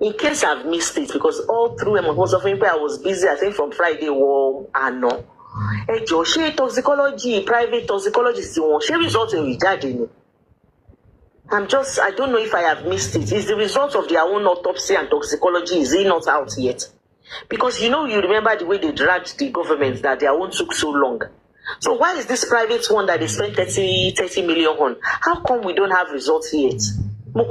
In case I've missed it, because all through most of I was busy, I think from Friday war no. Toxicology, private toxicology, she result in regarding. I don't know if I have missed it. Is the result of their own autopsy and toxicology, is it not out yet? Because you remember the way they dragged the government, that their own took so long. So why is this private one that they spent 30 million on? How come we don't have results yet? Mo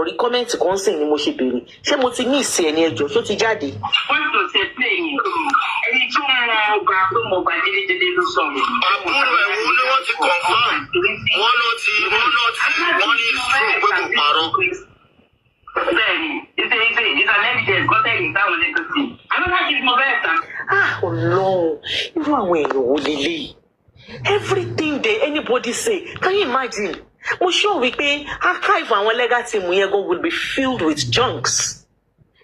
recommend to consent ni mo ṣe bere. Ṣé mo ti miss ẹni ẹjọ́ ṣó ti jáde? Wọ́n tó ṣe pé ẹni tó ọgbà tó mọ̀ gbà dédédédé ló sọ̀rọ̀. Àbúrò ẹ̀wọ̀n ni wọ́n ti confirm. Wọ́n ní sùn pé kò parọ́. Bẹ́ẹ̀ni, it's an evidence kọ́tẹ́ẹ̀lì táwọn lẹ́kọ̀ọ́ sí. Àlọ́lá kì í mọ bẹ́ẹ̀ tán. Ọlọ́run, irú àwọn èèyàn wo lélẹ́yìí? Everything anybody say, can you imagine? Mo sure wípé archive àwọn legal team yẹn go will be filled with junks.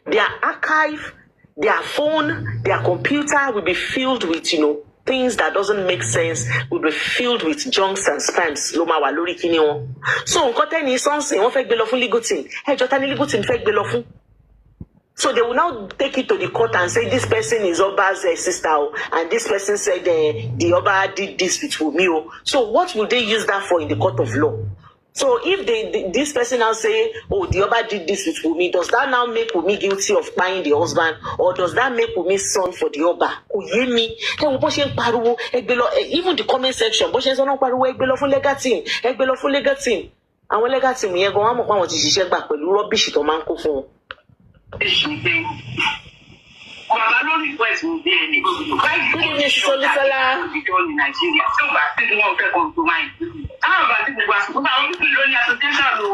Their archive, their phone, their computer will be filled with, things that doesn't make sense, will be filled with junks and spams. Ló máa wà lórí kíní wọn. So nǹkan tẹ́ni sọ́nsìn wọ́n fẹ́ gbé lọ fún legal team. Ẹjọ́ ta ni legal team fẹ́ gbé lọ fún? So they will now take it to the court and say this person is Oba's sister, and this person said the Oba did this with Wumi. So what will they use that for in the court of law? So if this person now say, oh, the Oba did this with Wumi, does that now make Wumi guilty of buying the husband, or does that make Wumi son for the Oba? Even the comment section, legal team. Àwọn legal team yẹn gan wọ́n mọ̀ pé àwọn ti ṣiṣẹ́ gbà pẹ̀lú rọ́bìṣì tó máa ń kó fún wọn. Bàbá lórí request mi bí ẹni. Báyìí ní Solúsọ́lá. Ìjọ ní Nàìjíríà tí ó bá sí ní wọ́n fẹ́ compromise. Àwọn bá ti gbogbo àsìkò bá wọn pípé lóní association o.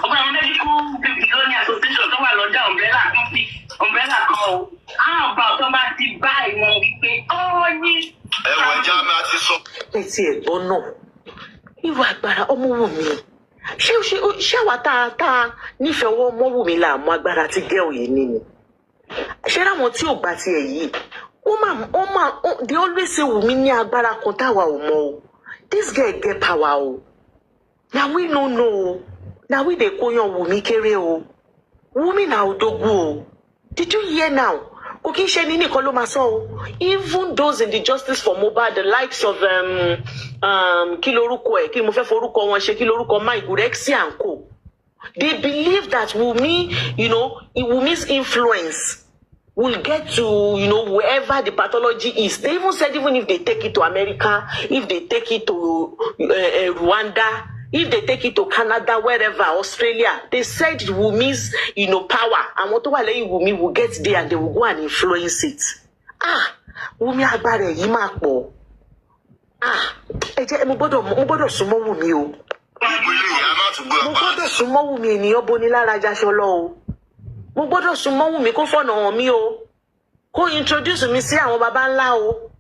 Ọgbà àwọn medical people lóní association tó wà lọ́jà umbrella kan o. Àwọn bá ọ̀tọ́ bá ti bá ìwọ̀n wípé ní. Ẹ̀wọ̀n ẹja mi àti sọ. Ẹ ti ẹ̀gbọ́n náà. Irú agbára ọmọ wù mí. Ṣé àwa tá a nífẹ̀ẹ́ ọwọ́ ọmọ wù mí là mọ agbára tí gẹ́ọ̀ yìí ní ni? Ṣé ráwọn tí ò bá tiẹ̀ yìí? They always say Wùmí ní agbára kan táwa ò mọ̀ o. This girl get power o. Na we no know o. Na we dey kóyan Wùmí kéré o. Wùmí na odogwu o. Did you hear now? Kò kí n ṣe ní nìkan ló máa sọ o. Even those in the justice for Mohbad, the likes of kí lorúkọ ẹ̀ kí mo fẹ́ forúkọ wọn ṣe kí lorúkọ Mike Urexi and co. They believe that Wumi's influence will get to, wherever the pathology is. They even said even if they take it to America, if they take it to Rwanda, if they take it to Canada, wherever, Australia, they said Wumi's, power. And what Wumi will get there and they will go and influence it. Wumi agbára yìí máa pọ̀. Mo gbọ́dọ̀ súnmọ́ Wumi o. Mo gbọ́dọ̀ súnmọ́ Wumi ènìyàn boni lára jaṣọ lọ o. Mo gbọ́dọ̀ súnmọ́ Wumi kó fọ̀nà hàn mí o. Kó introduce mi sí àwọn baba ńlá o.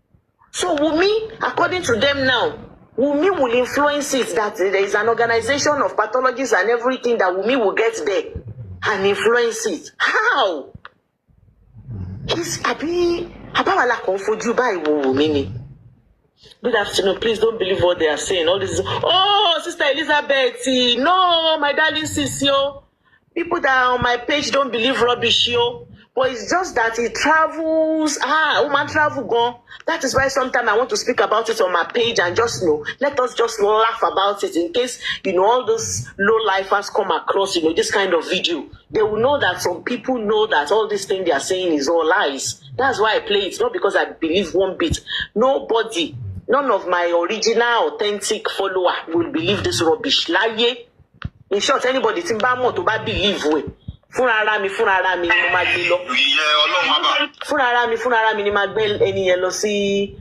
So Wumi, according to them now, Wumi will influence it, that there is an organization of pathologists and everything, that Wumi will get there and influence it. How? Abawala kan fojú báyìí wo Wumi ni. Good afternoon. Please don't believe what they are saying. All this. Oh, Sister Elizabeth. No, my darling sis, yo. People that are on my page don't believe rubbish, yo. But it's just that he travels. Woman travel gone. That is why sometimes I want to speak about it on my page and just let us just laugh about it in case all those low lifers come across this kind of video. They will know that some people know that all this thing they are saying is all lies. That's why I play it, not because I believe one bit. Nobody, none of my original, authentic follower will believe this rubbish. Láyé. In short, anybody tí bá mọ̀ tó bá believe we. Fúnra ara mi ni mo máa gbé lọ. Fúnra ara mi ni máa gbé ẹni yẹn lọ sí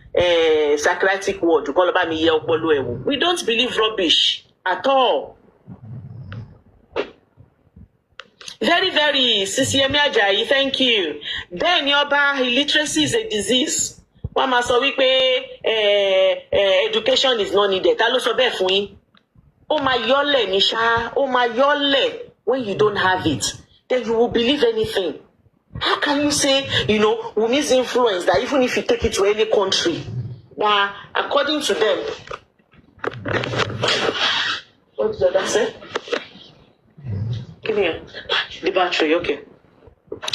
psychiatric ward kó lọ bá mi yẹ ọpọlọ ẹ̀ wò. We don't believe rubbish at all. Very, very, Sisi Yemi Ajayi, thank you. Then Yoba, illiteracy is a disease. Wọ́n máa sọ wípé education is not needed. Ta ló sọ bẹ́ẹ̀ fún yín? Ó máa yọ́lẹ̀ ní ṣá, ó máa yọ́lẹ̀ when you don't have it. Then you will believe anything. How can you say, Wumi's influence, that even if you take it to any country, now, according to them, what did that say? nìyẹn the battery okay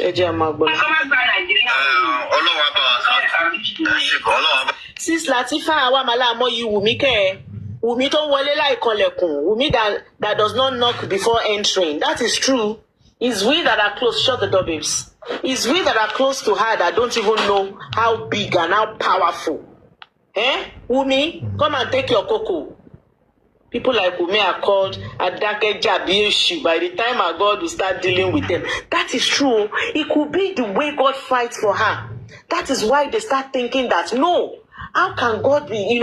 ẹ jẹ́ àmà gbọ́. ọlọ́wọ́ bá wa sọ ṣe kọ́ ọlọ́wọ́ bá. Sis Latifa àwa màlá àmọ́ yìí Wùmí kẹ́ ẹ Wùmí tó ń wọlé láìkanlẹ̀kùn Wùmí that does not knock before entering. That is true. It's we that are close. Shut the door, babes. It's we that are close to her that don't even know how big and how powerful. Wùmí, come and take your cocoa. People like Wùmí are called Adakeja Bieshu. By the time our God will start dealing with them. That is true. It could be the way God fights for her. That is why they start thinking that, no, how can God be,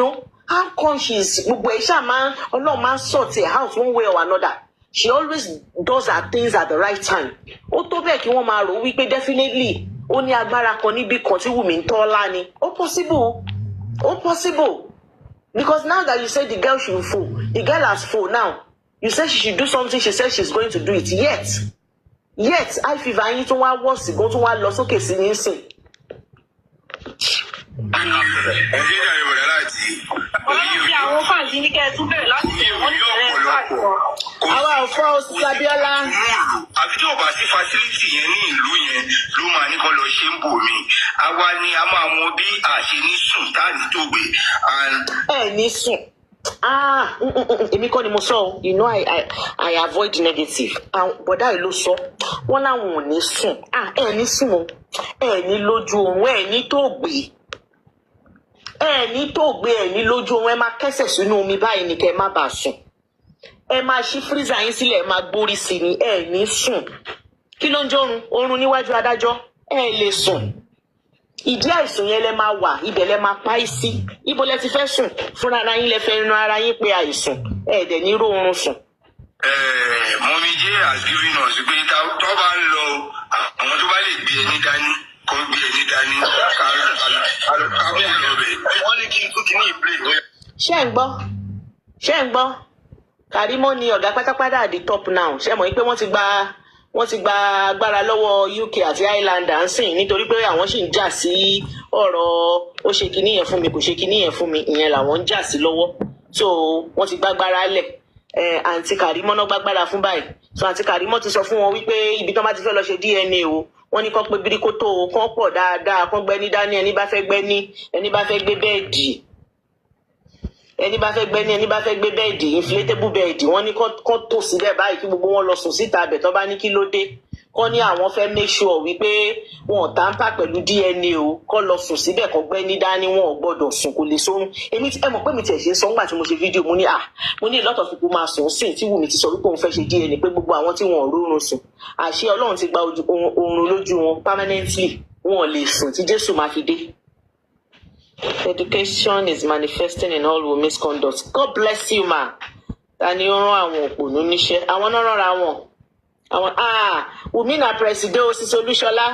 how come she's man sort her house one way or another. She always does her things at the right time. Ó tó bẹ́ẹ̀ kí wọ́n máa rò wípé definitely ó ní agbára kan níbi kan tí Wùmí ń tọ́lá ni. Ó possible. Because now that you say the girl should fall, the girl has fall now. You say she should do something, she says she's going to do it. Yet, I feel yín tún wá wọ́ọ̀sì gan tún wá lọ sókè sí ní sìn. Àwa ò fọ́ Sabiola. Àbí tí ò bá sí facility yẹn ní ìlú yẹn ló máa ní kó lọ ṣe ń bò mí. Àwa ni a máa mọ bí àṣẹ ní sùn táàrí tó gbé. Ẹ ní sùn. Èmi kọ́ ni mo sọ I avoid negative. Bọ̀dá ìlú sọ wọ́n láwọn ò ní sùn. Ẹ ní sùn o. Ẹ ní lójú oorun, ẹ ní tó gbé. Ẹ ní lójú oorun, ẹ máa kẹ́sẹ̀ sínú omi báyìí ni kẹ́ ẹ má bàa sùn. Ẹ máa ṣí freezer yín sílẹ̀, ẹ máa gbórí sí ni, ẹ ní sùn. Kí ló ń jórun? Oorun níwájú adájọ́, ẹ lè sùn. Ìdí àìsùn yẹn lẹ máa wà, ibẹ̀ lẹ máa pa í sí. Ibo lẹ ti fẹ́ sùn? Fúnra ara yín lẹ fẹ́ ran ara yín pé àìsùn. Ẹ dẹ̀ ní róorun sùn. Mọ́mí J has given us pé tó bá ń lọ àwọn tó bá lè gbé ẹni dání kó gbé ẹni dání kábọ̀ lọ bẹ̀. Wọ́n ní kí n tún kí ní ìplé. Ṣé ń gbọ́? Karimo ni ọ̀gá pátápátá at the top now. Ṣé mọ̀ pé wọ́n ti gba agbára lọ́wọ́ UK àti Islander ń sìn nítorí pé àwọn sì ń jà sí ọ̀rọ̀ ó ṣe kinní yẹn fún mi kò ṣe kinní yẹn fún mi ìyẹn làwọn ń jà sí lọ́wọ́. So wọ́n ti gbágbára lẹ̀. Àǹtí Karimo náà gbágbára fún báyìí. So àǹtí Karimo ti sọ fún wọn wípé ibi tó bá ti fẹ́ lọ ṣe DNA o wọ́n ní kán pé bíríkótó o kán pọ̀ dáadáa kán gbẹ́ni dání ẹni bá fẹ́ gbẹ́ni ẹni bá fẹ́ gbé bẹ́ẹ̀dì ẹni bá fẹ́ gbé bẹ́ẹ̀dì inflatable bẹ́ẹ̀dì wọ́n ní kán tò síbẹ̀ báyìí kí gbogbo wọn lọ sùn síta abẹ tó bá ní kí ló dé kán ní àwọn fẹ́ make sure wípé wọn ò tamper pẹ̀lú DNA o kán lọ sùn síbẹ̀ kán gbẹ́ni dání wọn ò gbọ́dọ̀ sùn kò lè sórun èmi ẹ mọ̀ pé mi tiẹ̀ ṣe ń sọ ńgbà tí mo ṣe fídíò mo ní a lot of people máa sùn sí tí Wùmí ti sọ wípé òun fẹ́ ṣe DNA pé gbogbo àwọn tí wọn ò rórun sùn àṣẹ Ọlọ́run ti gba oorun lójú wọn permanently wọn ò lè sùn tí Jésù máa fi dé. Education is manifesting in all Wumi's conduct. God bless you, ma. Tani ó rán àwọn òpònú níṣẹ́. Àwọn náà ránra wọn. Àwọn Wùmí na president Osisi Olúṣọlá.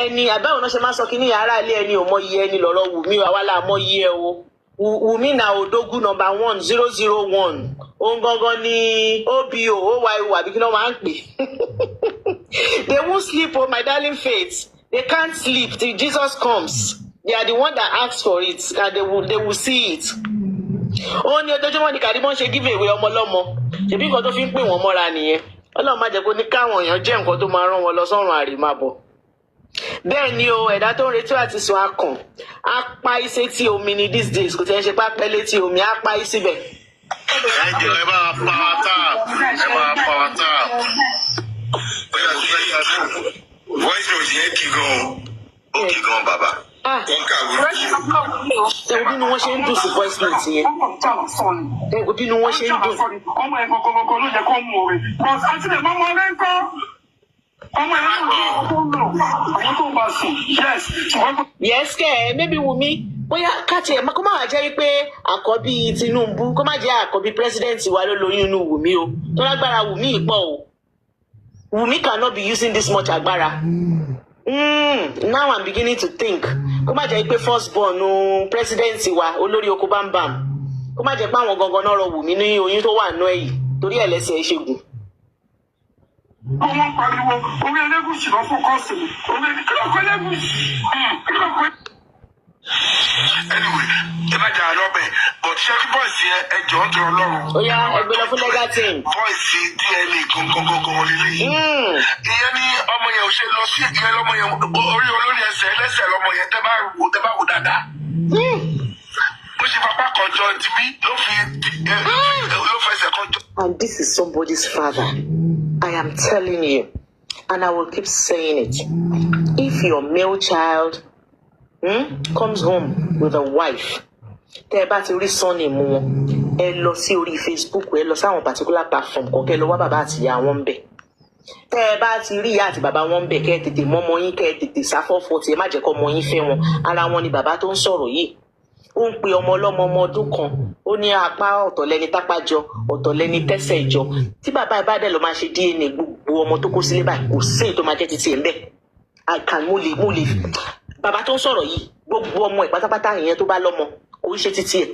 Ẹni àbẹ́wò náà ṣe máa sọ kí ní yàrá ilé ẹni ò mọ iye ẹni lọ́rọ̀ Wùmí àwa là mọ iye ẹ o. Wùmí na Odogwu number 1001. Òun gangan ni OBO OYO àbí kí ló máa ń pè. They won't sleep, oh my darling faith. They can't sleep till Jesus comes. They are the one that asks for it and they will see it. Ó ní ojoojúmọ́ ni Karimo ṣe give away ọmọ lọ́mọ. Ṣèbí nǹkan tó fi ń pè wọ́n mọ́ra nìyẹn. Ọlọ́run má jẹ́ kó ní káwọn èèyàn jẹ́ nǹkan tó máa rán wọn lọ sọ́run àrèmábọ̀. Bẹ́ẹ̀ ni o, ẹ̀dá tó ń retí àti sùn akàn. Á pa iṣẹ́ tí omi ni these days kò tẹ́ ṣe pá pẹ́ létí omi á pa iṣẹ́ bẹ̀. Ẹ jẹ́ ẹ máa power tap. Voice note yẹn kì gan bàbá. Ẹ̀wọ̀n bínú wọn ṣe ń dùn sí voice note yẹn. Ẹ̀wọ̀n bínú wọn ṣe ń dùn. Ọmọ ẹ̀ kọ̀kọ̀kọ̀ ló jẹ́ kó mú orin. Bọ́s àti lè mọ́mọ́ rẹ̀ ń kọ́. Ọmọ ẹ̀ kọ̀kọ̀kọ̀ ló lò. Àwọn tó bá sùn. Yes kẹ́ maybe Wùmí bóyá káàtì ẹ̀ kó má wá jẹ́ wípé àkọ́bí Tinubu kó má jẹ́ àkọ́bí president wa ló lóyún inú Wùmí o. Tó lágbára Wùmí ìpọ̀ o. Wùmí cannot be using this much agbára. Now I'm beginning to think. Kó má jẹ́ pé first born president wa olórí oko bámbàm. Kó má jẹ́ pé àwọn gangan náà rọ Wùmí ní oyún tó wà nú ẹ̀yìn torí ẹlẹ́sẹ̀ ìṣègùn. Ọmọ pariwo orí Elégùṣì lọ fún kọ́ọ̀sì. Orí kílọ̀kọ́ Elégùṣì. Anyway, ẹ má jà lọ́bẹ̀, but ṣé kí bọ́ọ̀sì ẹ jọ ń tọrọ lọ́rùn. Ó yá ẹgbẹ́ lọ fún legal team. Bọ́ọ̀sì DNA gangan lélẹ̀. Ìyẹn ní ọmọ yẹn ò ṣe lọ sí ìyẹn lọ́mọ yẹn orí olórí ẹsẹ̀ ẹlẹ́sẹ̀ lọ́mọ yẹn tẹ́ bá wò dáadáa. Bó ṣe papá kan jọ ti bí ló fẹsẹ̀ kan jọ. And this is somebody's father. I am telling you, and I will keep saying it. If your male child comes home with a wife, tẹ́ bá ti rí sọ́ọ̀nì mu wọn, ẹ lọ sí orí Facebook, ẹ lọ sáwọn particular platform kan, kẹ́ lọ wá bàbá àti ìyá wọn bẹ̀. Tẹ́ bá ti rí ìyá àti bàbá wọn bẹ̀, kẹ́ tètè mọ́ ọmọ yín, kẹ́ tètè sáfọ́fọ́ tí ẹ má jẹ́ kọ́ ọmọ yín fẹ́ wọn. Ara wọn ni bàbá tó ń sọ̀rọ̀ yìí. Ó ń pe ọmọ ọlọ́mọ ọmọ ọdún kan, ó ní apá ọ̀tọ̀ lẹni tápá jọ, ọ̀tọ̀ lẹni tẹ́sẹ̀ jọ. Tí bàbá ìbádẹ́ lọ máa ṣe DNA gbogbo ọmọ tó kó sílé báyìí, kò sí èyí tó máa jẹ́ títí ẹ̀ ń bẹ̀. Mo lè bàbá tó ń sọ̀rọ̀ yìí, gbogbo ọmọ ẹ̀ pátápátá ìyẹn tó bá lọ́mọ kò ń ṣe títí ẹ̀.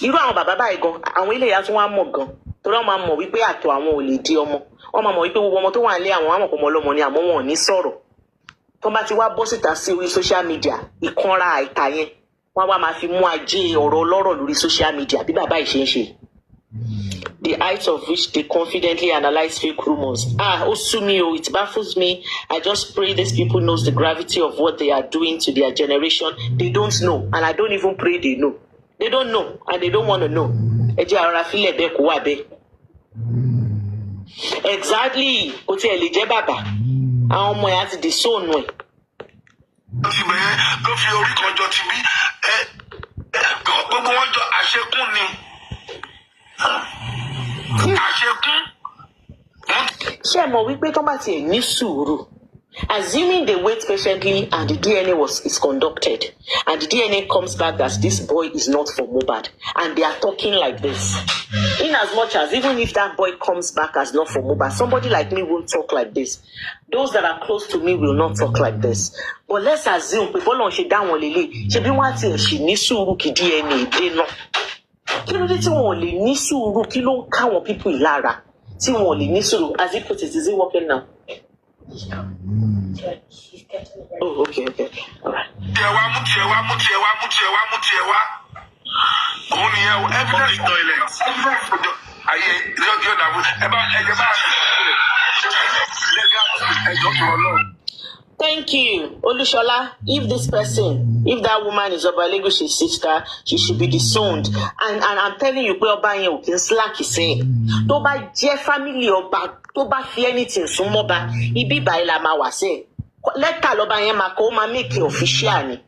Irú àwọn bàbá báyìí gan, àwọn ilé ìyá tún wá mọ̀ gan, torí wọ́n máa mọ̀ wípé àtọ̀ àwọn ò lè di ọmọ. Wọ́n máa mọ̀ wípé gbogbo ọmọ tó wà nílé àwọn àmọ̀ ọmọ ọlọ́mọ ni, àmọ́ wọn ò ní sọ̀rọ̀. Tó bá ti wá bọ́ síta sí orí social media, ìkanra àìkà yẹn wọ́n wá máa fi mú ajé ọ̀rọ̀ ọlọ́rọ̀ lórí social media bí bàbá yìí ṣe ń ṣe. The height of which they confidently analyze fake rumors. Ó sú mi o, it baffles me. I just pray these people knows the gravity of what they are doing to their generation. They don't know, and I don't even pray they know. They don't know, and they don't want to know. Ẹ jẹ́ ara fílẹ̀ bẹ́ẹ̀ kó wà bẹ́ẹ̀. Exactly, kò tí ẹ lè jẹ́ bàbá. Àwọn ọmọ ẹ̀ á ti di sóònù ẹ̀. Ti bẹ̀rẹ̀ ló fi orí kan jọ ti bí gbogbo wọn jọ àṣekún ni. Àṣekún. Ṣé ẹ mọ̀ wípé tó bá tiẹ̀ ní sùúrù? Assuming they wait patiently and the DNA is conducted and the DNA comes back that this boy is not for Mohbad and they are talking like this. In as much as even if that boy comes back as not for Mohbad, somebody like me won't talk like this. Those that are close to me will not talk like this. But let's assume people on ṣe dá wọn lélẹ̀, ṣe bí wọ́n ti ẹ̀ ṣì ní sùúrù kí DNA dé náà. Kí ló dé tí wọn ò lè ní sùúrù? Kí ló ń ká wọn people lára tí wọn ò lè ní sùúrù? As he put it, is it working now? Oh, okay. All right. Thank you, Olushola. If that woman is Oba Legushi's sister, she should be disowned. And I'm telling you, Oba yẹn ò kí n slack ìsìn. Tó bá jẹ́ family Ọba, tó bá fi anything súnmọ́ Ọba, ibi báyìí la máa wà sí. Lẹ́tà lọ́ba yẹn máa kọ́, ó máa make it official ni.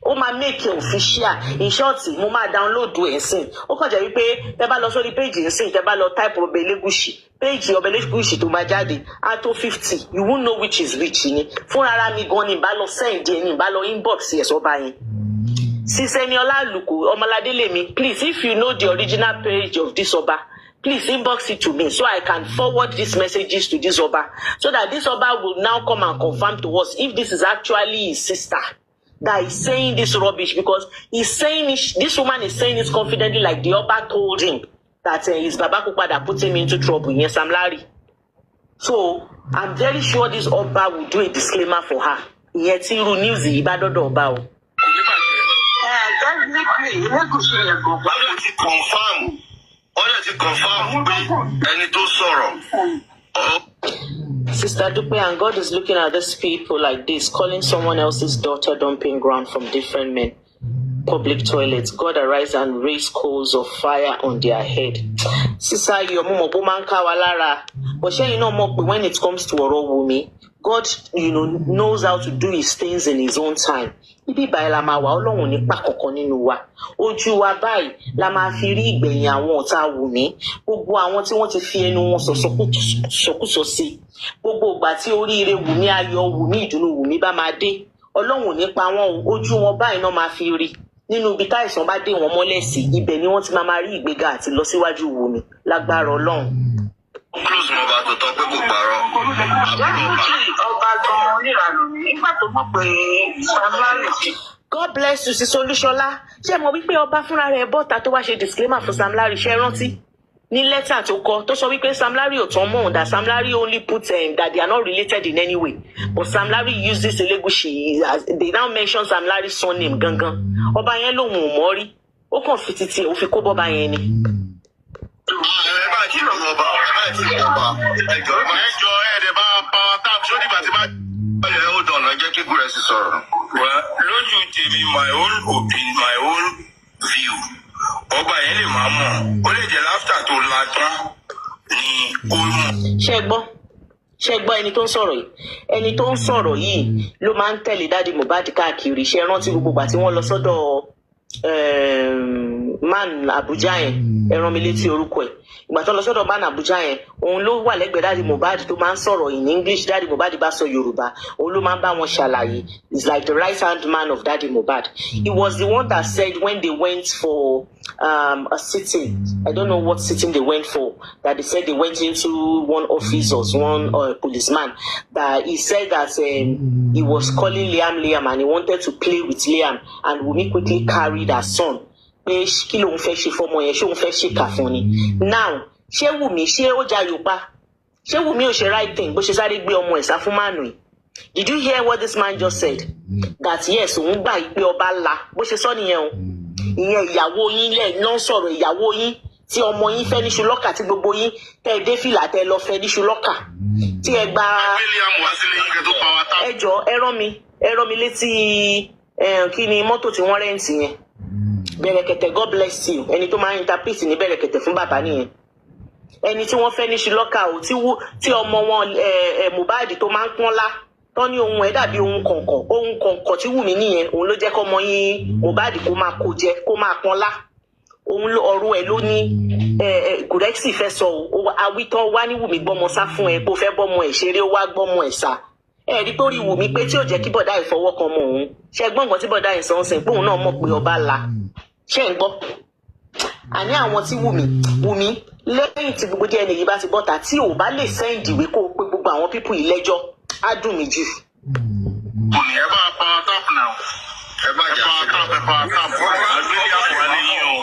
Ó máa make it official. In short, mo máa download ẹ̀ sìn. Ó kàn jẹ́ wípé tẹ́ bá lọ sórí page yìí sìn, tẹ́ bá lọ type Ọba Elegushi. Page Ọba Elegushi tó máa jáde á tó 50. You won't know which is which ni. Fún rárá mi gan ni bá lọ send ẹ̀ ni bá lọ inbox ẹ̀ sọ́ba yẹn. Sísẹ́ni Ọlálùkù Ọmọládé lèmi, please, if you know the original page of this Ọba, please inbox it to me so I can forward these messages to this Oba, so that this Oba will now come and confirm to us if this is actually his sister that is saying this rubbish, because this woman is saying it confidently, like the Oba told him that his Baba Kupada put him into trouble. Yes, Sam Larry. So I'm very sure this Oba will do a disclaimer for her. Yet he news Ibadodo Oba. Definitely, confirm. Sister Dupe, and God is looking at these people like this, calling someone else's daughter dumping ground from different men, public toilets. God arise and raise coals of fire on their head. Sister, your mom walara. But you know more when it comes to Orowumi, God, knows how to do his things in his own time. Ibi báyìí la máa wà, Ọlọ́run ní pa kankan nínú wa. Ojú wa báyìí la máa fi rí ìgbẹ̀yìn àwọn ọ̀tá Wùmí. Gbogbo àwọn tí wọ́n ti fi ẹnu wọn sọ̀kúsọ sí. Gbogbo ìgbà tí oríire Wùmí, ayọ̀ Wùmí, ìdùnnú Wùmí bá máa dé, Ọlọ́run ní pa wọn, ojú wọn báyìí náà máa fi rí. Nínú ibi táìsàn bá dé wọn mọ́lẹ̀ sí, ibẹ̀ ni wọ́n ti máa rí ìgbéga àti lọ síwájú Wùmí lágbára Ọlọ́run. Close mo bá tó tán pé kò parọ́. God bless you, Sister Olushola. Ṣé mo wí pé Ọba fúnra rẹ̀ bọ́ta tó wá ṣe disclaimer fún Sam Larry, ṣé rántí? ní lẹ́tà tó kọ tó sọ wípé Sam Larry ò tán mọ́ that Sam Larry only put that they are not related in any way, but Sam Larry used this Elegushi they now mention Sam Larry's son name gangan. Ọba yẹn lòun ò mọ̀ rí, ó kàn fi títí ó fi kó bọ́ba yẹn ni. ẹ bá kí ló ń bọ̀ ẹ bá kí ló ń bọ̀ ẹjọ́ ẹ̀ẹ́dẹ̀ bá power tap sódì bàtí bá ọ̀yẹ́ ó dọ̀nà jẹ́ kí gúrẹ́ sí sọ̀rọ̀. lójú tèmi my own opinion my own view ọba yẹn lè máa mọ̀ ó lè jẹ́ láfítà tó la tán ni ó mọ̀. ṣe gbọ́ ẹni tó ń sọ̀rọ̀ yìí, ẹni tó ń sọ̀rọ̀ yìí ló máa ń tẹ̀lé dáàdi Mohbad káàkiri. Ṣe rántí gbogbo ìgbà tí wọ́n lọ sọ́dọ̀ man Abuja yẹn, ẹ rán mi létí orúkọ ẹ̀. Ìgbà tó lọ sọ́dọ̀ man Abuja yẹn, òun ló wà lẹ́gbẹ̀ẹ́ dáàdi Mohbad tó máa ń sọ̀rọ̀ in English, dáàdi Mohbad bá sọ Yorùbá, òun ló máa ń bá wọn ṣàlàyé. It's like the right hand man of daddy Mohbad. He was the one that said when they went for a sitting, I don't know what sitting they went for, that they said they went into one office or one policeman, that he said that he was calling Liam and he wanted to play with Liam, and Wunmi quickly carried her son. Pé kí lòun fẹ́ ṣe fọmọ yẹn, ṣé òun fẹ́ ṣèkà fún ni. Now ṣé Wunmi ṣé ó já Yorùbá, ṣé Wunmi ò ṣe right thing bó ṣe sáré gbé ọmọ ẹ̀ sá fún Manu yìí? Did you hear what this man just said? That yes, òun gbà pé ọba la bó ṣe sọ nìyẹn o. Ìyẹn ìyàwó yín lẹ́ẹ̀ náà sọ̀rọ̀ ìyàwó yín tí ọmọ yín fẹ́ ní ṣùlọ́kà, tí gbogbo yín tẹ́ ẹ dé fìlà tẹ́ ẹ lọ fẹ́ ní ṣùlọ́kà, tí ẹ gba ẹjọ́ ẹ rán mi létí kí ni mọ́tò tí wọ́n rẹ́ǹtì yẹn, Bẹ̀rẹ̀kẹ̀tẹ̀, God bless you, ẹni tó máa ń interpret ní Bẹ̀rẹ̀kẹ̀tẹ̀ fún bàbá nìyẹn. Ẹni tí wọ́n fẹ́ ní ṣùlọ́kà ò tí ọmọ wọn Mohbad tó máa ń pọ́nlá tọ́ ní ohun ẹ̀ dàbí ohun kọ̀ǹkọ̀ tí Wùmí nìyẹn, òun ló jẹ́ kọ́mọ yín Mohbad kó máa kó jẹ kó máa pọ́nlá. Òun ọ̀rọ̀ ẹ̀ ló ní Gurexy fẹ́ sọ awítọ́ wá ní Wùmí gbọ́mọ sá fún ẹ kó fẹ́ bọ́mọ ẹ̀ ṣeré ó wá gbọ́mọ ẹ̀ sá. Rí torí Wùmí pé tí ò jẹ́ kí bọ̀dá ìfọwọ́ kan mọ òun. Ṣé gbọ́n nǹkan tí bọ̀dá ìsàn ń sìn pé òun náà mọ̀ pé ọba la. Ṣé ń gbọ́? Àní àwọn tí Wùmí lẹ́yìn tí gbogbo jẹ́ ẹni yìí bá ti bọ́ta tí ò bá lè send ìwé kó pé gbogbo àwọn pípù yìí lẹ́jọ́ á dùn mí jù. ẹ bá power tap now ẹ bá jà sí power tap àgbélé àpò alẹ́ yìí o.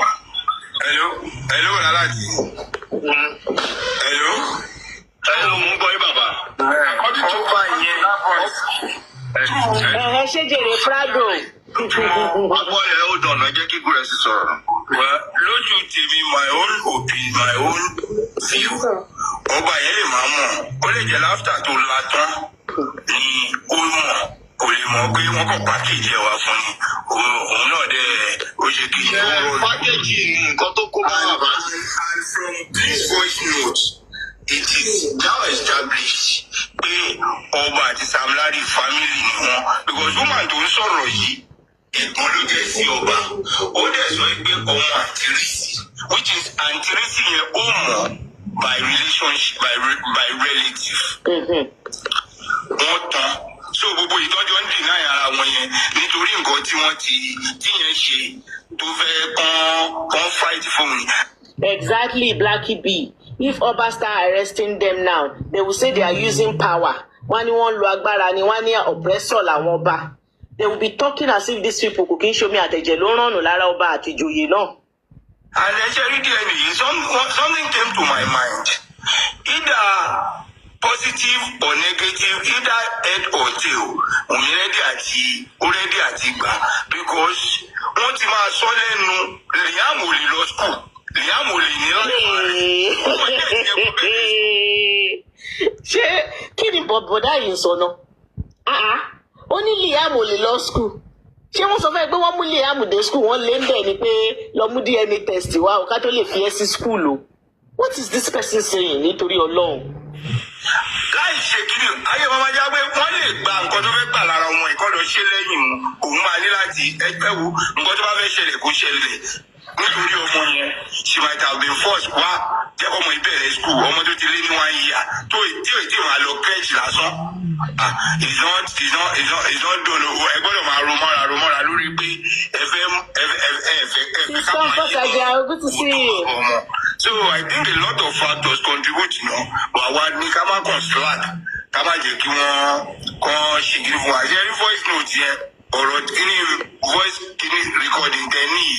hello Lalaji. hello mo ń gbọ́ yín bàbá. ọba yẹn Ṣé jèrè Prado? Àbọ̀ yẹn ó dọ̀nà jẹ́ kí gúrẹ́ sí sọ̀rọ̀. lójú tèmi my own opinion my own view ọba yẹn lè máa mọ̀ ó lè jẹ́ láfítà tó la tán ni ó mọ̀ kò lè mọ̀ pé wọ́n kàn pàkéjì ẹ̀ wá fún ni òun náà dẹ̀ ó ṣe kí n tó. Pákéjì nǹkan tó kó bá bàbá. And from this voice note it is now established pé ọba àti Sam Larry family ni wọn because woman tó ń sọ̀rọ̀ yìí ẹ̀gbọ́n ló jẹ́ sí ọba ó dẹ̀ sọ pé ọmọ àǹtírísì which is àǹtírísì yẹn ó mọ̀ by relationship by relative. Wọ́n tán so gbogbo ìtọ́jọ́ ń deny ara wọn yẹn nítorí nǹkan tí wọ́n tí yẹn ṣe tó fẹ́ kàn fight fún mi. Exactly, Blackie B. If Oba start arresting them now, they will say they are using power. Wọ́n ní wọ́n lo agbára ni, wọ́n ní oppressor làwọn ọba. They will be talking as if these people kò kí ń ṣomi àtẹ̀jẹ̀ ló ń rànù lára ọba àti ìjòyè náà. And actually, something came to my mind. Either positive or negative, either head or tail. Already àti gbà because wọ́n ti máa sọ lẹ́nu Liam ò lè lọ school. Liam ò lè ní láti ṣé kí ni bọ̀dá yìí ń sọ náà? Ó ní Liam ò lè lọ school. Ṣé wọ́n sọ fẹ́ pé wọ́n mú Liam dé school wọ́n lé ń bẹ̀ ni pé lọ mú DNA test wá o ká tó lè fi ẹ́ sí school o? What is this person saying nítorí Ọlọ́run? láì ṣe kí ni ayé máa já pé wọ́n lè gba nǹkan tó fẹ́ gbà lára ọmọ ìkọ́dọ̀ ṣe lẹ́yìn òun máa ní láti ẹgbẹ́ wo nǹkan tó bá fẹ́ ṣẹlẹ̀ kó ṣẹlẹ̀ nítorí ọmọ yẹn she might have been forced wá jẹ́ ọmọ ìbẹ̀rẹ̀ school ọmọ tó ti lé ní 1 year tó tí ò máa lọ crèche lásán it's not done ẹ gbọ́dọ̀ máa ro mọ́ra lórí pé ẹ fẹ́ ká máa yẹ ọmọ. So I think a lot of factors contribute, but àwa ní ká má kàn slack ká má jẹ́ kí wọ́n kàn ṣe kiri fún wa. Ṣé voice note yẹn ọ̀rọ̀ kíní voice kíní recording tẹ̀ níyì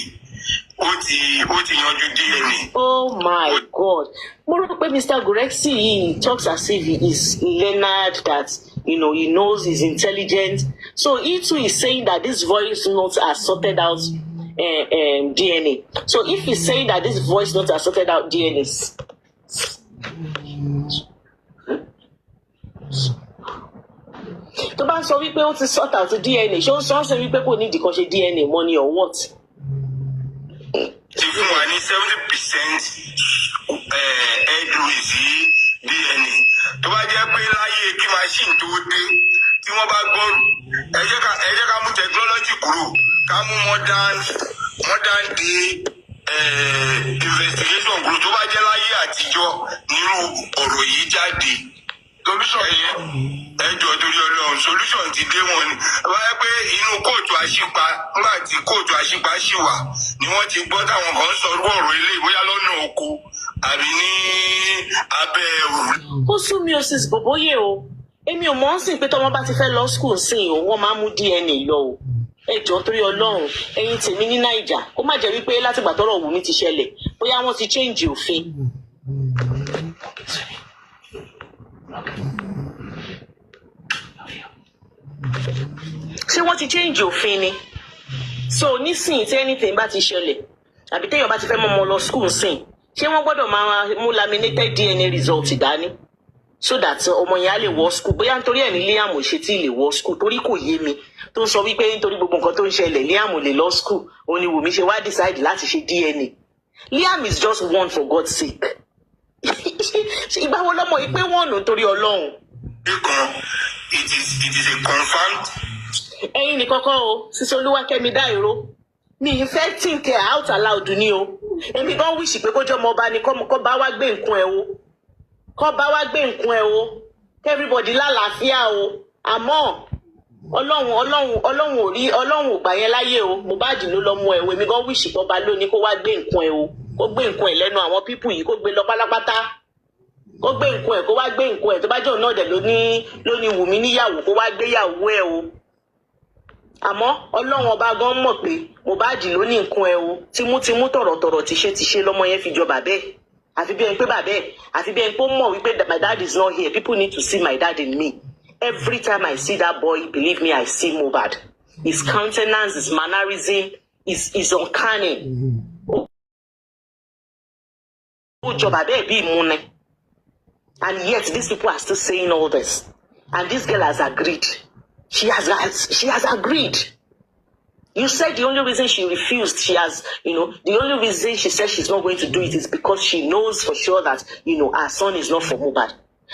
ó ti yanjú DNA. Oh my God. Moreover, Mr. Gurexi, he talks as if he is Leonard, that, you know, he knows, he's intelligent. So he too is saying that this voice notes are sorted out DNA. So if he's saying that this voice notes are sorted out DNA, tó bá sọ wípé ó ti sort out DNA, ṣé ó sọ wípé kò ní ìdí kan ṣe DNA money or what? Ti fún wa ní 70% headway sí DNA. Tó bá jẹ́ pé láyé kí machine tó dé tí wọ́n bá gbọ́ ẹ jẹ́ ká mú technology kúrò ká mú modern day investigation kúrò tó bá jẹ́ láyé àtijọ́ nínú ọ̀rọ̀ yìí jáde. Solution yẹn ẹjọ́ torí Ọlọ́run solution ti dé wọn ni wáyé pé inú kóòtù àṣìpa nígbà tí kóòtù àṣìpa ṣì wà ni wọ́n ti gbọ́ táwọn kan sọ ọ̀rọ̀ ilé bóyá lọ́nà oko àbí ní abẹ́ òru. Ó sún mi ò sì bòbóyè o, èmi ò mọ̀ ń sìn pé tọ́mọ bá ti fẹ́ lọ school sìn o wọ́n máa mú DNA lọ o. Ẹjọ́ torí Ọlọ́run ẹ̀yin tèmi ní Naija kó má jẹ́ wípé látìgbà tọ́rọ̀ Wùmí ti ṣẹlẹ̀ bóyá wọ́n ti change òfin. Ṣé wọ́n ti change òfin ni? So nísìnyí tí anything bá ti ṣẹlẹ̀ àbí téèyàn bá ti fẹ́ mọ́ ọmọ lọ school sìn ṣé wọ́n gbọ́dọ̀ máa mú laminated DNA result dání so that ọmọ yẹn á lè wọ school bóyá nítorí ẹ̀ ní Liam ò ṣe tí ì lè wọ school torí kò yé mi tó ń sọ wípé nítorí gbogbo nǹkan tó ń ṣẹlẹ̀ Liam ò lè lọ school òun ni Wùmí ṣe wá decide láti ṣe DNA. Liam is just one for God's sake. Ìgbà wo lọ́mọ yìí pé wọ́n nù torí Ọlọ́run. It is a confirmed. Ẹ̀yin ní kọ́kọ́ o sísọ Olúwakẹ́mi Dáìró mi ì fẹ́ think out aloud ni o èmi gan wíṣì pé kójọ́ ọmọ ọba ni kọ́ bá wá gbé nǹkan ẹ̀ o kọ́ bá wá gbé nǹkan ẹ̀ o everybody lálàáfíà o àmọ́ Ọlọ́run ò rí Ọlọ́run ò gbà yẹn láyé o Mohbad ló lọ mú ẹ̀ o èmi gan wíṣì pé ọba lónìí kó wá gbé nǹkan ẹ̀ o kó gbé nǹkan ẹ̀ lẹ́nu àwọn pípù yìí kó gbé lọ pátápátá kó gbé nǹkan ẹ̀ kó wá gbé nǹkan ẹ̀ tó bá jẹ́ òun náà dẹ̀ ló ní Wùmí níyàwó kó wá gbéyàwó ẹ̀ o. Àmọ́ Ọlọ́run ọba gan mọ̀ pé Mohbad ló ní nǹkan ẹ̀ o tímútímú tọ̀rọ̀tọ̀rọ̀ tíṣe lọ́mọ yẹn fi jọ bàbá ẹ̀ àfi bí ẹni pé bàbá ẹ̀ àfi bí ẹni pé ó mọ̀ wípé my dad is not here people need to see my dad in me. Every time I see that boy, believe me, I see Mohbad. His countenance, his mannerism is uncanny. Ó jọ bàbá ẹ̀ bí ìmúnẹ. And yet these people are still saying all this. And this girl has agreed. She has agreed. You said the only reason she refused, the only reason she said she's not going to do it is because she knows for sure that, her son is not for Mohbad.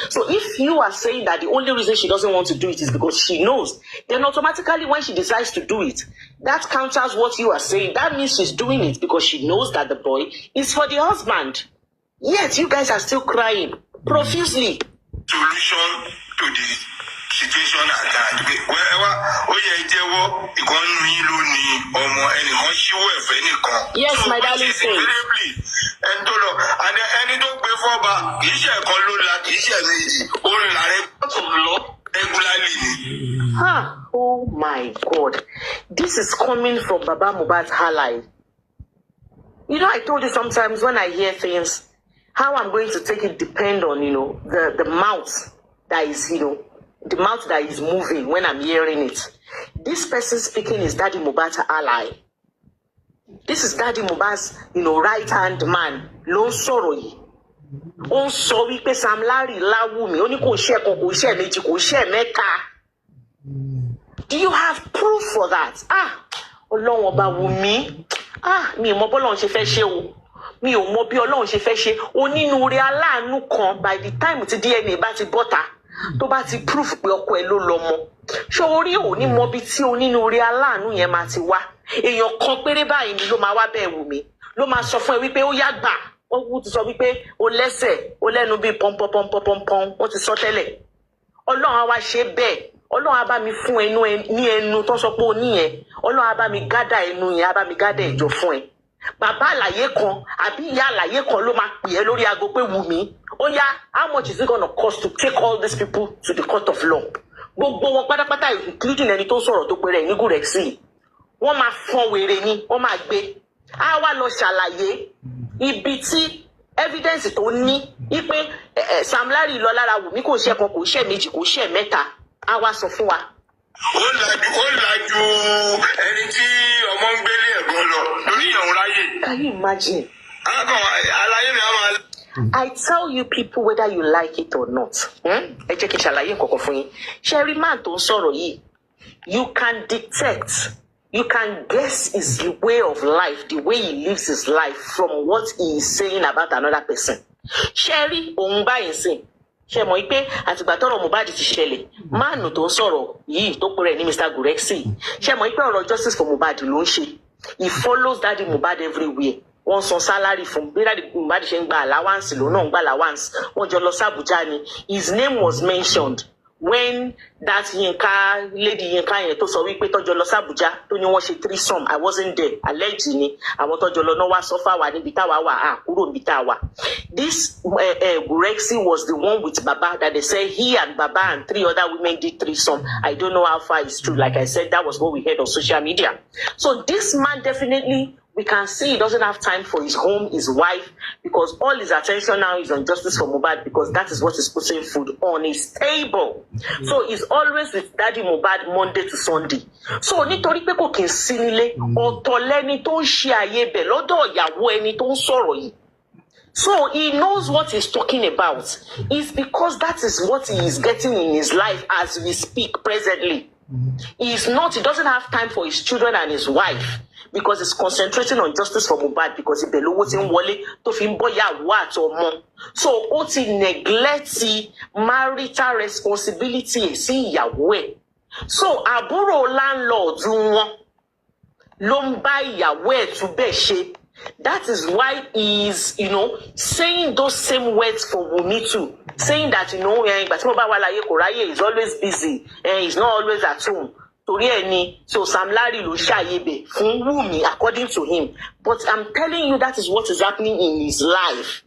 So if you are saying that the only reason she doesn't want to do it is because she knows, then automatically when she decides to do it, that counters what you are saying. That means she's doing it because she knows that the boy is for the husband. Yet you guys are still crying profusely. Solution to the situation at hand. Wherever yes, my darling says. And any dog before back, Oh my God. This is coming from Baba Mohbad's ally. I told you sometimes when I hear things, how I'm going to take it depend on, the mouth that is, the mouth that is moving when I'm hearing it. This person speaking is Daddy Mohbad's ally. This is Daddy Mohbad's, right-hand man. Ló ń sọ̀rọ̀ yìí. Ó ń sọ wípé Sam Larry láwùmí. Ó ní kò ṣe ẹ̀kan, kò ṣe ẹ̀méjì, kò ṣe ẹ̀mẹ́ta. Do you have proof for that? Ọlọ́run ọba Wùmí. Mi ò mọ bọ́lọ́run ṣe fẹ́ ṣe o. Mi ò mọ bí Ọlọ́run ṣe fẹ́ ṣe. Onínúure aláàánú kan by the time tí DNA bá ti bọ́ta. Tó bá ti proof pé ọkọ ẹ ló lọ́mọ. Ṣé orí ò ní mọ bí tí onínúure aláàánú yẹn máa ti wá? Èèyàn kan péré báyìí ni ló máa wá bẹ́ẹ̀ Wùmí. Ló máa sọ fún ẹ wípé ó yá gbà. Wọ́n ti sọ wípé ó lẹ́sẹ̀, ó lẹ́nu bíi pọ́npọ́npọ́npọ́npọ́n. Wọ́n ti sọ tẹ́lẹ̀. Ọlọ́run á wá ṣe bẹ́ẹ̀. Ọlọ́run á bá mi fún ẹnu ní ẹnu tó sọ pé ó ní yẹn. Ọlọ́run á bá mi gádà ẹnu yẹn, á bá mi gádà ẹ̀jọ̀ fún ẹ. Bàbá àlàyé kan àbí ìyá àlàyé kan ló máa pè ẹ́ lórí aago pé Wùmí. Ó yá, how much is it gonna cost to take all these people to the court of law? Gbogbo wọn pátápátá including ẹni tó sọ̀rọ̀ tó péré ní Gurexi. Wọ́n máa fọ́n wèrè ni, wọ́n máa gbé. a wá lọ ṣàlàyé ibi tí evidence tó ní wípé Sam Larry lọ lára Wùmí kò ṣe kan kò ṣe méjì kò ṣe mẹ́ta a wá sọ fún wa. ó làjú ẹni tí ọmọ ń gbélé ẹ̀gbọ́n lọ lórí ìyàwó láyé. Can you imagine? Àlàyé mi á máa. I tell you people whether you like it or not. Ẹ jẹ́ kí n ṣàlàyé nǹkan kan fún yín. Sherry man tó ń sọ̀rọ̀ yìí, you can detect, you can guess his way of life, the way he lives his life from what he is saying about another person. Sherry òun báyìí sìn. Ṣé mọ̀ pé àtìgbà tọ́rọ̀ Mohbad ti ṣẹlẹ̀, máàlù tó ń sọ̀rọ̀ yìí tó pèrè ní Mr. Gurexi. Ṣé mọ̀ pé ọ̀rọ̀ justice for Mohbad ló ń ṣe. He follows Daddy Mohbad everywhere. Wọ́n san salary fún bí Daddy Mohbad ṣe ń gba allowance lòun náà ń gba allowance. Wọ́n jọ lọ sí Abuja ni. His name was mentioned when that Yinka lady Yinka yẹn tó sọ wípé tọ́jọ́ lọ sí Abuja tó ní wọ́n ṣe threesome. I wasn't there. Alleged ni àwọn tọ́jọ́ lọ náà wá sọ́fà wà níbi táwa wà kúrò níbi táwa. This Gurexi was the one with Baba that they say he and Baba and 3 other women did threesome. I don't know how far it's true. Like I said, that was what we heard on social media. So this man definitely, we can see he doesn't have time for his home, his wife, because all his attention now is on justice for Mohbad, because that is what is putting food on his table. So he's always with Daddy Mohbad Monday to Sunday. So nítorí pé kò kí n sí nílé, ọ̀tọ̀ lẹni tó ń ṣe àyè bẹ̀ lọ́dọ̀ ìyàwó ẹni tó ń sọ̀rọ̀ yìí. So he knows what he's talking about. It's because that is what he is getting in his life as we speak presently. He doesn't have time for his children and his wife, because he's concentrating on justice for Mohbad, because ibẹ̀ lówó tí ń wọlé tó fi ń bọ́ ìyàwó àtọmọ. So ó ti neglect marital responsibility sí ìyàwó ẹ̀. So àbúrò landlord wọn ló ń bá ìyàwó ẹ̀ tún bẹ́ẹ̀ ṣe. That is why he is, saying those same words for Wunmi too. Saying that, but he's always busy. He's not always at home. So Sam Larry ló ṣàyèbẹ̀ fún Wunmi according to him. But I'm telling you, that is what is happening in his life.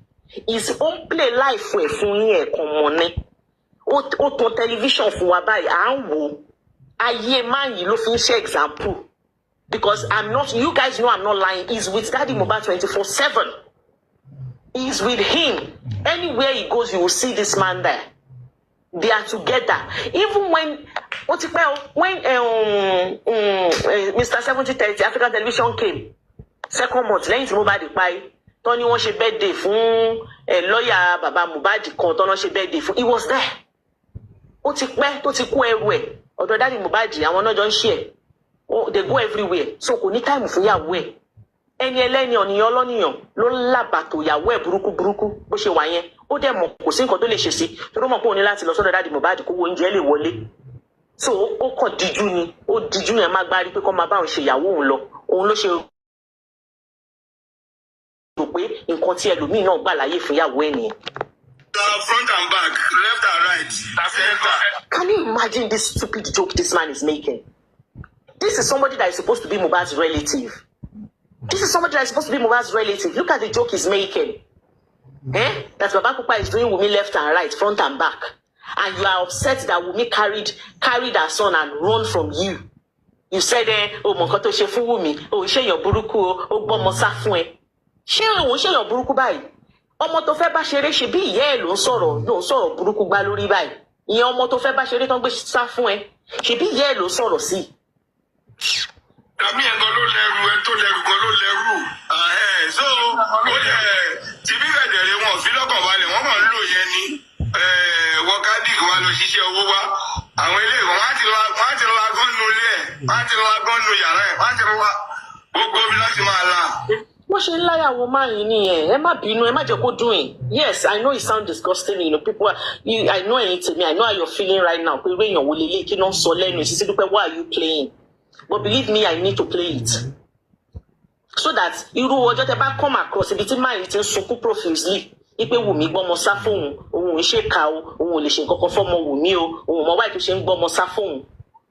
His own play life fún yín ẹ̀kan mọ́ni. Ó tan television fún wa báyìí, à ń wò. Ayé máa yìí ló fi ń ṣe example. Because you guys know I'm not lying. He's with Daddy Mohbad 24/7. He's with him. Anywhere he goes, you will see this man there. They are together. Even when Mr. 7030 African Television came, second month, lẹ́yìn tí Mohbad pa, Tony wọ́n ṣe birthday fún lawyer Baba Mohbad kan, Tony wọ́n ṣe birthday fún. He was there. Ó ti pẹ́ tó ti kó ẹrù ẹ̀. Ọ̀dọ̀ Daddy Mohbad, àwọn náà jọ ń share. Oh, they go everywhere. So kò ní time fún ìyàwó ẹ̀. Ẹni ẹlẹ́ni ọ̀nìyàn ọlọ́nìyàn ló lábàtò ìyàwó ẹ̀ burúkú bó ṣe wà yẹn. Ó dẹ̀ mọ̀ kò sí nǹkan tó lè ṣe sí. Tó ló mọ̀ pé òun ní láti lọ sọ́dọ̀ Daddy Mohbad kó oúnjẹ lè wọlé. So ó kàn díjú ni. Ó díjú yẹn má gbárí pé kó máa bá òun ṣe ìyàwó òun lọ. Òun ló ṣe rò pé nǹkan tí ẹlòmíì náà gbà láyé fún ìyàwó ẹ̀ nìyẹn. Front and back, left and right, center. Can you imagine this stupid joke this man is making? This is somebody that is supposed to be Mohbad's relative. Look at the joke he's making. That Baba Kupa is doing Wunmi left and right, front and back. And you are upset that Wunmi carried her son and run from you. You said, oh, Monkoto ṣe fún Wunmi. Oh, ṣé èèyàn burúkú o gbọ́mọ sá fún ẹ. Ṣé èèyàn burúkú báyìí? Ọmọ tó fẹ́ bá ṣeré ṣe bí ìyá ẹ̀ ló ń sọ̀rọ̀ burúkú gbá lórí báyìí. Ìyẹn ọmọ tó fẹ́ bá ṣeré tán gbé sá fún ẹ. Ṣe bí ìyá ẹ̀ ló ń sọ̀rọ̀ sí. Àmì ẹ̀gàn ló lẹ́rù ẹ tó lẹ́rù gan ló lẹ́rù. So ó lẹ̀ tí bí bẹ̀dẹ̀rẹ̀ wọn fi lọ́kàn balẹ̀ wọ́n kàn ń lò yẹn ní wọ́kádìkì wa lọ ṣiṣẹ́ owó wá. Àwọn ilé ìwọ̀n wọ́n á ti lọ agán nu ilé ẹ̀, wọ́n á ti lọ agán nu yàrá ẹ̀, wọ́n á ti lọ gbogbo omi láti máa la. Wọ́n ṣe ń láyàwó máa yìí nìyẹn, ẹ má bínú, ẹ má jẹ́ kó dùn yín. Yes, I know it sounds disgusting, people I know ẹ̀yin tèmi, I know how you're feeling right now, pé èèyàn wo lélẹ̀ kí náà sọ lẹ́nu ìṣísí dúpẹ́, why are you playing? But believe me, I need to play it. So that irú ọjọ́ tẹ́ bá come across ibi tí máa yìí ti ń sunkún profusely, ipe Wùmí gbọ́mọ sá fóun, òun ò ṣe kà o, òun ò lè ṣe nǹkan kan fọ́mọ Wùmí o, òun mọ wáyé tó ṣe ń gbọ́mọ sá fóun.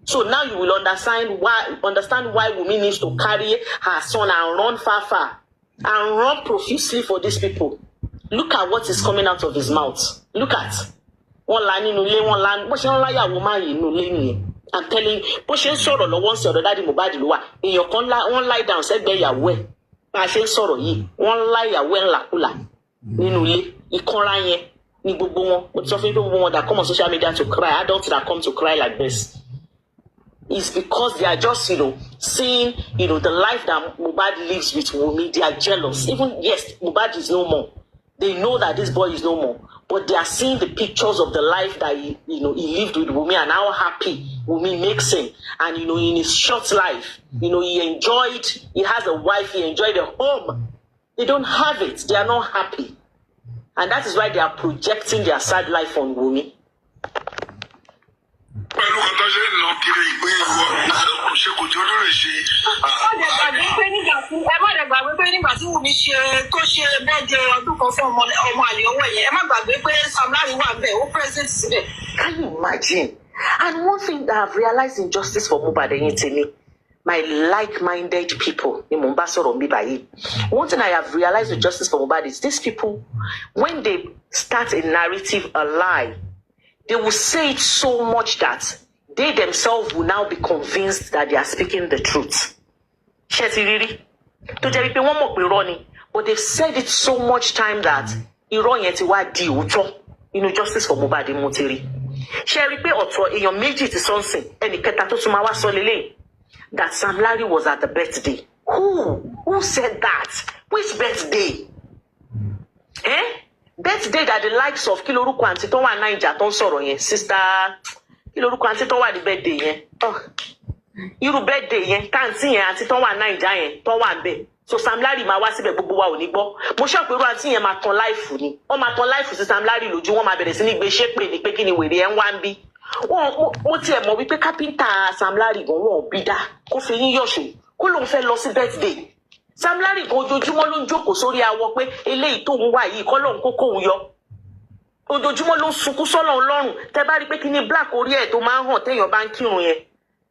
So now you will understand why Wùmí needs to carry her son and run far and run profusely for these people. Look at what is coming out of his mouth. Look at. Wọ́n la nínú ilé, wọ́n la bó ṣe ń láyàwó máa yìí nínú ilé nìyẹn. I'm telling you, bó ṣe ń sọ̀rọ̀ lọ́wọ́ ń sọ̀rọ̀ Daddy Mohbad ló wà. Èèyàn kan wọ́n lie down sẹ́gbẹ̀ẹ́ ìyàwó ẹ̀. bá a ṣe ń sọ̀rọ̀ yìí wọ́n láyàwó ẹ̀ ńlákùlà nínú ilé ìkanra yẹn ní gbogbo wọn mo ti sọ fún gbogbo wọn that come on social media to cry, adults that come to cry like this, is because they are just, seeing, the life that Mohbad lives with Wunmi. They are jealous. Even, yes, Mohbad is no more. They know that this boy is no more. But they are seeing the pictures of the life that he lived with Wunmi and how happy Wunmi makes him. And, in his short life, he has a wife, he enjoyed a home. They don't have it. They are not happy. And that is why they are projecting their sad life on Wunmi. Pẹ̀lú kan tó ṣe ń lọ kiri ìpín ìwọ ṣe kò tí ó lóore ṣe. Ẹ má dẹ̀ gbàgbé pé nígbà tí Wunmi tó ṣe bẹ́ẹ̀dẹ̀ ọdún kan fún ọmọ àlè ọwọ́ yẹn, ẹ má gbàgbé pé Sam Larry wà bẹ́ẹ̀, ó present síbẹ̀. Can you imagine? And one thing that I've realized in justice for Mohbad Eyintemi, my like-minded people in Mombasa or Mbibayi, one thing I have realized with justice for Mohbad is these people, when they start a narrative, a lie, they will say it so much that they themselves will now be convinced that they are speaking the truth. But they've said it so much time that justice for Mohbad Moteri. That Sam Larry was at the birthday. Who said that? Which birthday? Birthday that the likes of Kiloruko and Titowa Naija don't sorrow yen. Sister Kiloruko and Titowa the birthday yen. Oh. Iru birthday yen. Can't see yen and Titowa Naija yen. Towa be. So Sam Larry ma wa sibe gbogbo wa oni gbo. Mo sure pe ru anti yen ma ton life ni. O ma ton life si Sam Larry loju won ma bere si ni gbe sepe ni pe kini were en wa nbi. Mo ti e mo wi pe carpenter Sam Larry gan won bi da. Ko fi yin yosu. Ko lo fẹ́ lọ sí birthday. Sam Larry gan ojoojúmọ́ ló ń jókòó sórí awọ pé eléyìí tó ń wá yìí kọ́ lóun kókó òun yọ. Ojoojúmọ́ ló ń sunkún sọ́lọ̀ Ọlọ́run. Tẹ́ bá rí pé kíní black orí ẹ̀ tó máa ń hàn téèyàn bá ń kírun yẹn.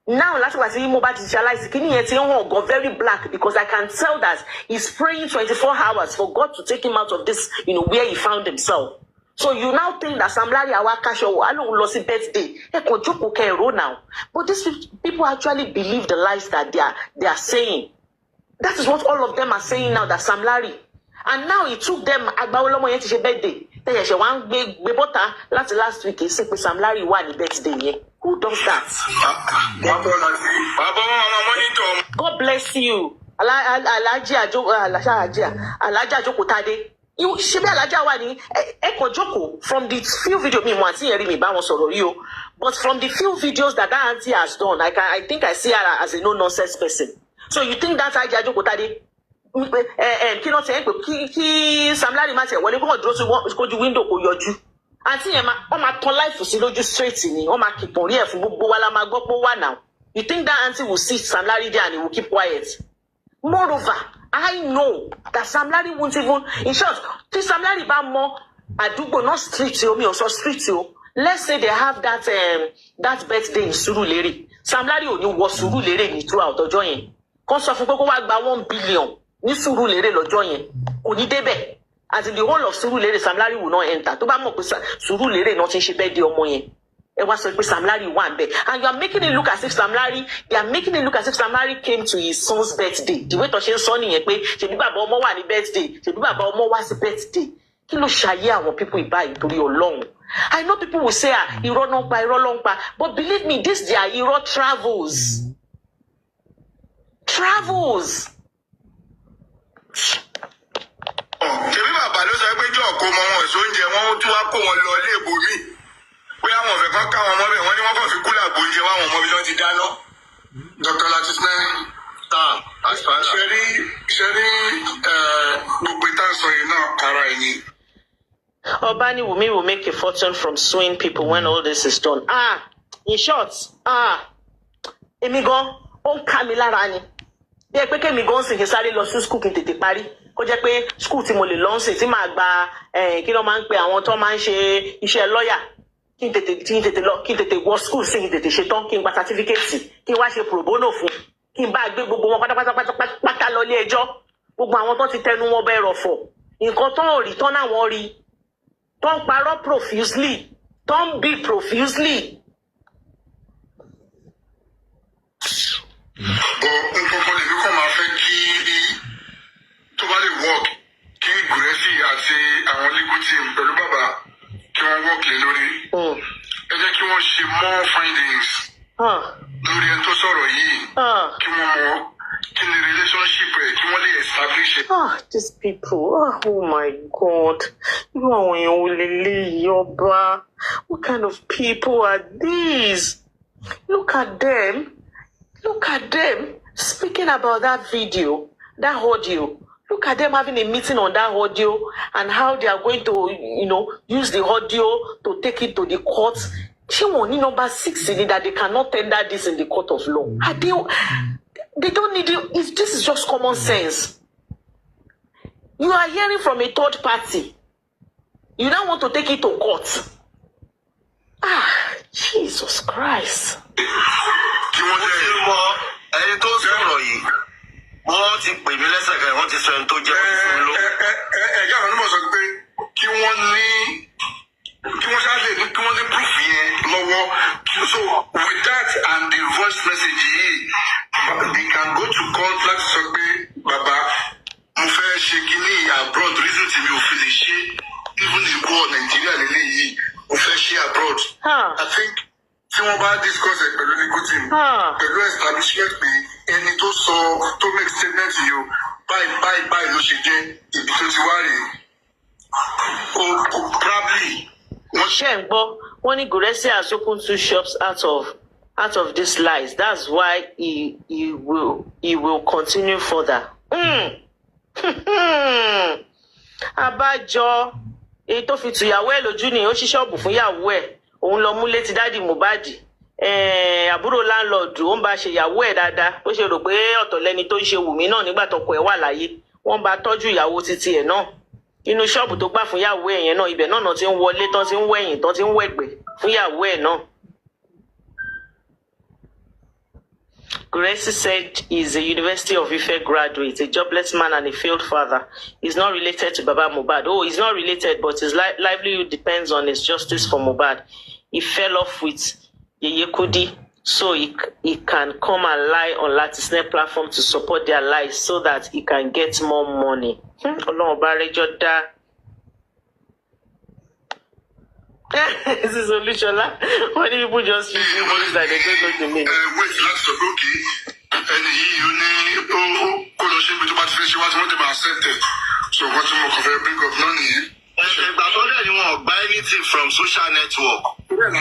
Now láti wá sí mo bá ti ṣaláìsí kíní yẹn ti ń hàn gan very black because I can tell that he's praying 24 hours for God to take him out of this, where he found himself. So you now think that Sam Larry awa kasho alone lost birthday. Ẹ kàn jókòó kẹ́ now. But these people actually believe the lies that they are saying. That is what all of them are saying now, that Sam Larry. And now it took them Agbaolomo yẹn ti ṣe birthday. They ṣe wá ń gbé bọ́tà láti last week say pé Sam Larry wà ní birthday yẹn. Who does that? God bless you. Alhaji Ajokotade. Ṣé bí Alhaja wà ní ẹ kàn jókòó from the few video mi mo àti yẹn rí mi bá wọn sọ̀rọ̀ rí o. But from the few videos that auntie has done, I think I see her as a no-nonsense person. So you think that Alhaja Ajokotade kí ló ṣe ń pè kí Sam Larry má ṣe wọlé kó kàn dúró sí kójú window kó yọjú. Àǹtí yẹn wọ́n máa tán life sí lójú straight ni wọ́n máa kìpọ̀n rí ẹ̀ fún gbogbo wa la máa gbọ́ pé ó wà now. You think that auntie will see Sam Larry there and he will keep quiet? Moreover, I know that Sam Larry won't even, in short, tí Sam Larry bá mọ àdúgbò not street o, mi ò sọ street o. Let's say they have that birthday in Surulere. Sam Larry ò ní wọ Surulere ní throughout ọjọ́ yẹn. Kàn sọ fún pé kó wá gba 1 billion ní Surulere lọ́jọ́ yẹn. Kò ní débẹ̀. As in the whole of Surulere, Sam Larry will not enter. Tó bá mọ̀ pé Surulere náà ti ń ṣe birthday ọmọ yẹn. Ẹ wá sọ pé Sam Larry wà ńbẹ̀. And you are making it look as if Sam Larry came to his son's birthday. The way tó ṣe ń sọ nìyẹn pé ṣebí bàbá ọmọ wà ní birthday, ṣebí bàbá ọmọ wá sí birthday. Kí ló ṣayé àwọn people ìbáyìí torí Ọlọ́run? I know people will say, irọ́ ló ń pa. But believe me, this their irọ́ travels. Ṣebí bàbá ló sọ pé jọ́ kó mọ wọn èso oúnjẹ wọn tún wá kó wọn lọ ilé ìbòmí. Pé àwọn ọ̀fẹ́ kan káwọn ọmọ bẹ̀ wọ́n ní wọ́n kàn fi kúlà gbóúnjẹ wá àwọn ọmọ bí wọ́n ti dáná. Dr. Latisne ṣe rí gbogbo ìtàn sọ yìí náà kára ẹ̀yìn. Obani Wunmi will make a fortune from suing people when all this is done. In short, èmi gan ó ń ká mi lára ni. Bí ẹ pé kémi gan sì kí sáré lọ sí school kí n tètè parí. Kó jẹ́ pé school tí mo lè lọ sí tí màá gba kí ló máa ń pe àwọn tó máa ń ṣe iṣẹ́ lọ́yà. Kí n tètè wọ school sí kí n tètè ṣetán kí n gba certificate kí n wá ṣe pro bono fún kí n bá gbé gbogbo wọn pátápátá lọ ilé ẹjọ́. Gbogbo àwọn tó ti tẹnu wọn bẹ́ẹ̀ rọ̀fọ̀. Nǹkan tó ń rí tán náà wọ́n rí. Tó ń parọ́ profusely, tó ń bí profusely. Nǹkan kan lèmi kàn máa fẹ́ kí tó bá lè work kí Gúrẹ́sì àti àwọn legal team pẹ̀lú bàbá kí wọ́n work lé lórí. Ẹ jẹ́ kí wọ́n ṣe more findings lórí ẹni tó sọ̀rọ̀ yìí kí wọ́n mọ̀ kí ni relationship rẹ̀ kí wọ́n lè establish it. These people, oh my God, irú àwọn èèyàn ò lè lè yọba. What kind of people are these? Look at them. Look at them speaking about that video, that audio. Look at them having a meeting on that audio and how they are going to, use the audio to take it to the court. She won't need number 6 in it that they cannot tender this in the court of law. They don't need it. This is just common sense. You are hearing from a third party. You don't want to take it to court. Jesus Christ. Kí wọ́n ti mọ ẹni tó sọ̀rọ̀ yìí, wọ́n ti pè mí lẹ́sẹ̀kẹ́, wọ́n ti sọ ẹni tó jẹ́ fún ló. Ẹ̀ka àwọn onímọ̀ sọ pé kí wọ́n ṣáàlè ní kí wọ́n ní proof yẹn lọ́wọ́. So with that and the voice message yìí, they can go to court láti sọ pé bàbá mo fẹ́ ṣe kíní abroad reason tí mi ò fi lè ṣe even the war Nigeria lélẹ́yìí mo fẹ́ ṣe abroad. I think tí wọ́n bá discuss ẹ̀ pẹ̀lú legal team pẹ̀lú establishment pé ẹni tó sọ tó make statement yìí o báyìí ló ṣe jẹ́ ibi tó ti wá rèé o probably. Wọ́n ṣe ń gbọ́ wọ́n ní Gúrẹ́sì has opened 2 shops out of these lies. That's why he will continue further. Abájọ èyí tó fi tùyàwó ẹ̀ lójú ni ó ṣí ṣọ́ọ̀bù fún ìyàwó ẹ̀. Òun lọ mú létí dádì Mohbad. Àbúrò láńlọ́ọ̀dù ó ń bá ṣe ìyàwó ẹ̀ dáadáa. Ó ṣe rò pé ọ̀tọ̀ lẹni tó ń ṣe Wùmí náà nígbà tọkọ ẹ̀ wà láyé. Wọ́n bá tọ́jú ìyàwó títí ẹ̀ náà. Inú ṣọ́ọ̀bù tó gbà fún ìyàwó ẹ̀ yẹn náà ibẹ̀ náà ti ń wọlé tán ti ń wẹ̀yìn tán ti ń wẹ̀gbẹ́ fún ìyàwó ẹ̀ náà. Gúrẹ́sì said he's a University of Ife graduate, a jobless man and a failed father. He's not related to Baba Mohbad. Oh, he's not related, but his livelihood depends on his justice for Mohbad. He fell off with Yeye Kudi, so he can come and lie on Latisne platform to support their lies so that he can get more money. This is Olushola. Why do people just use things that they don't know to me? Wait, let's talk, okay. And you need scholarship to participate. What want to accept it? So what you want to bring up money? But you won't buy anything from social network. There's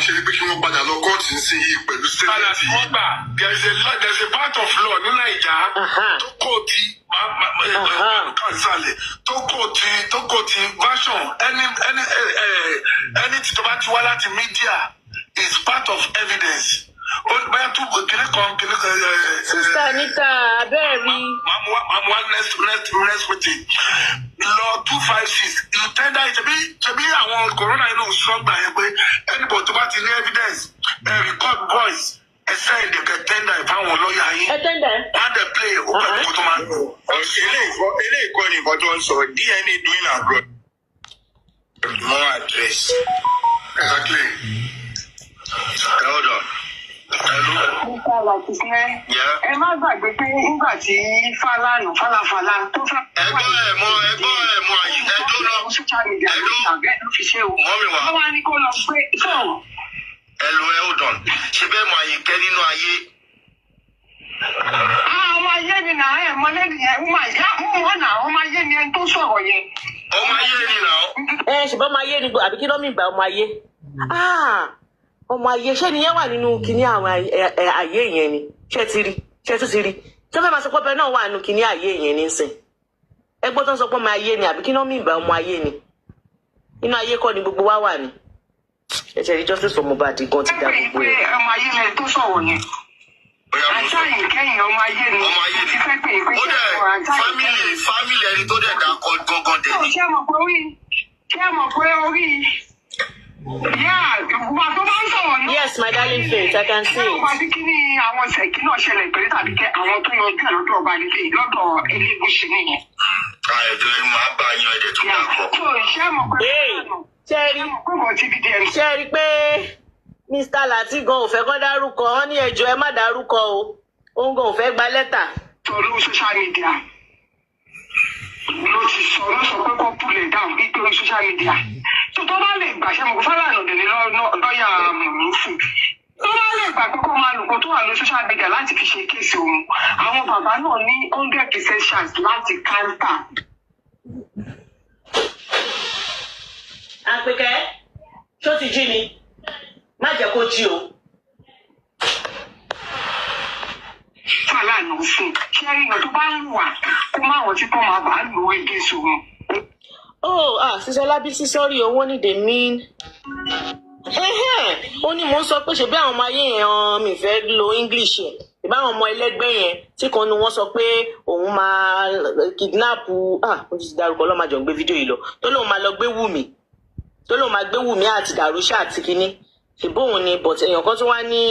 a part of law in Nigeria to version any media is part of evidence. Sister Anita, baby. Next meeting. Law 256. You tender it to be corona, strong by anybody to bat in evidence. Record voice. Say they can tender if I want lawyer here. Tender. And the play open to man. DNA doing abroad. More address. Exactly. Hold on. Ẹ má gbàgbé pé nígbà tí Fálànà tó fẹ́. Ẹgbọ́n ẹ̀mọ́ àyè ẹjọ́ lọ. Social media ló ṣàgbẹ́ ló fi ṣe o. Wọ́n wá ní kó lọ gbé fóònù. Hold on. Ṣé bẹ́ẹ̀ mọ àyè kẹ́ nínú ayé? Ọmọ ayé ni nà ẹ̀ mọ lẹ́nu yẹn. Ọmọ ayé ni ẹni tó sọ̀rọ̀ yẹn. Ọmọ ayé ni nà ó. Ṣùgbọ́n ọmọ ayé ni àbí kí ló mì gbà ọmọ ayé? Ọmọ ayé ṣé ni yẹn wà nínú kinní àwọn ayé yẹn ni ṣé ti rí ṣé tún ti rí ṣé fẹ́ máa sọ pé ọbẹ̀ náà wà nínú kinní ayé yẹn ní sìn ẹgbọ́n tó ń sọ pé ọmọ ayé ni àbí kí náà mì gbà ọmọ ayé ni inú ayé kọ́ ni gbogbo wa wà ní ẹ̀ṣẹ̀ rí justice for Mohbad gan ti dá gbogbo ẹ̀. Ọmọ ayé lẹ tó sọ̀rọ̀ yẹn. Àjọyìn kẹ́yìn ọmọ ayé ni. Ọmọ ayé ni. Ó dẹ̀ fámìlì ẹni tó dẹ̀ dá gangan dẹ̀ ni. Ṣé ẹ mọ̀ pé orí Yes, my darling Faith, I can see it. Ṣé pé Mr. Lati gan ò fẹ́ kọ́ dárúkọ wọn ní ẹjọ́ ẹ má dárúkọ o òun gan ò fẹ́ gba lẹ́tà. Torí social media. ló ti sọ pé kó pull it down nítorí social media. So tó bá lè gbà ṣe mo fẹ́ràn ọ̀dẹ̀ ní lọ́ọ̀yà mi fún. Tó bá lè gbà pé kó máa lò kó tó wà ní social media láti fi ṣe kéèsì òun. Àwọn bàbá náà ní 100% chance láti counter. Àpèkẹ́, ṣó ti jí ni? Má jẹ́ kó jí o. Fàlànà fún ṣé ìgbà tó bá ń wà kó má wọ́n tí kò máa bá lò ó èdè sòun. Sísọ Lábísí sọ́rí owó ní the mean. Ó ní mò ń sọ pé ṣe bí àwọn ọmọ ayé yẹn mi fẹ́ lo English yẹn. Ìbá àwọn ọmọ ẹlẹ́gbẹ́ yẹn tí kan nu wọ́n sọ pé òun máa kidnap ó ti dárúkọ ọlọ́màjọ̀ ń gbé fídíò yìí lọ. Tó lóun máa lọ gbé Wùmí. Tó lóun máa gbé Wùmí àti Dàrúṣà àti kínní. Ṣèbóun ni but èèyàn kan tó wá ní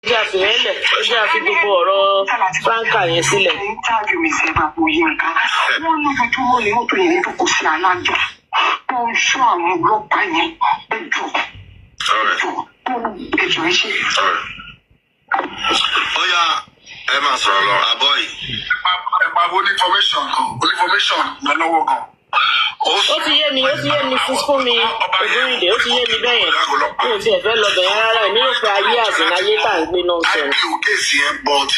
ìjà fìyẹn lẹ̀ ó jẹ́ àfi gbogbo ọ̀rọ̀ Franca yẹn sílẹ̀. Táàgì mi ṣe máa bòye nǹkan. Wọ́n ní ojúmọ́ ni mọ́tò yẹn tó kò sí alájà. Tó ń ṣọ́ àwọn ọlọ́pàá yẹn ẹjọ́ ẹjọ́ ṣe. Ó yá ẹ máa sọ̀rọ̀ lọ àbọ̀ yìí. ẹ máa wo information lọ́wọ́ gan. Ó ti yé mi fún mi Ògúnrìndé ó ti yé mi bẹ́yẹn mi ò tiẹ̀ fẹ́ lọ bẹ̀yẹn rárá èmi rò pé ayé àsìn ayé tá à ń gbé náà sọ. ipo kéèsì ẹ but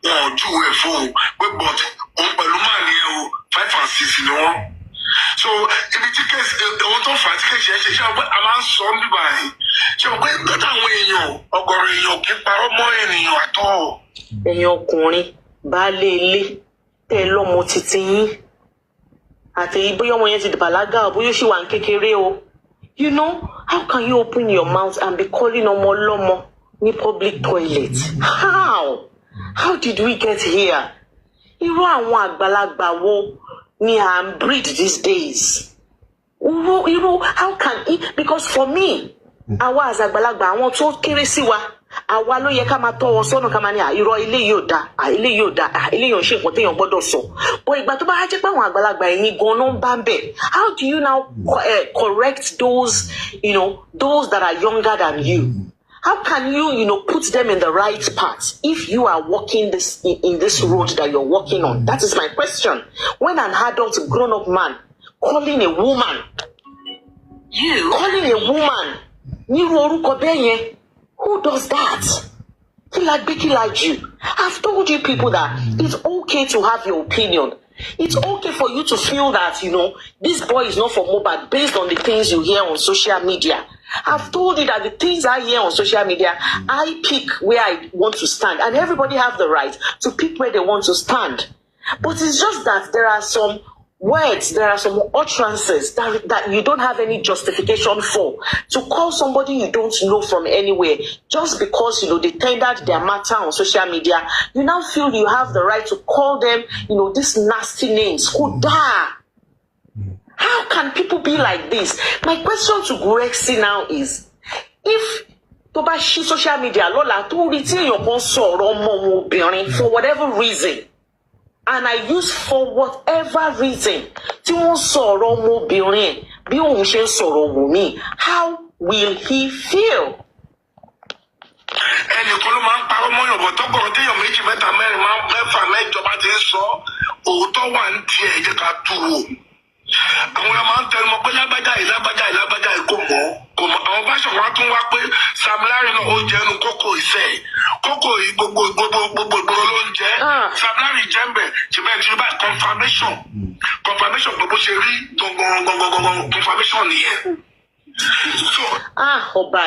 wọn ò júwèé fún un pé but òun pẹ̀lú máa ní ẹ o 5 and 6 ni wọ́n. So ibi tí kéèsì ohun tó fà á tí kéèsì ẹ ṣe ṣé a máa ń sọ ń bíbá yìí ṣé o pé lọ́dọ̀ àwọn èèyàn ọgọ́rùn èèyàn kì í parọ́ mọ́ ènìyàn àtọ́. ẹ̀yin ọkùnrin baálé ilé tẹ́ lọ́mọ títí yín àti bóyá ọmọ yẹn ti bàlágà bóyá ó ṣì wà ní kékeré o. You know, how can you open your mouth and be calling ọmọ ọlọ́mọ ní public toilet? How did we get here? Irú àwọn àgbàlagbà wo ni à ń breed these days? How can it? Because for me, àwa as àgbàlagbà àwọn tó kéré sí wa àwa ló yẹ ká máa tọ́ wọn sọ́nà ká máa ní irọ́ ilé yóò da ilé yóò da ilé yóò ṣe nǹkan téèyàn gbọ́dọ̀ sọ. But ìgbà tó bá jẹ́ pé àwọn àgbàlagbà ẹ̀yin gan-an bá ń bẹ̀, how do you now correct those, those that are younger than you? How can you, put them in the right path if you are walking in this road that you're walking on? That is my question. When an adult, grown-up man calling a woman, nírú orúkọ bẹ́ẹ̀ yẹn, who does that? I've told you people that it's okay to have your opinion. It's okay for you to feel that, this boy is not for Mohbad based on the things you hear on social media. I've told you that the things I hear on social media, I pick where I want to stand. And everybody has the right to pick where they want to stand. But it's just that there are some words, there are some utterances that you don't have any justification for. To call somebody you don't know from anywhere, just because, they tendered their matter on social media, you now feel you have the right to call them, these nasty names. Kuda! How can people be like this? My question to Grexy now is, if tó bá ṣí social media lọ́la tó rí tí èèyàn kan sọ̀rọ̀ ọmọ wọn obìnrin for whatever reason, and I use for whatever reason tí wọ́n sọ̀rọ̀ ọmọ obìnrin bí òun ṣe ń sọ̀rọ̀ Wùmí, how will he feel? ẹnìkan ló máa ń parọ́ mọ́yàn bọ̀ tọ́gbọ̀n téèyàn méjì mẹ́ta mẹ́rin mẹ́fà mẹ́jọ bá ti ń sọ òótọ́ wà ní tiẹ̀ ẹ jẹ́ ká tú wò. Àwọn ọmọ ń tẹnu mọ́ pé lágbájá yìí kò mọ̀ àwọn bá ṣọ̀wọ́n tún wá pé Sam Larry náà ó jẹnu kókó ìfẹ́ kókó gbogbo ló ń jẹ́ Sam Larry jẹ́ ń bẹ̀ ṣùgbọ́n tí ó bá confirmation gbogbo ṣe rí gangan confirmation nìyẹn. Ọba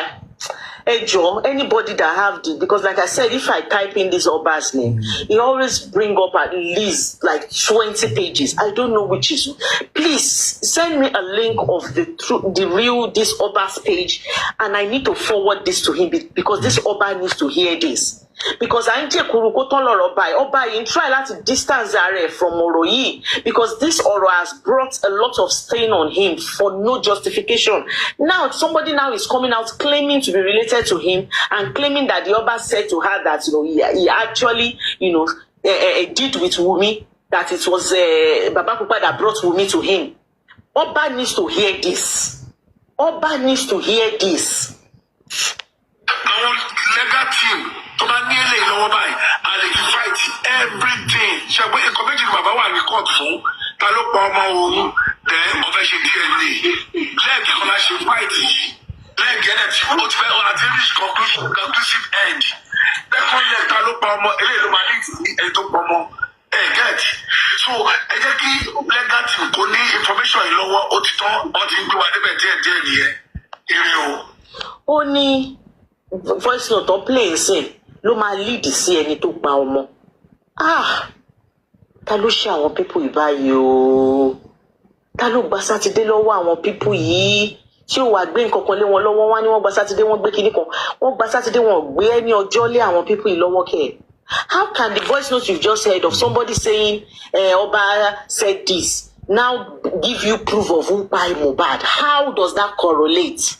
anybody that have because like I said, if I type in this Oba's name, he always bring up at least like 20 pages. I don't know which is. Please send me a link of the real this Oba's page, and I need to forward this to him because this Oba needs to hear this. because I ain't kuruko ton loro bai. Oba in try to distance are from Oroyi because this Oro has brought a lot of stain on him for no justification. Now somebody now is coming out claiming to be related to him and claiming that the Oba said to her that he actually did with Wumi, that it was Baba Kupa that brought Wumi to him. Oba needs to hear this. Oba needs to hear this. Our legal team, to nearly lower by, and they fight everything. Shall we comment with Baba one court for Talopama, then ovation DNA. Let the collation fight. Let get it out well at this conclusive end. The collect Talopama, a little Pomo. Get so I get legal team to need information in lower Otito or into whatever Only voice note or play say ló máa lead sí ẹni tó pa ọmọ. Ta ló ṣe àwọn people yìí báyìí o? Ta ló gba Sátidé lọ́wọ́ àwọn people yìí? Tí ó wá gbé nǹkan kan lé wọn lọ́wọ́ wá ní wọ́n gba Sátidé wọ́n gbé kinní kan. Wọ́n gba Sátidé wọ́n gbé ẹni ọjọ́ lé àwọn people yìí lọ́wọ́ kẹ̀. How can the voice note you've just heard of somebody saying Oba said this now give you proof of who by Mohbad? How does that correlate?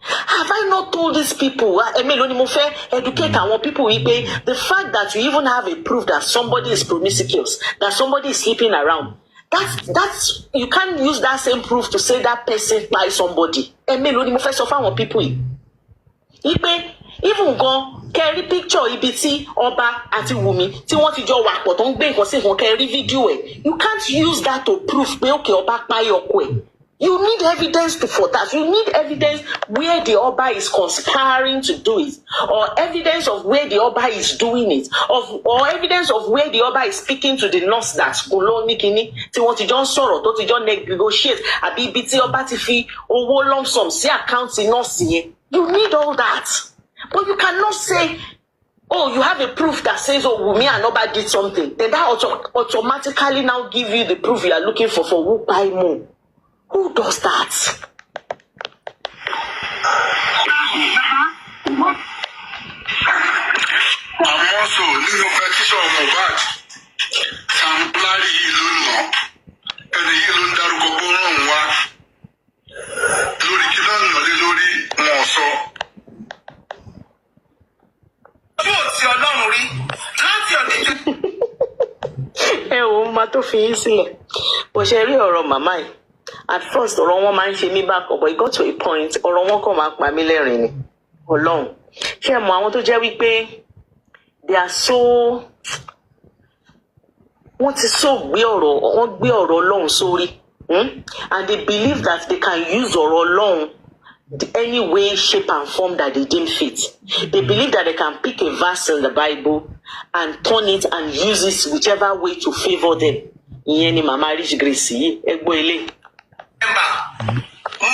Have I not told these people? Educate our people. The fact that you even have a proof that somebody is promiscuous, that somebody is sleeping around, that's you can't use that same proof to say that person by somebody. Our people. Even go carry picture ibi tí Oba àti Wumi tí wọ́n ti jọ wà pọ̀ tó ń gbé nǹkan sí nǹkan carry video ẹ̀. You can't use that to prove pé okay Oba pa ọkọ ẹ̀. You need evidence for that. You need evidence where the Oba is conspiring to do it, or evidence of where the Oba is doing it, or evidence of where the Oba is speaking to the nurse that Oloni Kini tí wọ́n ti jọ ń sọ̀rọ̀ tó ti jọ negotiate àbí ibi tí Oba ti fi owó lump sum sí àkáǹtì nọ́ọ̀sì yẹn. You need all that. But you cannot say, oh, you have a proof that says, oh, Wumi and Oba did something. Then that automatically now give you the proof you are looking for who buy more. Who does that? I'm also nínú petition Mohbad. Samplari ìlú nà. Ẹni yìí ló ń darúgbó bó ràn wá. Lórí kí náà nà lé lórí wọn sọ. Máa tó fi yín sílẹ̀. Bó ṣe rí ọ̀rọ̀ màmá yìí. At first ọ̀rọ̀ wọn máa ń ṣe mí bákan, but it got to a point ọ̀rọ̀ wọn kàn máa pa mí lẹ́rìn ni. Ọlọ́run. Ṣé ẹ mọ̀ àwọn tó jẹ́ wípé they are so wọ́n ti so gbé ọ̀rọ̀ Ọlọ́run sórí. And they believe that they can use ọ̀rọ̀ Ọlọ́run any way, shape and form that they deem fit. They believe that they can pick a verse in the Bible and turn it and use it whichever way to favor them. Ìyẹn ni Mama Rich Grace yìí, ẹgbọ́n ilé. Ní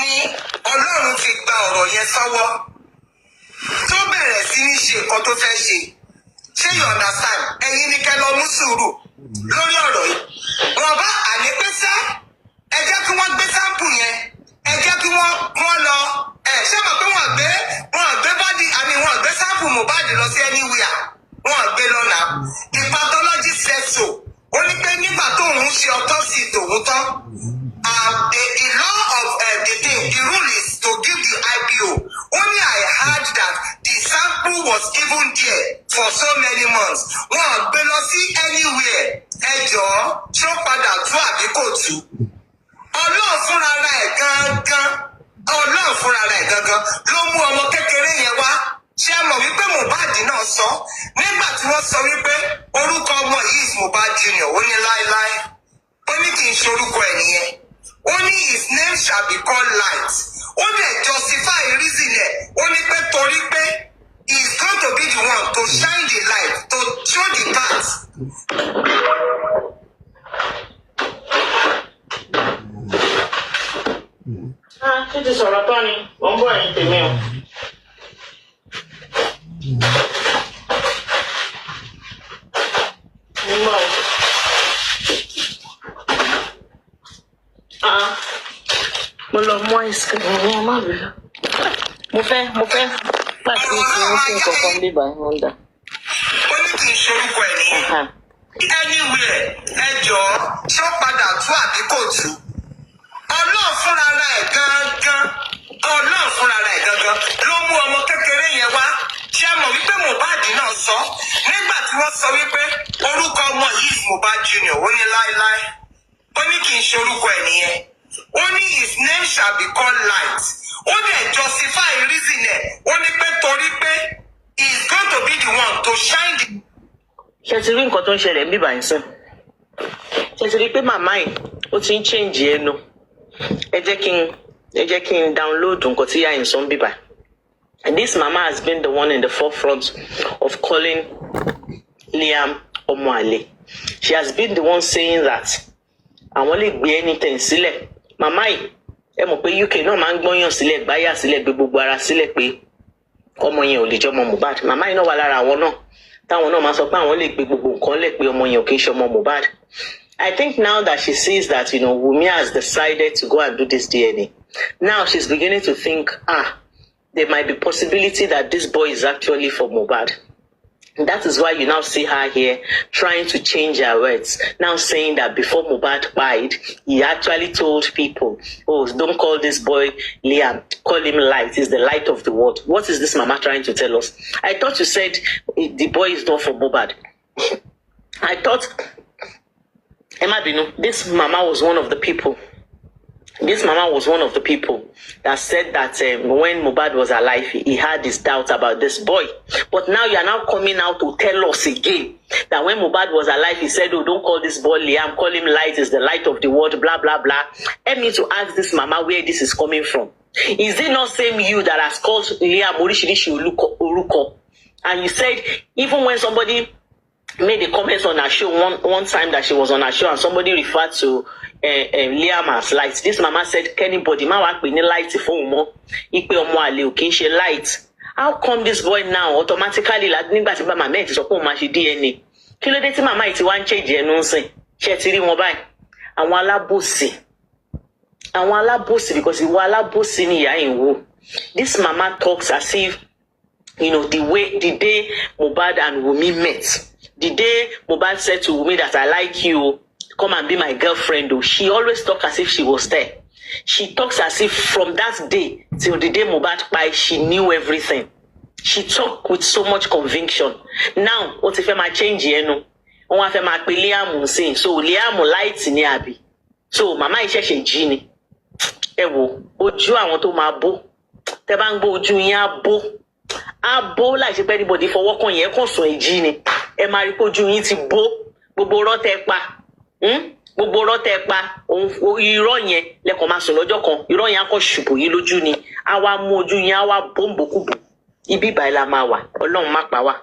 Ọlọ́run ti gba ọ̀rọ̀ yẹn sọ́wọ́ tó bẹ̀rẹ̀ sí ní ṣe nǹkan tó fẹ́ ṣe. Ṣé you understand? Ẹ̀yin ni kẹ́ lọ mú sùúrù lórí ọ̀rọ̀ yìí. Wọ́n bá ànípẹ́sẹ́ ẹ jẹ́ kí wọ́n gbé sáǹpù yẹn. Ẹ jẹ́ kí wọ́n lọ ṣé mọ̀ pé wọ́n gbé bọ́dì wọ́n gbé sáàpù Mohbad lọ sí anywhere wọ́n gbé lọ́nà. The pathologist said so. Ó ní pé nígbà tóun ṣe autopsy tòun tán the law of the rule is to give the IPO. Only I heard that the sample was even there for so many months. Wọ́n gbé lọ sí anywhere. Ẹ jọ̀ọ́ ṣó padà tú àbí kò tú. Ọlọ́run fúnra rẹ̀ gangan ló mú ọmọ kékeré yẹn wá. Ṣé ẹ mọ̀ wípé Mohbad náà sọ nígbà tí wọ́n sọ wípé orúkọ ọmọ yìí is Mohbad Junior, ó ní láéláé, ó ní kì í ṣe orúkọ ẹ̀ nìyẹn, ó ní his name shall be called Light, ó ní justify reason ẹ̀, ó ní pé torí pé he is going to be the one to shine the light, to show the path. Ṣé ti sọ̀rọ̀ tán ni? Wọ́n ń bọ̀ ẹ̀yìn tèmi o. Mo lọ mú àìsàn ní ọmọ mi. Mo fẹ́ pàṣẹ ìṣòro fún ìkọ̀kan bíbá ìwọ̀n dà. ní kì í ṣorúkọ ẹ̀ nìyẹn. Anywhere ẹ jọ̀ọ́ ṣó padà tú àbí kò tú. Ọlọ́run fúnra ẹ̀ gangan ló mú ọmọ kékeré yẹn wá. Ṣé ẹ mọ̀ wípé Mohbad náà sọ nígbà tí wọ́n sọ wípé orúkọ ọmọ yìí Mohbad Junior ó ní láéláé. Ó ní kì í ṣorúkọ ẹ̀ nìyẹn. Ó ní his name shall be called Light. Ó dẹ̀ justify reason ẹ̀. Ó ní pé torí pé he is going to be the one to shine the. Ṣé ti rí nǹkan tó ń ṣẹlẹ̀ níbí báyìí sẹ́? Ṣé ti rí pé màmá yìí ó ti ń change ẹnu? Ẹ jẹ́ kí n download nǹkan tí yá yìí sọ ń bí báyìí. And this mama has been the one in the forefront of calling Liam ọmọ àlè. She has been the one saying that àwọn lè gbé anything sílẹ̀. Màmá yìí ẹ mọ̀ pé UK náà máa ń gbọ́yàn sílẹ̀, gbáyà sílẹ̀, gbé gbogbo ara sílẹ̀ pé ọmọ yẹn ò lè jọmọ Mohbad. Màmá yìí náà wà lára àwọn náà táwọn náà máa sọ pé àwọn lè gbé gbogbo nǹkan lẹ̀ pé ọmọ yẹn ò kì í ṣọmọ Mohbad. I think now that she sees that, Wunmi has decided to go and do this DNA. Now she's beginning to think, there might be possibility that this boy is actually from Mohbad. And that is why you now see her here trying to change her words. Now saying that before Mohbad died, he actually told people, oh, don't call this boy Liam, call him Light. He's the light of the world. What is this mama trying to tell us? I thought you said the boy is not from Mohbad. I thought, Emma Binu, this mama was one of the people. This mama was one of the people that said that when Mohbad was alive, he had his doubts about this boy. But now you are now coming out to tell us again that when Mohbad was alive, he said, oh, don't call this boy Liam, call him Light, is the light of the world, blah, blah, blah. Let me to ask this mama where this is coming from. Is it not same you that has called Liam Orishirishi Oruko? And you said, even when somebody made a comment on her show one time that she was on her show and somebody referred to Liam as Light. This mama said, anybody ma wa pe ni Light fún ọmọ ipe ọmọ àlè ò kì í ṣe Light. How come this boy now automatically nígbà tí mama ẹ̀ ti sọ pé òun máa ṣe DNA? Kí ló dé tí mama ẹ̀ ti wá ń change ẹnu ń sìn? Ṣé ti rí wọn báyìí? Àwọn alábòsí because ìwà alábòsí ni ìyá yìí wò. This mama talks as if the day Mohbad and Wunmi met. The day Mohbad said to Wunmi that I like you, come and be my girlfriend, she always talks as if she was there. She talks as if from that day till the day Mohbad died, she knew everything. She talked with so much conviction. Now, what if I change here? Wọ́n wá fẹ́ máa pe Liam nsìn, so Liam Light ni àbí. So màmá iṣẹ́ ṣe jí ni. Ẹ wo ojú àwọn tó máa bó. Tẹ́ bá ń gbọ́ ojú yín á bó. Á bó láì ṣe pé anybody fọwọ́ kàn yẹn kàn sùn èjì ni. Ẹ máa rí pé ojú yín ti bó. Gbogbo ọ̀rọ̀ tẹ́ pa. Gbogbo ọ̀rọ̀ tẹ́ pa. Irọ́ yẹn lẹ́kọ̀ọ́ máa sùn lọ́jọ́ kan. Irọ́ yẹn á kàn ṣùbò yín lójú ni. Á wá mú ojú yín á wá bòǹbòkúbò. Ibi ìbàyìí la máa wà. Ọlọ́run má pa wá.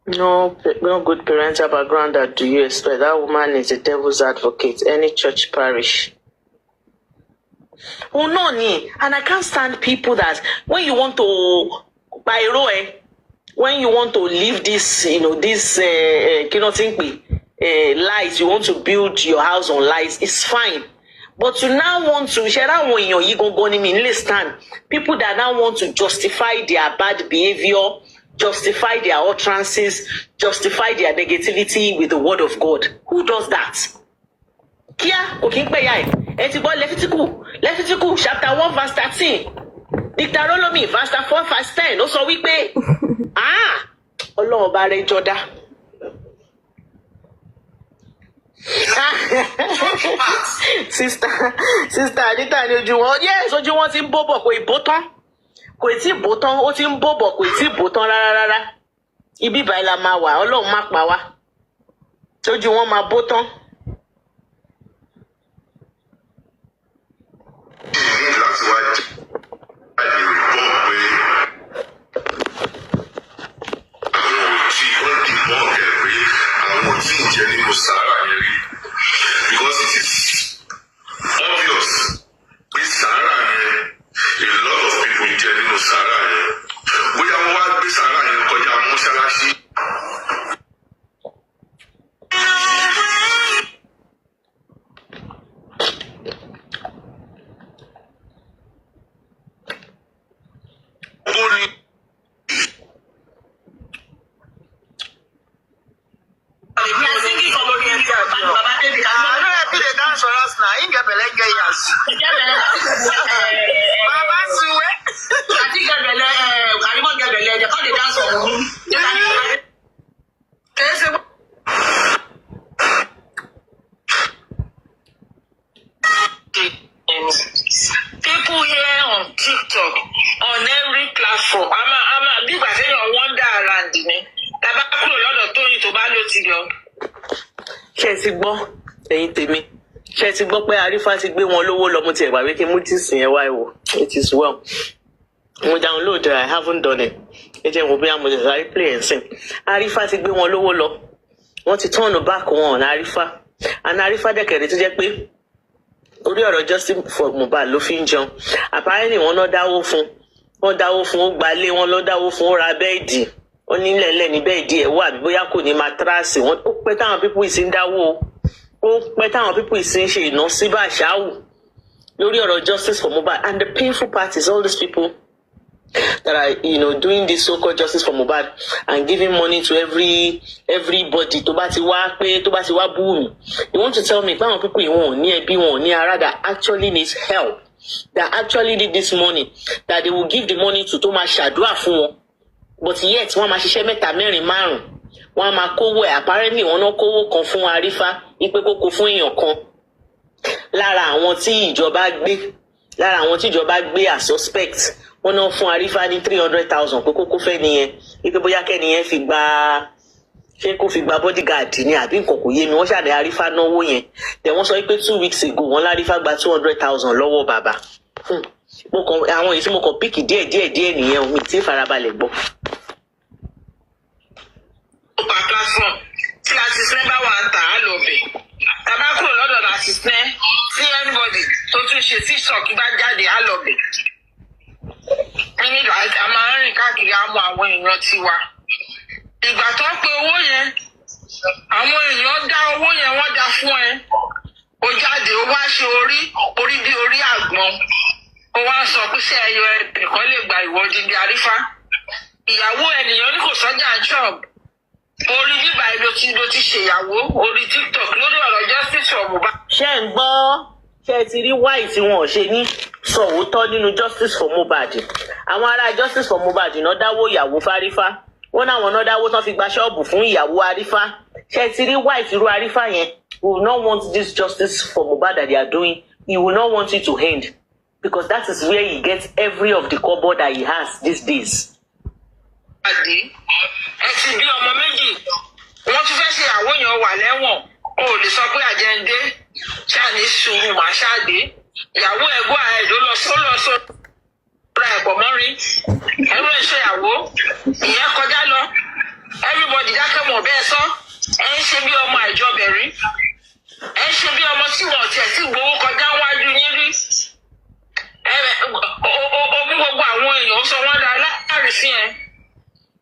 No good parental background that do you expect? That woman is a devil's advocate. Any church parish. Oh no, and I can't stand people that when you want to buy when you want to leave this, this lies, you want to build your house on lies, it's fine. But you now want to share that when you go stand. People that now want to justify their bad behavior, justify their utterances, justify their negativity with the word of God. Who does that? Kia, Leviticus chapter 1 verse 13. Deuteronomy verse 4 verse 10. Ó sọ wípé Ọlọ́run bá rẹ jọdá. Sister Anita ni ojú wọn. Yes, ojú wọn ti ń bó bọ̀ kò ì bó tán. Kò tí bó tán, ó ti ń bó bọ̀ kò tí bó tán rárá. Ibi báyìí la máa wà, Ọlọ́run má pa wá. Tójú wọn máa bó tán. Láti wá jẹ́ ìrìbọ̀ pé àwọn òtí wọ́n di mọ́ ọ̀kẹ́ pé àwọn òtí ń jẹ nínú sàárà yẹn rí because it is obvious pé sàárà yẹn a lot of people ń jẹ nínú sàárà yẹn bóyá wọ́n wá gbé sàárà yẹn kọjá mọ́ṣáláṣí. gẹ̀yàs. Bàbá Suwe. Àti gẹ̀bẹ̀lẹ̀ àríwọ̀ gẹ̀bẹ̀lẹ̀ ẹ̀jẹ̀ kọ́ lè dá sọ̀rọ̀. Kèése people here on TikTok, on every platform, I'm big as any wonder around me. Tàbá kúrò lọ́dọ̀ Tóyìn tó bá ló ti lọ. Ṣé ti gbọ́ ẹ̀yin tèmi? Ṣé ti gbọ́ pé Arífá ti gbé wọn lówó lọ? Mo ti ẹ̀gbà pé kí n mú tíìsì yẹn wá ìwò. It is well. Mo download I haven't done it. Ẹ jẹ́ mo bí mo ti sáré play ẹ̀ sìn. Arífá ti gbé wọn lówó lọ. Wọ́n ti turn back wọn on Arífá. Àná Arífá dẹ̀kẹ̀rẹ̀ tó jẹ́ pé orí ọ̀rọ̀ justice for Mohbad ló fi ń jẹun. Apparently wọ́n náà dáwó fún. Wọ́n dáwó fún ó gbalé, wọ́n lọ dáwó fún ó ra bẹ́ẹ̀dì. Ó ní lẹ́lẹ́ ní bẹ́ẹ̀dì ẹ̀ wà bóyá kò ní mátíráàsì. Wọ́n ó pẹ́ táwọn pípù ìsìn dáwó. Ó pẹ́ táwọn pípù ìsìn ṣe ìná sí Bàṣáwù lórí ọ̀rọ̀ justice for Mohbad. And the painful part is all these people that are, doing this so-called justice for Mohbad and giving money to everybody. Tó bá ti wá bú mi. You want to tell me, àwọn people wọ́n ní ẹbí wọn ní ará that actually needs help, that actually need this money, that they will give the money to tó máa ṣàdúrà fún wọn. But yet wọ́n máa ṣiṣẹ́ mẹ́ta mẹ́rin márùn. Wọ́n máa kówó ẹ̀. Apparently wọ́n náà kówó kan fún Arífá, ipe kókó fún èèyàn kan. Lára àwọn tí ìjọba gbé as suspect. Wọ́n náà fún Arífá ní 300,000 pé kókó fẹ́ nìyẹn. Ipe bóyá kẹ́niyẹn ṣé kó fi gba bodyguard ni àbí nǹkan kò yé mi. Wọ́n ṣàdé Arífá náwó yẹn. Then wọ́n sọ pé 2 weeks ago wọ́n lárífá gba 200,000 lọ́wọ́ bàbá. Àwọn èyí tí mo kàn píkì díẹ̀ nìyẹn omi tí farabalẹ̀ gbọ́. Platform tí assistant bá wà ń tà á lọ bẹ̀. Tàbá kúrò lọ́dọ̀ assistant tí anybody tó tún ṣe TikTok bá jáde á lọ bẹ̀. Nígbà a máa ń rìn káàkiri àmọ́ àwọn èèyàn tiwa. Ìgbà tó ń pe owó yẹn, àwọn èèyàn dá owó yẹn wọ́n dá fún ẹ. Ó jáde ó wá ṣe orí bí orí àgbọn. Ó wá sọ pé ṣé ẹyọ ẹnìkan lè gba ìwọ dídí Arífá. Ìyàwó ènìyàn ní kò sọ́jà ṣọ́ọ̀bù. Orí bíbá ló ti ṣèyàwó orí TikTok lórí ọ̀rọ̀ justice for Mohbad. Ṣé ń gbọ́? Ṣé ẹ ti rí wáì tí wọn ò ṣe ní sọ òótọ́ nínú justice for Mohbad? Àwọn ará justice for Mohbad náà dáwó ìyàwó fárífá. Wọ́n náwọn náà dáwó tán fi gba ṣọ́ọ̀bù fún ìyàwó Arífá. Ṣé ẹ ti rí wáì tí irú Arífá yẹn? We will not want this justice for Mohbad that they are doing. He will not want it to end. Because that is where he gets every of the kobo that he has these days. Ẹ ti bí ọmọ méjì, wọ́n tún fẹ́ ṣe àwòyàn wà lẹ́wọ̀n. O ò lè sọ pé àjẹ́ndé ṣáàní sùúrù màá ṣáàdé. Ìyàwó ẹ̀gbọ́n àìdó lọ ra ẹ̀pọ̀ mọ́rí. Ẹ̀rọ ìṣèyàwó, ìyẹn kọjá lọ. Everybody dákẹ́ mọ̀ bẹ́ẹ̀ sọ. Ẹ ń ṣe bí ọmọ àìjọbẹ̀rí. Ẹ ń ṣe bí ọmọ tí wọ́n tiẹ̀ sí gbowó kọjá wájú yín rí. Ogún gbogbo àwọn èèyàn sọ wọ́n dá láàrin sí ẹ.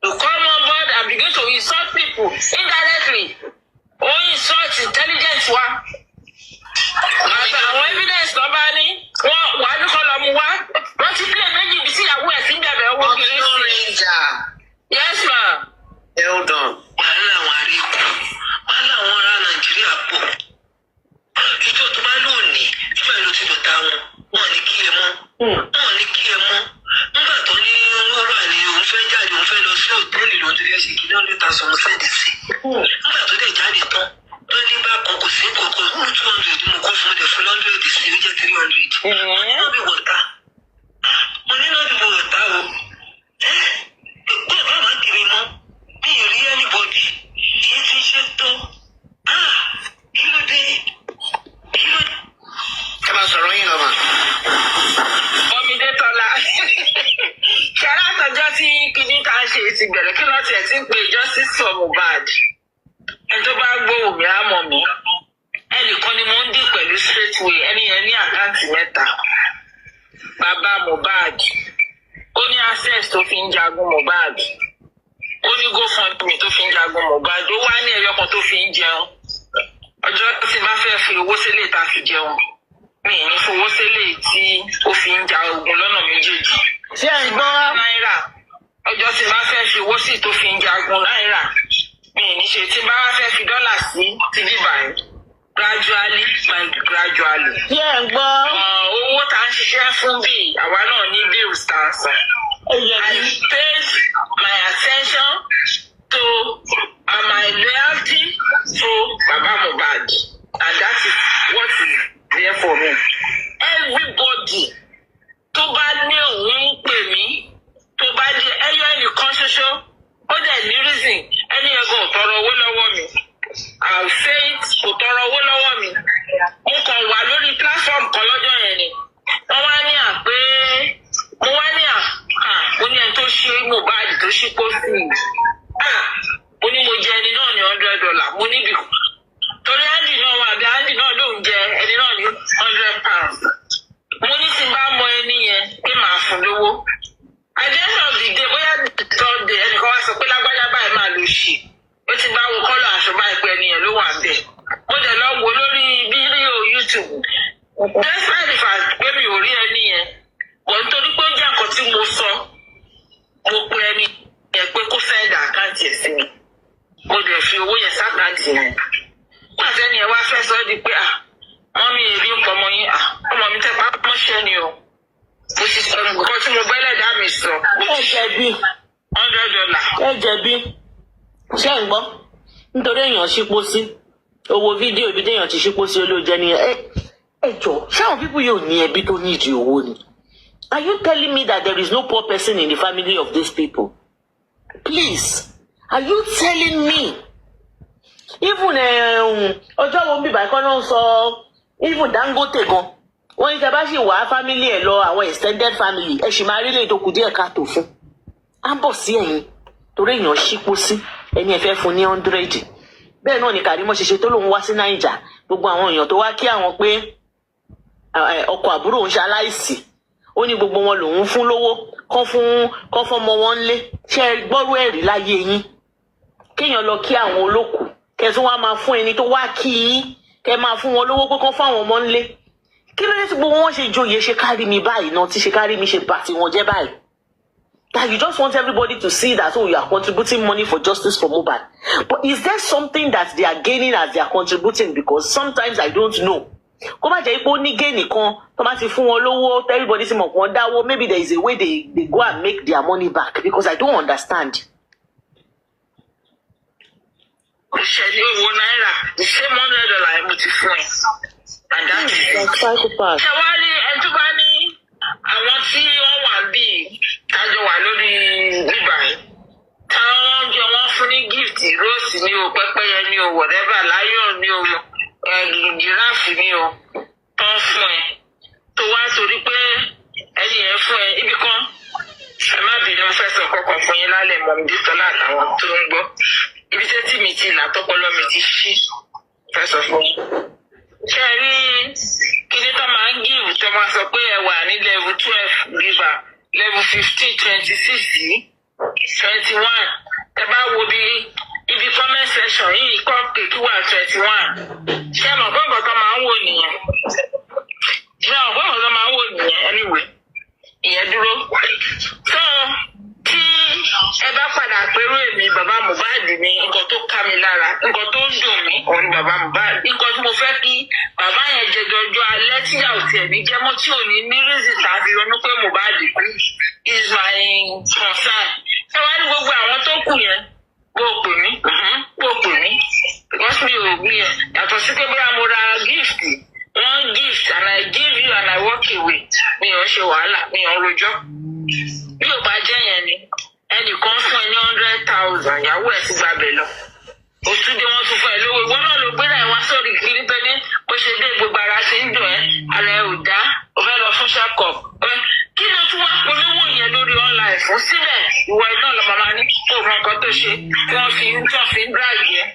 You come on board and begin to insult people indirectly. Ó insult intelligence wa. Àwọn evidence tó bá ní wọ́n wà ní kọ́ lọ mú wá. Wọ́n ti play méjì bí sí ìyàwó ẹ̀ sí bẹ̀rẹ̀ owó kiri sí. Yes ma. Hold on. Wàhálà àwọn àríkù, wàhálà àwọn ará Nàìjíríà pọ̀. Ìjọ tó bá lónìí, ìjọ ìlú ti dọ̀tá wọn. Wọ́n ní kí ẹ mọ́. Nígbà tó ní wọ́n wà ní òun fẹ́ jáde, òun fẹ́ lọ sí òtẹ́ẹ̀lì lọ́dún fẹ́ ṣe kí ní 100,000 sẹ́ẹ̀dì sí. Nígbà tó dẹ̀ jáde tán, tó ní bákan kò sí kòkó, 200 mo kó fún ẹ̀fọ́ 100 sí, ó jẹ́ 300. Mo ní náà bí wọ̀tá. O. Bẹ́ẹ̀ bá máa kiri mọ́, mi ì rí anybody. Èyí ti ṣe tó. Kí ló dé? Ẹ máa sọ̀rọ̀ yín lọ́mọ. Omidé Tọ́lá. Ṣẹ́rá àtọ́jọ́ tí kìíní kan ṣe ti bẹ̀rẹ̀ kí lọ́ọ́ tiẹ̀ ti ń pe justice for Mohbad. Ẹni tó bá gbóhùn mi á mọ̀ mí. Ẹnìkan ni mo ń dì pẹ̀lú straightway, ẹni yẹn ní àkáǹtì 3. Bàbá Mohbad. Ó ní access tó fi ń jagun Mohbad. Ó ní GoFundMe tó fi ń jagun Mohbad. Ó wá ní ẹyọ kan tó fi ń jẹun. Ọjọ́ tí bá fẹ́ fi owó sílẹ̀ tá a fi jẹun. Mi ní fowó sílẹ̀ tí ó fi ń ja ogun lọ́nà méjèèjì. Ṣé ẹ gbọ́? Náírà. Ọjọ́ tí bá fẹ́ fi owó sí tó fi ń jagun náírà. Mi ní ṣe tí bá fẹ́ fi dọ́là sí ti bíbà yìí. gradually. Yeah, but owó tá ń ṣiṣẹ́ fún bí àwa náà ní bills tá a san. I paid my attention to my loyalty to Baba Mohbad, and that is what is there for me. Everybody tó bá ní òun pè mí, tó bá di ẹyọ ẹnìkan ṣoṣo, ó dẹ̀ ní reason ẹni ẹ̀gbọ́n ò tọrọ owó lọ́wọ́ mi. I'll say it, kò tọrọ owó lọ́wọ́ mi. Mo kàn wà lórí platform kan lọ́jọ́ yẹn ni. Wọ́n wá ní àpé mo wá ní mo ní ẹni tó ṣe Mohbad tó ṣí pósí. Mo ní mo jẹ ẹni náà ní $100. Mo ní bí torí Andy náà wà bí Andy náà ló ń jẹ ẹni náà ní £100. Mo ní tí n bá mọ ẹni yẹn pé màá fún lówó. At the end of the day, bóyá Sunday ẹnìkan wá sọ pé lágbájá báyìí máa lò ṣì. Ó ti bá wo kọ́lọ̀ aṣọ báyìí pé ẹni yẹn ló wà bẹ́ẹ̀. Mo dẹ̀ lọ wo lórí fídíò YouTube. Despite the fact pé mi ò rí ẹni yẹn, wọ́n nítorí pé ó jẹ́ nǹkan tí mo sọ, mo pe ẹni yẹn pé kó send àkáǹtì ẹ̀ sí mi. Mo dẹ̀ fi owó yẹn sákáǹtì yẹn. Pàṣẹ ni ẹ wá fẹ́ sọ di pé wọ́n mi èrí nǹkan ọmọ yín, ọmọ mi tẹ́ pápá mọ́ṣẹ́ ni o. Mo ti sọ nǹkan tí mo gbẹ́lẹ̀ dá mi sọ. ẹ jẹ̀bi $100. ẹ jẹ̀bi ṣé ń gbọ́ nítorí èèyàn ṣípò sí owó fídíò ibi téèyàn ti ṣípò sí olóòjẹ ni ẹ jọ ṣáwọn pípù yóò ní ẹbí tó ní ìdí owó ni. Are you telling me that there is no poor person in the family of these people? Please, are you telling me? Even ọjọ́ wo bíbá ẹ̀kọ́ náà sọ even Dangote gan wọ́n ní tẹ́bá sì wá family ẹ̀ lọ àwọn extended family ẹ̀ sì máa rí lè tó kù díẹ̀ káàtó fún. À ń bọ̀ sí ẹ̀yìn torí èèyàn ṣípò sí ẹni ẹ fẹ́ fún ní 100. Bẹ́ẹ̀ náà ni Kàrímọ́ ṣe ṣe tó lòun wá sí Naija gbogbo àwọn èèyàn tó wá kí àwọn pé ọkọ àbúrò ń ṣaláìsí ó ní gbogbo wọn lòun fún lówó kán fọmọ wọn lé ṣe gbọ́rú ẹ̀rí láyé yín kéèyàn lọ kí àwọn olókùú kẹtún wá máa fún ẹni tó wá kí yín kẹ máa fún wọn lówó pé kán fáwọn ọmọ ńlé kí ló dé tí gbogbo wọn ṣe joyè ṣe kárí mi báyìí náà tí ṣe kárí mi ṣe bà tí wọn jẹ́ báyìí. That you just want everybody to see that you are contributing money for justice for Mohbad. But is there something that they are gaining as they are contributing? Because sometimes I don't know. Kó má jẹ́ ipò ní gain nìkan tó bá ti fún wọn lówó everybody sì mọ̀ pé wọ́n dáwó maybe there is a way they go and make their money back because I don't understand. Ìṣẹ̀lẹ̀ owó náírà the same $100 mo ti fún ẹ. And that is it. Ṣé wá rí ẹ tó bá ní àwọn tí wọ́n wà bíi tájọ wà lórí bíbá yìí táwọn jọ wọ́n fún ní gift rose ní o pẹ́pẹ́yẹ ní o whatever lion ní o giraffe ní o tó ń fún ẹ tó wá torí pé ẹni yẹn fún ẹ ibì kan ẹ má bínú fẹ́ sọ kọ́kọ́ fún yín lálẹ́ mọ́ mi tọ́lá àtàwọn tó ń gbọ́ ibi tí mi ti là tọ́pọlọ mi ti ṣí fẹ́ sọ fún yín. Ṣé ẹ rí kíní tó máa ń give tó máa sọ pé ẹ wà ní level 12 giver level 15 26 21 ẹ bá wo bí ibi comment section yìí cupcake wà 21 ṣé mọ̀ pé nǹkan tó máa ń wò nìyẹn anyway ìyẹn dúró so tí ẹ bá padà pẹ̀lú èmi bàbá Mohbad ní nǹkan tó ká mi lára nǹkan tó ń dùn mí òun ni bàbá Mohbad nǹkan tí mo fẹ́ kí bàbá yẹn jẹjọjọ alẹ́ tíyàwó tiẹ̀ ní jẹ́mọ́ tí ò ní ní reason tàbí ronú pé Mohbad kú is my concern. Ṣé wàá ní gbogbo àwọn tó kù yẹn bó pè mí because mi ò gbé yẹn yàtọ̀ sí pé bóyá mo ra gift one gift and I give you and I walk away mi ò ṣe wàhálà mi ò rojọ́ bí ò bá jẹ́ yẹn ni ẹnìkan fún ẹ ní 100,000 ìyàwó ẹ̀ sì gbàbẹ̀ lọ òtúndé wọn tún fún ẹ lówó ìwọ náà ló gbéra ẹ wá sórí kiri pé ní bó ṣe dé gbogbo ara ṣe ń dùn ẹ ara ẹ ò dá o fẹ́ lọ fún ṣàkọ kí ló tún wá polówó yẹn lórí online fún síbẹ̀ ìwọ ẹ náà lọ màmá ní kó o mọ nǹkan tó ṣe tí wọ́n fi ń drag yẹn.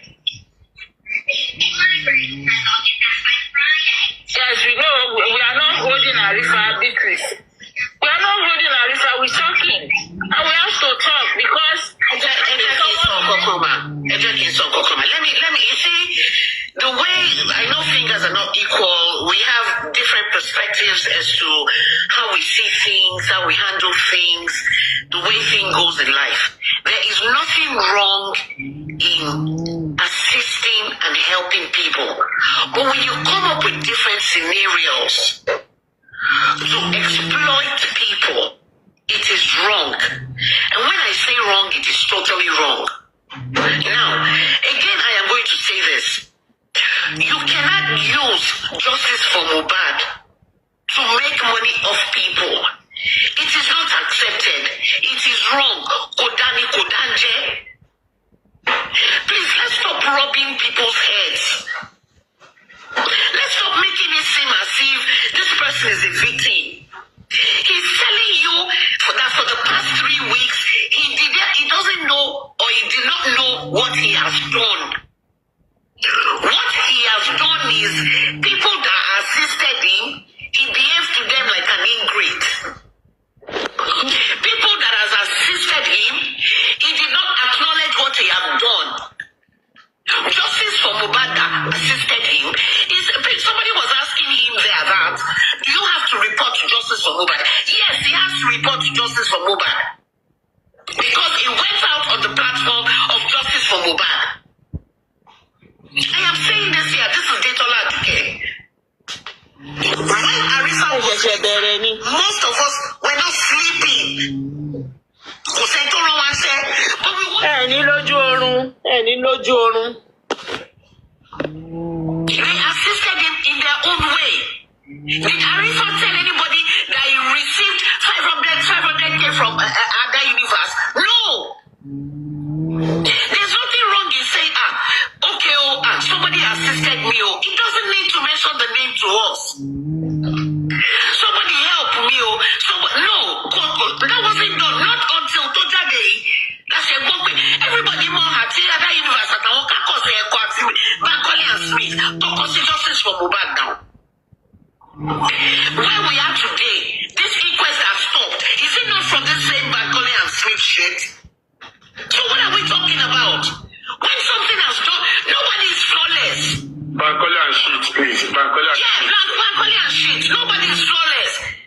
Yes, we know we are not holding Arifa victories. We are not holding Arifa, we're talking. And we have to talk because Let me, you see, the way, I know fingers are not equal. We have different perspectives as to how we see things, how we handle things, the way things goes in life. There is nothing wrong in assisting and helping people. But when you come up with different scenarios to exploit people, it is wrong. And when I say wrong, it is totally wrong. Now, again, I am going to say this. You cannot use justice for Mohbad to make money off people. It is not accepted. It is wrong. Kodani Kodanje. Please, let's stop rubbing people's heads. Let's stop making it seem as if this person is a victim. He's telling you that for the past 3 weeks, he doesn't know, or he did not know what he has done. What he has done is people that assisted him, he behaves to them like an ingrate. People that has assisted him, he did not acknowledge what he had done. Justice for Mohbad that assisted him is, somebody was asking him there that, do you have to report to Justice for Mohbad? Yes, he has to report to Justice for Mohbad. Because he went out on the platform of Justice for Mohbad. I am saying this here, this is Detola Aduke. When Arisa was sleeping, most of us were not sleeping. But we want... Any lójú oorun. They assisted him in their own way. Did Arisa tell anybody that he received 500K from other universe? No. There's nothing wrong in saying, okay, somebody assisted me. It doesn't need to mention the name to us. Somebody helped me. No, that wasn't done. Not until Toja Day. That's a good way. Everybody more had seen other universe at Awoka Kose Bankole and Smith. Talk us justice for Mohbad now. Where we are today, this inquest has stopped. Is it not from the same Bankole and Smith shit? So what are we talking about? When something has done, nobody is flawless. Bankole and shit, please. Bankole and shit. Bankole and shit. Nobody is flawless.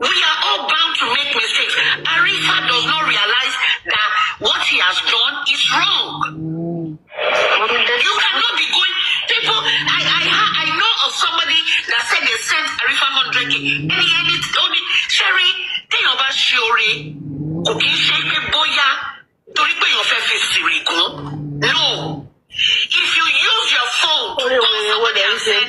We are all bound to make mistakes. Arifa does not realize that what he has done is wrong. You cannot be going. People, I know of somebody that said they sent Arifa 100K. Only Sherry, think about Shiori. Cooking shake boya. No. If you use your phone to call somebody and say,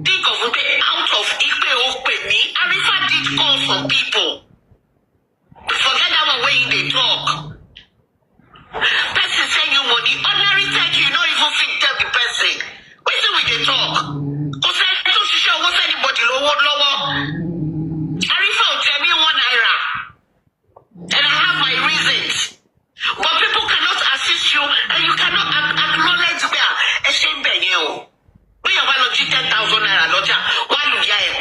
think of it out of me. Arifa did call some people. Forget that one way they talk. Person send you money. Ordinary tech, you don't even think tell the person. Wait till we they talk. Because I don't show what's anybody lower. Arifa will tell me 1 naira. And I have my reasons. But people cannot assist you and you cannot acknowledge where a shame by you. When you want to 10,000 naira, why you get it?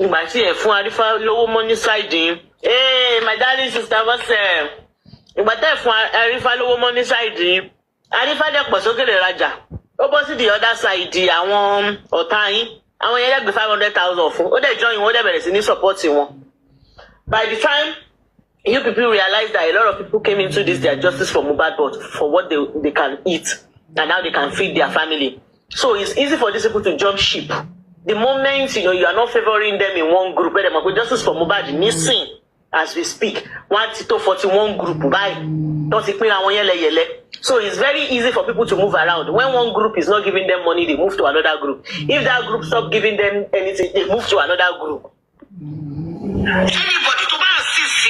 Ìgbà tí ẹ fún Arifa lówó money side yín. My darling sister, what's up? Ìgbà tí ẹ fún Arifa lówó money side yín. Arifa dẹ̀ pọ̀ sókè lè rajà. Ó bọ́ sí the other side àwọn ọ̀tá yín. Àwọn yẹn dẹ̀ gbé 500,000 fún. Ó dẹ̀ join wọn, ó dẹ̀ bẹ̀rẹ̀ sí ní support wọn. By the time you people realize that a lot of people came into this, their justice for Mohbad, but for what they can eat and how they can feed their family. So it's easy for these people to jump ship. The moment you are not favoring them in one group, where they justice for Mohbad missing as we speak. 141 group by so it's very easy for people to move around. When one group is not giving them money, they move to another group. If that group stop giving them anything, they move to another group. Anybody to buy a CC,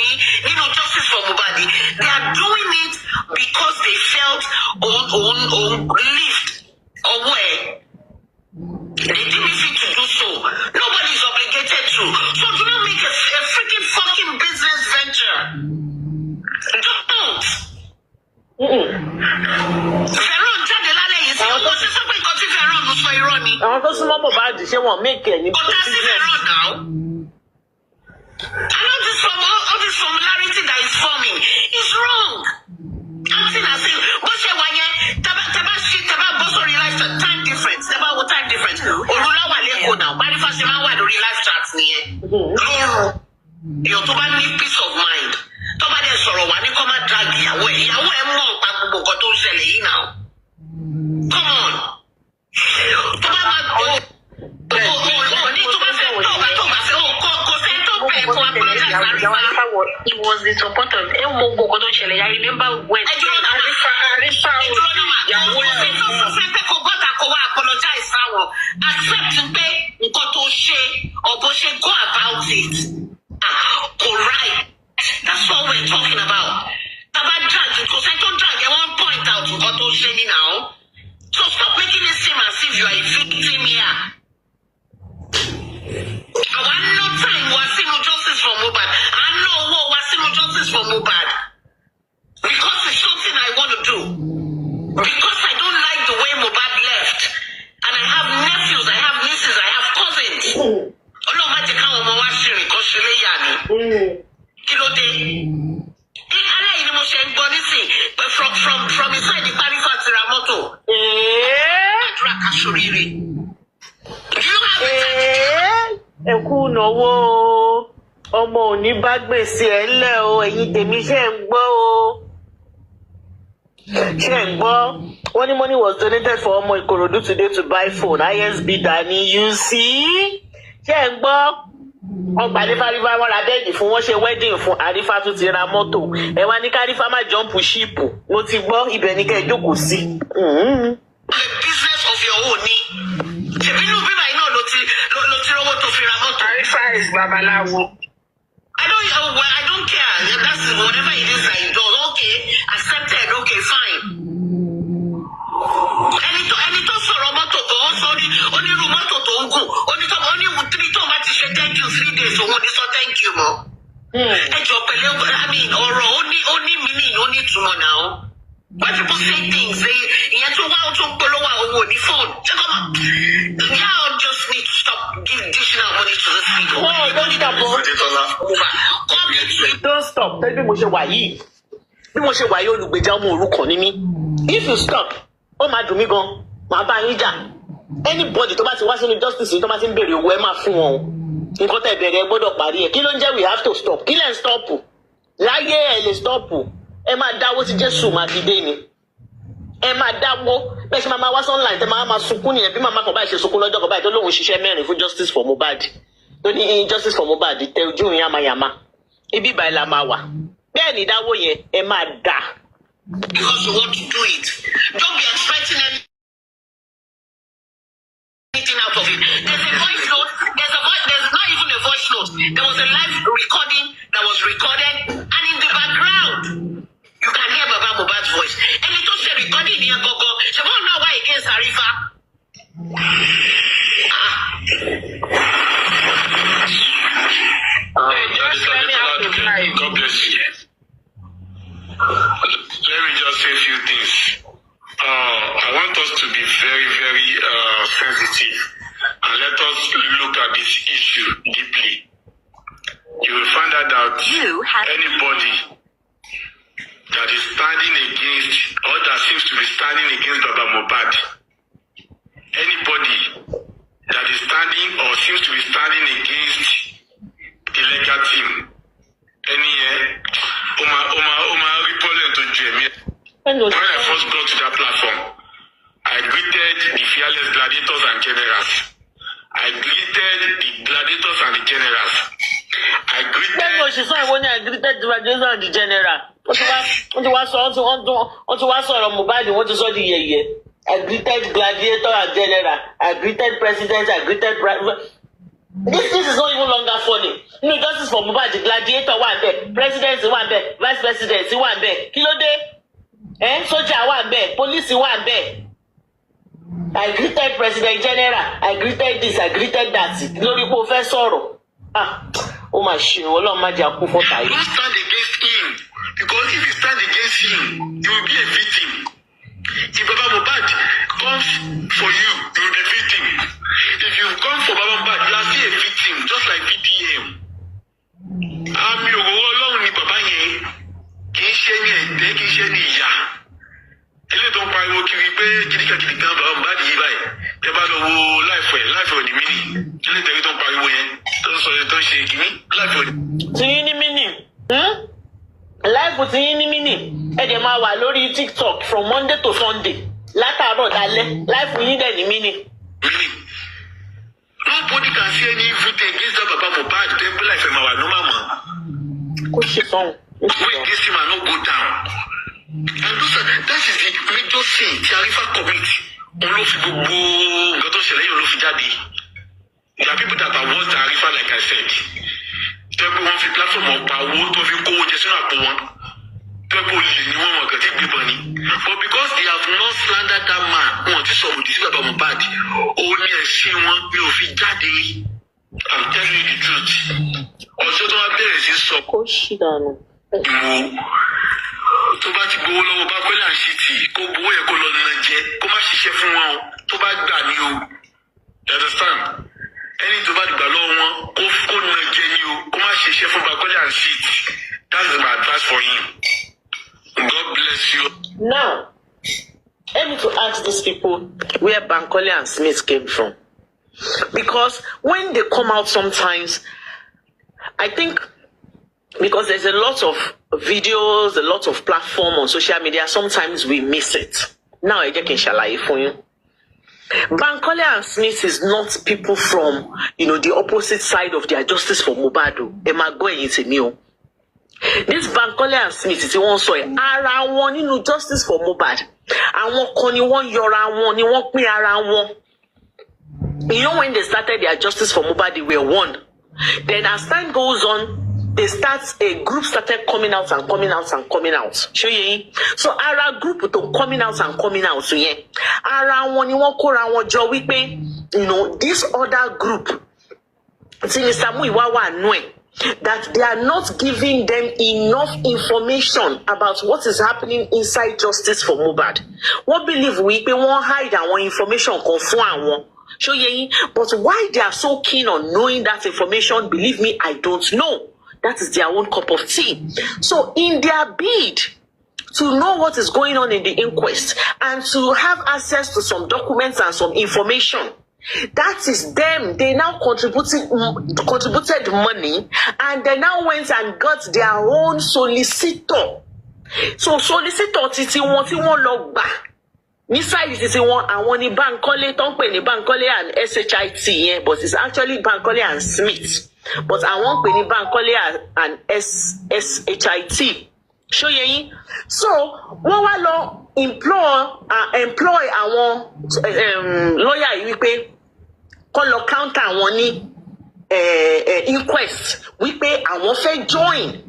justice for Mohbad, they are doing it because they felt on lift or where they didn't fit to do so. Nobody is obligated to. So do not make a freaking fucking business venture. Don't. Veron jáde lálẹ́ yìí sí ọmọ sí sọ́pẹ́ nǹkan tí Veron sọ irọ́ ni. Àwọn tó súnmọ́ Mohbad ṣé wọ́n make any business. But that's Veron now. I know this from all this familiarity that is forming is wrong. I'm saying as if bó ṣe wà yẹn taba bọ́ sórí life chat time difference taba wo time difference olùlà wà lẹ́kọ̀ọ́ náà bá ní fásitì máa wà lórí life chat nìyẹn. Èèyàn tó bá ní peace of mind tó bá dẹ̀ sọ̀rọ̀ wà ní kọ́ máa dra ìyàwó ẹ̀ mọ̀ nípa gbogbo nǹkan tó ń ṣẹlẹ̀ yìí náà. Come on. Tó bá máa gbọ́ ní tó bá fẹ́ tó bá fẹ́ kò fẹ́ tó bẹ̀ kó apologize Arifa. He was the support of gbogbo nǹkan tó ń ṣẹlẹ̀. I remember when Arifa ìyàwó ẹ̀ kò fẹ́ kó bọ́tà kó wá apologize sáwọn. Accept pé nǹkan tó ṣe or bó ṣe go about it. Kò right. That's what we're talking about. Taba drag, because I don't drag. I won't point out what to say now. So stop making it seem as if you are a victim here. I want no time. We are seeing no justice for Mohbad. I know what we are seeing no justice for Mohbad. Because it's something I want to do. Because I don't like the way Mohbad left. And I have nephews, I have nieces, I have cousins. Ọlọ́run má jẹ́ káwọn ọmọ wa ṣe rìn kan ṣe léyà ni. Kí ló dé? Alẹ́ yìí ni mo ṣe ń gbọ́ nísìn pé from inside the Arifa ti ra mọ́tò. Àdúrà ká ṣoríire. Ẹ kú náwó ọmọ òní bá gbèsè ẹ ńlẹ̀ o, ẹ̀yin tèmi ṣe ń gbọ́ o. Ṣé ń gbọ́? Wọ́n ní money was donated for ọmọ Ìkòròdú today to buy phone. ISB Dani, you see? Ṣé ń gbọ́? Ọgbà Arifa wọn ra bẹ́ẹ̀dì fún wọn ṣe wedding fún Arifa tún ti ra mọ́tò. Ẹ wá ní ká Arifa má jump ship. Mo ti gbọ́ ibẹ̀ ní kẹ́ ẹ jókòó sí. The business of your own ni. Ṣèbí inú bíbá iná ló ti rówó tó fi ra mọ́tò. Arifa is babaláwo. I don't care. That's whatever it is that he does. Okay, accepted. Okay, fine. Ẹni tó sọ̀rọ̀ mọ́tò tó ń sọ onírú mọ́tò tó ń gùn onírú tí tó bá ti ṣe thank you 3 days òun ní sọ thank you mọ́. Ẹ jọ pẹ̀lẹ́ ọ̀rọ̀ ó ní meaning ó ní ìtumọ̀ náà. When people say things ìyẹn tó wá ó tún polówó àwọn owó ní phone. Y'all just need to stop dishing out money to this people. Don't stop. Tell me mo ṣe wà yìí. Bí mo ṣe wà yìí olùgbèjà ọmọ òrukàn ni mí. If you stop, ó máa dùn mí gan. Màá bá yín jà. Anybody tó bá ti wá sínú justice tó bá ti ń béèrè owó ẹ máa fún wọn o. Nǹkan tẹ̀ bẹ̀rẹ̀ ẹ gbọ́dọ̀ parí ẹ̀. Kí ló ń jẹ́ we have to stop? Kí lẹ̀ ń stop? Láyé ẹ lè stop. Ẹ máa dáwó tí Jésù máa fi dé ni. Ẹ máa dáwó. Bẹ́ẹ̀ ṣe máa wá online tẹ máa sunkún nìyẹn bí màmá kan báyìí ṣe sunkún lọ́jọ́ kan báyìí tó lóun ṣiṣẹ́ 4 fún justice for Mohbad. Tó ní justice for Mohbad tẹ ojú ìyá yamayama. Ibi ìbàyìí la máa wà. Bẹ́ẹ̀ ni dáwó yẹn ẹ máa dà. Because you want to do it. Don't be expecting anything out of it. There's a voice note. There's not even a voice note. There was a live recording that was recorded, and in the background, you can hear Baba Mohbad's voice. And it also recording here, Gogo. So I don't know why against Arifa. God bless you. Let me just say a few things. I want us to be very, very sensitive and let us look at this issue deeply. You will find out that anybody that is standing against or that seems to be standing against Baba Mohbad, anybody that is standing or seems to be standing against the legal team, any repellent to Jamie. When I first got to that platform, I greeted the fearless gladiators and generals. I greeted the gladiators and the generals. I greeted. I greeted the gladiators and the general. I greeted gladiator and general. I greeted president. I greeted. This is not even longer funny. No, justice for Mohbad, the gladiator one there, presidency one there, vice presidency one there. Kí ló dé? Soldier one there, police one there. I greeted president general. I greeted this. I greeted that. Lórí kò fẹ́ sọ̀rọ̀. Oh my shit! Ọlọ́run má jẹ́ kú fọ́tà yìí. Don't stand against him, because if you stand against him, you will be a victim. If Baba Mohbad comes for you, you will be victim. If you come for Baba Mohbad, you are still a victim, just like BDM. Àmì òwò Ọlọ́run ni bàbá yẹn, kì í ṣe ní ẹ̀tẹ́, kì í ṣe ní ìyá. Ilé tó ń pariwo kiri pé kìdíkàkìdí kan Baba Mohbad yìí báyìí. Ẹ bá lọ wo láìfọ̀ ní mí nì. Ilé ìtẹ̀wé tó ń pariwo yẹn, tó ń sọ tó ń ṣe kìíní, láìfọ̀ ní. Tí yín ní mí nì. live with yín ní mini ẹ dẹ̀ máa wà lórí TikTok from Monday to Sunday látàárọ̀ dalẹ́ live with yín dẹ̀ ní mini. Nobody can say any everything against that Baba Mohbad. People like him are normal man. Kò ṣe sọ́hun. Wait, this thing will not go down. And that is the major thing. The Arifa committee. All of the got to select all of the there are people that are worse than Arifa, like I said. Everyone fi platform of power to fi go just not to one. People anyone will get big money. But because they have not slandered that man, want to solve this about Mohbad. Only a she one will fi daddy. I'm telling you the truth. Also, don't have there is so. Kò ṣì dànù. Tó bá ti gbowó lọ́wọ́ bá kọ́lé àṣìtì kó gbowó yẹ kó lọ nà jẹ kó má ṣiṣẹ́ fún wọn tó bá gbà ní o. You understand? Ẹni tó bá gbà lọ́wọ́ wọn kó nà jẹ ní o kó má ṣiṣẹ́ fún Bankole àṣìtì. That's my advice for him. God bless you. Now, I need to ask these people where Bankole and Smith came from. Because when they come out sometimes, I think because there's a lot of videos, a lot of platform on social media, sometimes we miss it. Now I just can ṣàlàyé fún yín. Bankole and Smith is not people from, the opposite side of their justice for Mohbad. Ẹ máa gbọ́ ẹ̀yin tèmi o. This Bankole and Smith tí wọ́n sọ ẹ̀ ara wọn nínú justice for Mohbad. Àwọn kan ni wọ́n yọra wọn ni wọ́n pín ara wọn. When they started their justice for Mohbad, they were one. Then as time goes on, a group started coming out and coming out and coming out. Show you. So our group to coming out and coming out. So yeah. Ara wọn ni wọ́n kóra wọn jọ wípé, this other group, that they are not giving them enough information about what is happening inside justice for Mohbad. Wọ́n believe wípé wọ́n hide àwọn information kan fún àwọn. Show you. But why they are so keen on knowing that information, believe me, I don't know. That is their own cup of tea. So in their bid to know what is going on in the inquest and to have access to some documents and some information, that is them. They now contributed money and they now went and got their own solicitor. So solicitor titi wọ́n tí wọ́n lọ gbà. Nísàlẹ̀ títí wọn àwọn ní Bankole tó ń pè ní Bankole and SHIT yẹn, but it's actually Bankole and Smith. But I won't pay ni Bankole and SHIT. Show ye. So wọ́n wá lọ employ àwọn lawyer yìí wípé kó lọ counter àwọn ní inquest wípé àwọn fẹ́ join.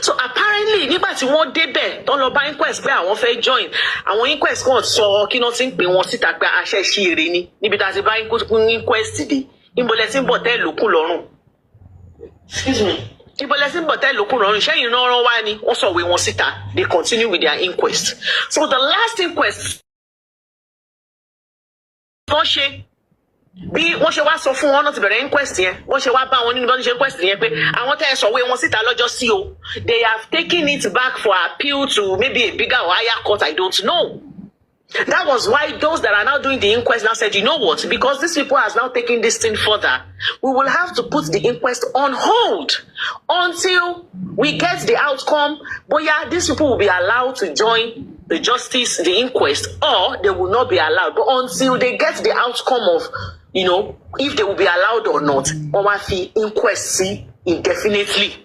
So apparently nígbà tí wọ́n débẹ̀ tó lọ bá inquest pé àwọn fẹ́ join, àwọn inquest kan sọ kí wọ́n ti ń pè wọ́n síta pé àṣẹ ṣíire ni níbi tá a ti bá inquest dé. Imbolẹ̀sìn bọ̀tẹ́ lókun lọ́rùn. Excuse me. Imbolẹ̀sìn bọ̀tẹ́ lókun lọ́rùn. Ṣẹ́yìn náà rán wá ni wọ́n sọ̀wé wọn síta. They continue with their inquest. So the last inquest wọ́n ṣe bí wọ́n ṣe wá sọ fún wọn náà ti bẹ̀rẹ̀ inquest yẹn wọ́n ṣe wá bá wọn nínú bọ́n ṣe inquest yẹn pé àwọn tẹ́ ẹ sọ̀wé wọn síta lọ́jọ́ sí o. They have taken it back for appeal to maybe a bigger or higher court. I don't know. That was why those that are now doing the inquest now said, you know what, because these people are now taking this thing further, we will have to put the inquest on hold until we get the outcome. But yeah, these people will be allowed to join the justice, the inquest, or they will not be allowed. But until they get the outcome of, if they will be allowed or not, Omafi inquest see indefinitely.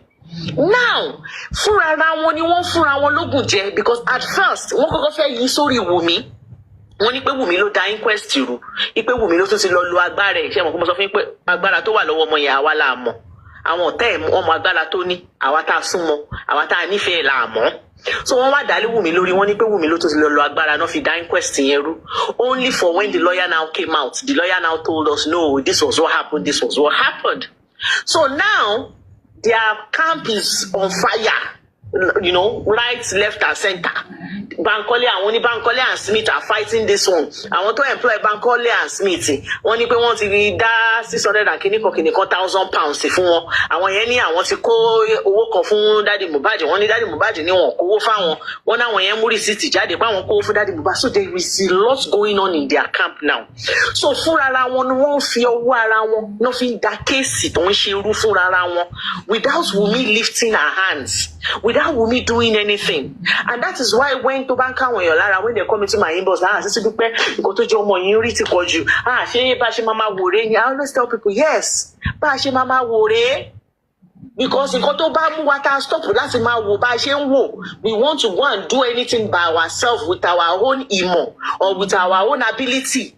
Now, fúnra wọn ni wọ́n fúnra wọn lógún jẹ because at first wọ́n kọ́kọ́ fẹ́ yí sórí Wùmí. Wọ́n ní pé Wùmí ló da inquest rú, ipe Wùmí ló tún ti lọ lo agbára ẹ̀. Ṣé mo kọ́ mo sọ fún yín pé agbára tó wà lọ́wọ́ ọmọ yẹn àwa la mọ̀. Àwọn ọ̀tá ẹ̀ ọmọ agbára tó ní àwa tá a súnmọ́, àwa tá a nífẹ̀ẹ́ la mọ̀. So wọ́n wá dálé Wùmí lórí, wọ́n ní pé Wùmí ló tún ti lọ lo agbára náà fi da inquest yẹn rú. Only for when the lawyer now came out, the lawyer now told us, no, this was what happened, this was what happened. So now their camp is on fire, right, left, and center. Bankole and Smith are fighting this one. I want to employ Bankole and Smith. Wọ́n ní pé wọ́n ti dá 600 and kìnnìkan thousand pounds fún wọn. Àwọn yẹn ní àwọn ti kó owó kan fún Daddy Mohbad. Wọ́n ní Daddy Mohbad ní wọn kówó fáwọn. Wọ́n náwọn yẹn mú receipt jáde pé àwọn kówó fún Daddy Mohbad. So there is a lot going on in their camp now. So fúnra ara wọn ni wọ́n fi ọwọ́ ara wọn náà fi dá kéèsì tó ń ṣe irú fúnra ara wọn without Wunmi lifting her hands. without Wunmi doing anything. And that is why when to bank when you're Lara, when they come into my inbox, go to your money, I always tell people, yes, mama wore. Because we want to go and do anything by ourselves with our own imo or with our own ability.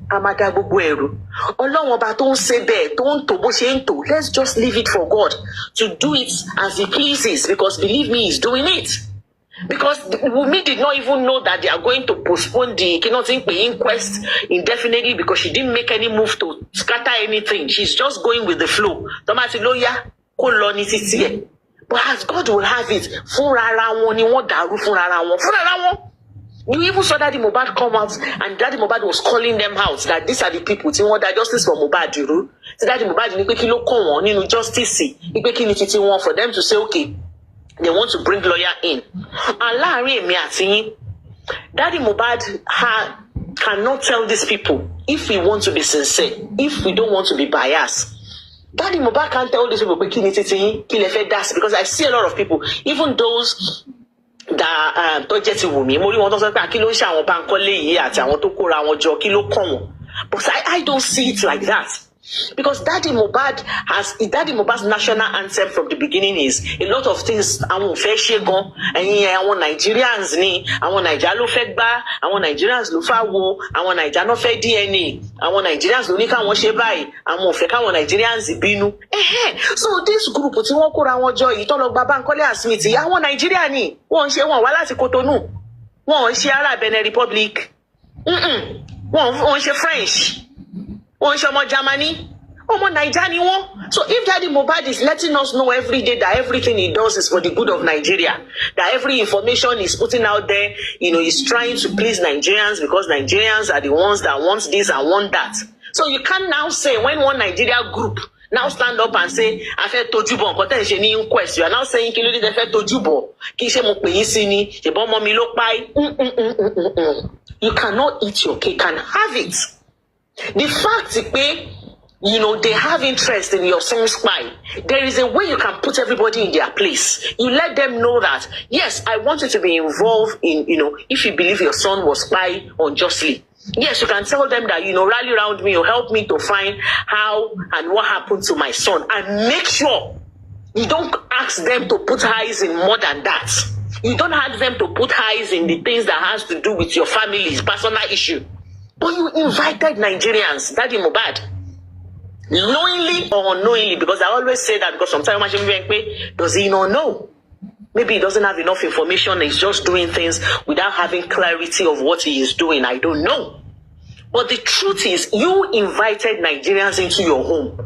Let's just leave it for God to do it as He pleases, because believe me, He's doing it. Because Wunmi did not even know that they are going to postpone the inquest indefinitely, because she didn't make any move to scatter anything. She's just going with the flow. But as God will have it, you even saw Daddy Mohbad come out, and Daddy Mohbad was calling them out that these are the people who want that justice for Mohbad. So Daddy Mohbad justice for them to say, okay, they want to bring lawyer in. And Daddy Mohbad cannot tell these people if we want to be sincere, if we don't want to be biased. Daddy Mohbad can't tell these people because I see a lot of people, even those that but I don't see it like that. Because Daddy Mohbad's national anthem from the beginning is a lot of things. I want Nigerians ni, I want Nigeria lo fe gba, I want Nigerians lo fa wo, I want Nigeria no fe DNA, I want Nigerians lo ni ka won se bayi, I want fe ka won Nigerians binu. So this group tí wọ́n kóra wọn jọ yìí tó lọ gba Bankole Smith, àwọn Nigeria ni, wọ́n ṣe wọ́n wá láti Cotonou, wọ́n ṣe ará Benin Republic, wọ́n ṣe French. Germany, Nigeria. So if Daddy Mohbad is letting us know every day that everything he does is for the good of Nigeria, that every information he's putting out there, he's trying to please Nigerians because Nigerians are the ones that want this and want that. So you can't now say when one Nigeria group now stand up and say, I felt Tojubo, inquest. You are now saying, Kilodi, they felt Tojubo. You cannot eat your cake and have it. The fact that they have interest in your son's spy, there is a way you can put everybody in their place. You let them know that, yes, I want you to be involved in, if you believe your son was spy unjustly. Yes, you can tell them that, rally around me or help me to find how and what happened to my son. And make sure you don't ask them to put eyes in more than that. You don't ask them to put eyes in the things that has to do with your family's personal issue. But you invited Nigerians, Daddy Mohbad, knowingly or unknowingly, because I always say that because sometimes does he not know? Maybe he doesn't have enough information, he's just doing things without having clarity of what he is doing. I don't know. But the truth is, you invited Nigerians into your home.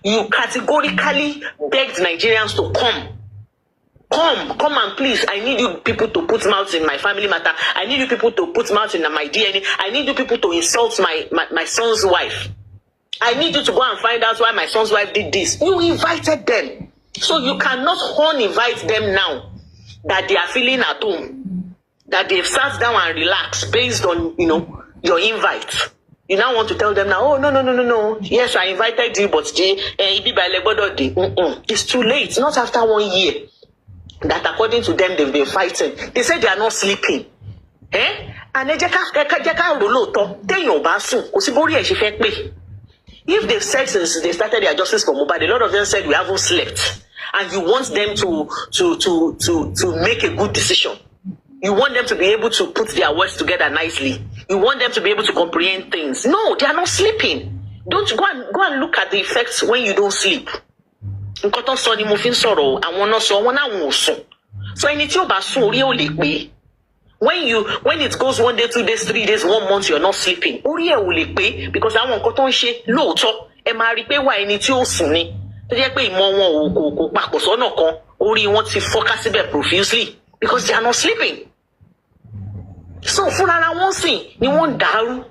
You categorically begged Nigerians to come. Come and please, I need you people to put mouth in my family matter. I need you people to put mouth in my DNA. I need you people to insult my son's wife. I need you to go and find out why my son's wife did this. You invited them. So you cannot uninvite them now that they are feeling at home, that they've sat down and relaxed based on, your invite. You now want to tell them now, oh, no. Yes, I invited you, but it's too late. Not after 1 year. That according to them, they've been fighting. They said they are not sleeping. And if they've said since they started their justice for Mohbad, a lot of them said we haven't slept. And you want them to make a good decision. You want them to be able to put their words together nicely. You want them to be able to comprehend things. No, they are not sleeping. Don't go and look at the effects when you don't sleep. So anything when it goes 1 day, 2 days, 3 days, 1 month, you're not sleeping. Because I want cotton shit low top and my repair why any two sunny. They pay more focus profusely because they are not sleeping. So for one thing, you want daru.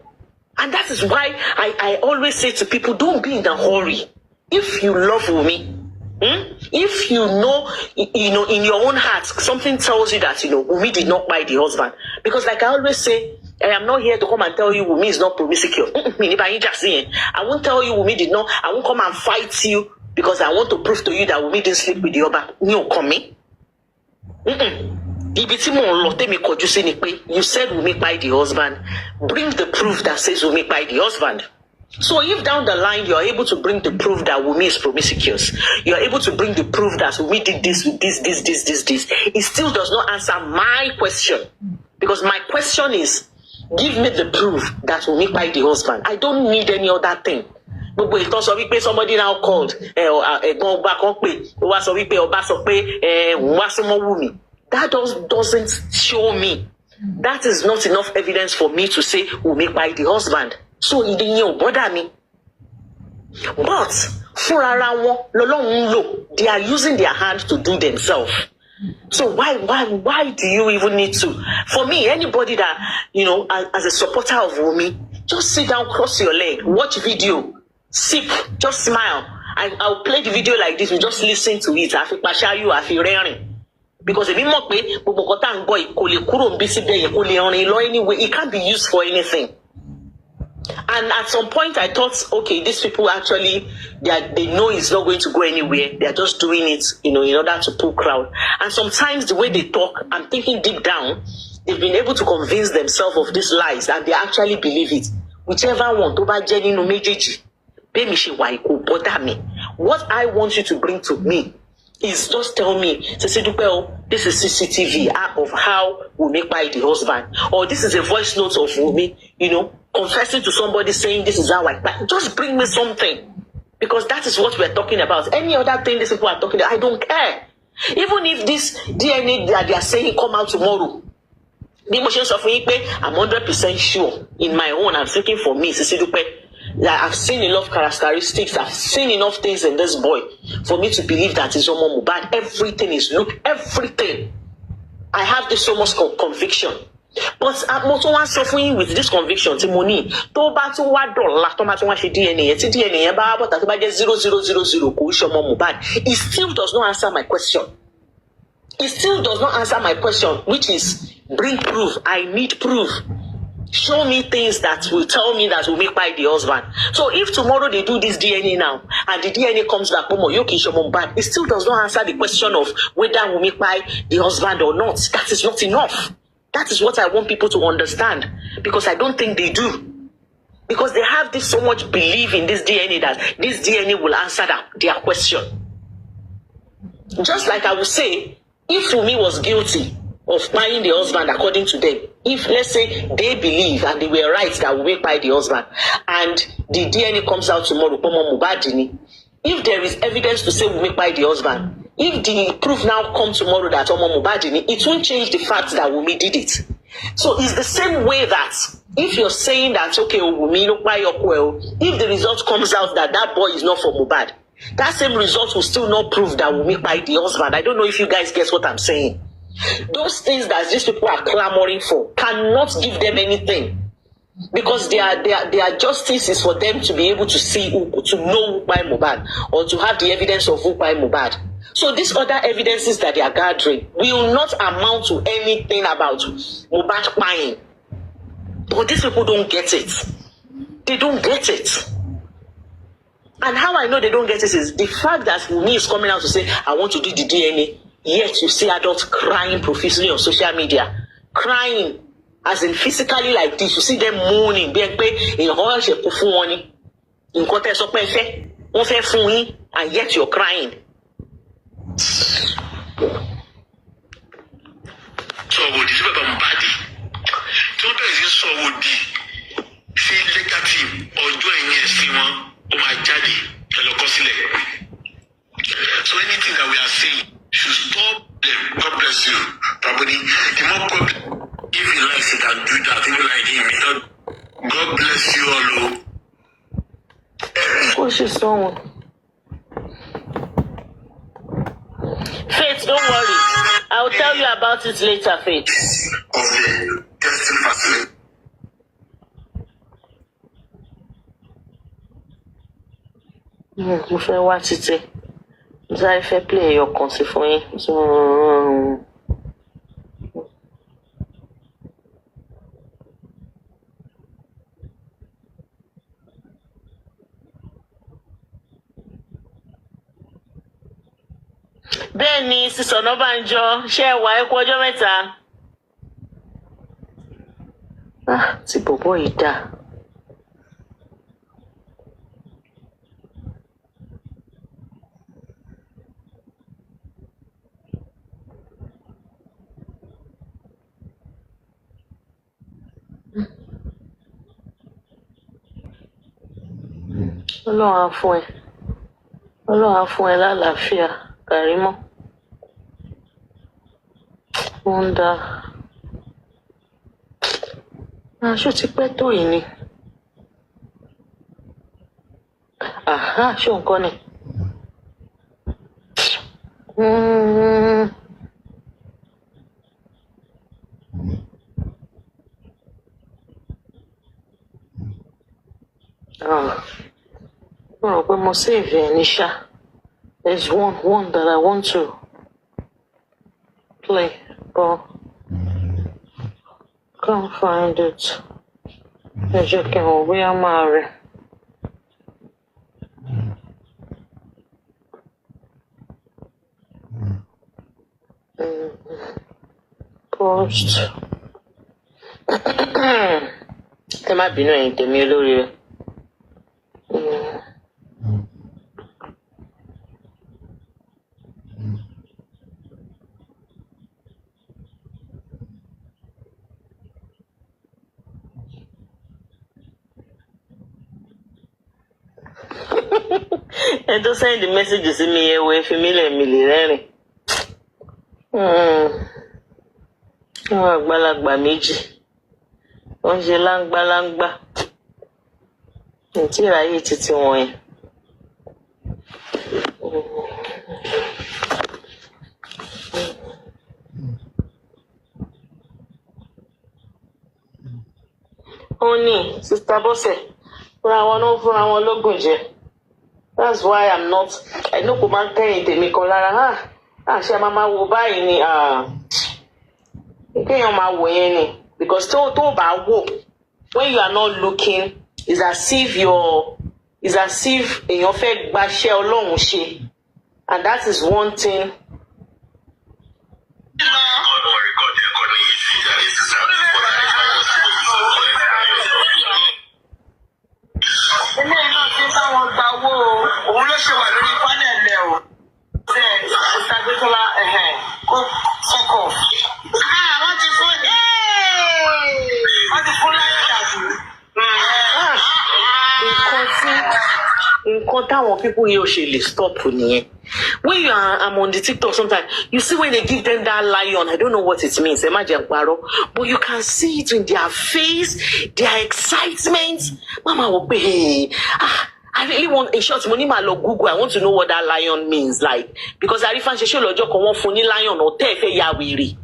And that is why I always say to people, don't be in a hurry. If you love me, if you know, in your own heart, something tells you that, Wunmi did not buy the husband. Because like I always say, I am not here to come and tell you Wunmi is not promiscuous. I won't tell you Wunmi did not. I won't come and fight you because I want to prove to you that Wunmi didn't sleep with the other. No, come me. Ibi tí mò ń lọ tèmi kọjú sí ni pé you said Wunmi kpai the husband. Bring the proof that says Wunmi kpai the husband. So if down the line you are able to bring the proof that Wunmi is promiscuous, you are able to bring the proof that Wunmi did this with this, it still does not answer my question. Because my question is, give me the proof that Wunmi kpai the husband. I don't need any other thing. Gbogbo ìtàn sọ wípé somebody now called ẹ̀gbọ́n ọba kan pé ó wá sọ wípé ọba sọ pé òun wá súnmọ́ Wunmi. That doesn't show me. That is not enough evidence for me to say Wunmi kpai the husband. So ìdíyẹn ò bọ́dà mi. But fúnra wọn lọ́lọ́run ń lò. They are using their hand to do themselves. So why do you even need to? For me, anybody that, as a supporter of Wunmi, just sit down, cross your leg, watch video, sip, just smile. I'll play the video like this, we just listen to it. Àfi pàṣáyù, àfi rẹ́rìn. Because èmi mọ̀ pé gbogbo nǹkan tá à ń gbọ́ yìí kò lè kúrò níbí síbẹ̀ yẹn kò lè rìn lọ anyway. It can't be used for anything. And at some point I thought, okay, these people actually, they know it's not going to go anywhere. They're just doing it, in order to pull crowd. And sometimes the way they talk, I'm thinking deep down, they've been able to convince themselves of these lies and they actually believe it. Whichever one, tó bá jẹ́ nínú méjèèjì, bẹ́ẹ̀ mi ṣe wà kò bother me. What I want you to bring to me is just tell me, this is CCTV of how Wunmi kpai the husband, or this is a voice note of Wunmi, confessing to somebody saying this is how I kpai. Just bring me something, because that is what we're talking about. Any other thing these people are talking about, I don't care. Even if this DNA that they are saying come out tomorrow, the emotions of me, I'm 100% sure in my own. I'm speaking for me, that I've seen enough characteristics, I've seen enough things in this boy for me to believe that he's Omo Mohbad. Everything is everything. I have this so much conviction. But I'm also suffering with this conviction. Timoni, tó bá tún wá dọ̀la tó máa tún wá ṣe DNA, tí DNA yẹn bá bọ̀ tàbí bá jẹ́ 0000 kò ṣe Omo Mohbad. It still does not answer my question. It still does not answer my question, which is bring proof. I need proof. Show me things that will tell me that Wunmi kpai the husband. So if tomorrow they do this DNA now and the DNA comes back, it still does not answer the question of whether Wunmi kpai the husband or not. That is not enough. That is what I want people to understand, because I don't think they do. Because they have this so much belief in this DNA that this DNA will answer their question. Just like I would say, if Wunmi was guilty of kpaiing the husband according to them, if let's say they believe and they were right that Wunmi kpai the husband, and the DNA comes out tomorrow, if there is evidence to say Wunmi kpai the husband, if the proof now comes tomorrow that Omo Mohbad, it won't change the fact that Wunmi did it. So it's the same way that if you're saying that, okay, Wunmi no kpai your, if the result comes out that that boy is not for Mohbad, that same result will still not prove that Wunmi kpai the husband. I don't know if you guys get what I'm saying. Those things that these people are clamoring for cannot give them anything, because their justice is for them to be able to see to know who kpai Mohbad, or to have the evidence of who kpai Mohbad. So these other evidences that they are gathering will not amount to anything about Mohbad kpaing. But these people don't get it. They don't get it. And how I know they don't get it is the fact that Wunmi is coming out to say, I want to do the DNA. Yet you see adults crying profusely on social media, crying as in physically like this. You see them moaning, being paid in all shape of money, in context of and yet you're crying. So what is about body? Sometimes you saw would be see negative or doing yes, see one or my daddy, so anything that we are saying should stop them. God bless you. Probably the more problem, if he likes it and do that, even like him, God bless you all. What's your song? Faith, don't worry. I'll tell you about it later, Faith. Okay, testing facility. Mo fẹ́ wá títí. Zai fẹ́ play your country for yín. Bẹ́ẹ̀ni, Sísọ̀nà Bánjọ, ṣé ẹ wà ẹ kú ọjọ́ mẹ́ta? Tí bọ̀bọ̀ yìí dà. Ọlọ́run á fún ẹ lálàáfíà, Kàrímọ́. Ó ń dá. Ṣó ti pẹ́ tó yìí ni? Ṣó nǹkan ni? Mo rò pé mo save ẹ̀ ní ṣá. There's one that I want to play, but can't find it. Ẹ jẹ́ kí n wò bóyá máa rí. Post. Ẹ má bínú ẹ̀yin tèmi olórí rẹ̀. Ẹ tó send the message sí mi yẹn wo ẹ fi mí lẹ̀ mi lè rẹ́rìn. Wọ́n àgbàlagbà méjì. Wọ́n ṣe láńgbáláńgbá. Ǹtí ìráyè títí wọn yẹn. Ó ní Sister Bọ́sẹ̀ fúnra wọn lógún jẹ. That's why I'm not. I know kò máa ń kẹ́yìn tèmi kan lára. Ṣé máa wo báyìí ni? Kéèyàn máa wò yẹn ni. Because tó bá wò, when you are not looking, it's as if èèyàn fẹ́ gbaṣẹ́ Ọlọ́run ṣe. And that is one thing. Òun ló ṣe wà lórí pánẹ̀lì ẹ̀ o. Ṣé ìṣàgbéṣọlá kó sọ́kọ̀? Wọ́n ti fún láyé dàbí. Nǹkan táwọn people yìí ò ṣe lè stop nìyẹn. When I'm on the TikTok sometimes, you see when they give them that lion, I don't know what it means, but you can see it in their face, their excitement. Mama will be, I really want, in short, money ma log Google, I want to know what that lion means, like, because Arifan Sheshe Lojo kan wọ́n fún ní lion or tefe ya wèrè.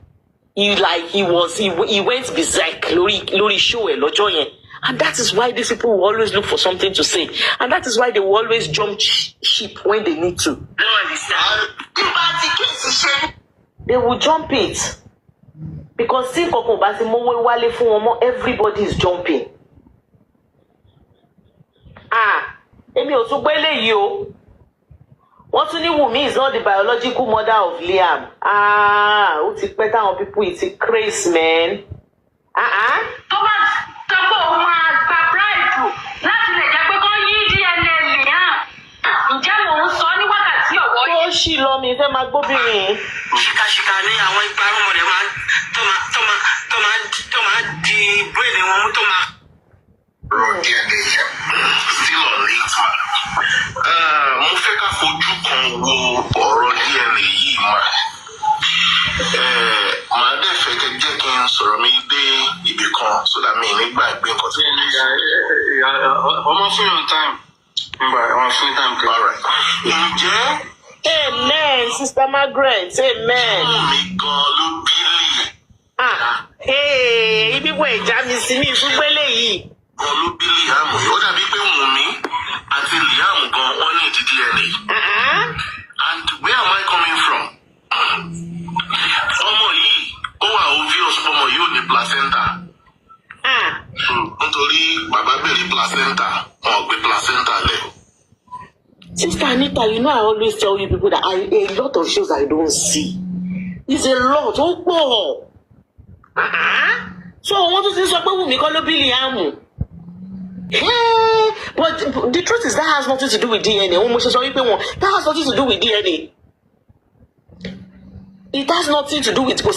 He went berserk lórí show ẹ̀ lọ́jọ́ yẹn. And that is why these people will always look for something to say. And that is why they will always jump ship when they need to. They will jump it. Because see, everybody is jumping. Èmi ò tún gbé léyìí o. Wọ́n tún ní Wunmi is not the biological mother of Liam. Ó ti pẹ́ táwọn people yìí ti craze, man. Ó ṣì lọ mi fẹ́ máa gbóbìnrin. Ṣìkàṣìkà ni àwọn ìparun rẹ̀ tó máa di bírèdì wọn mú tó máa. Still on later. Mo fẹ́ ká fojú kan wo ọ̀rọ̀ DNA yìí mà. Màá dẹ̀ fẹ́ kẹ́ jẹ́ kí n sọ̀rọ̀ mi dé ibì kan so that mi nígbà ìgbé nǹkan tí mo lè sọ. Ọmọ fún yàn time. Ọmọ fún time kẹ́. All right. Ǹjẹ́? Amen, Sister Margaret, amen. Mi gan ló bílì. Ibi wo ìjà mi sí ní ìfúngbélé yìí. Gan ló bí Liam. Ó dàbí pé Wunmi àti Liam gan wọ́n ní ìdí DNA. And where am I coming from? Ọmọ yìí ó wà obvious ọmọ yìí ò ní placenta. Nítorí bàbá bèrè placenta, wọn ò gbé placenta lẹ̀. Sister Anita, you know I always tell you people that a lot of shows I don't see. It's a lot. Oh, so what does this about me call Billy? But the truth is that has nothing to do with DNA. That has nothing to do with DNA. It has nothing to do with coin.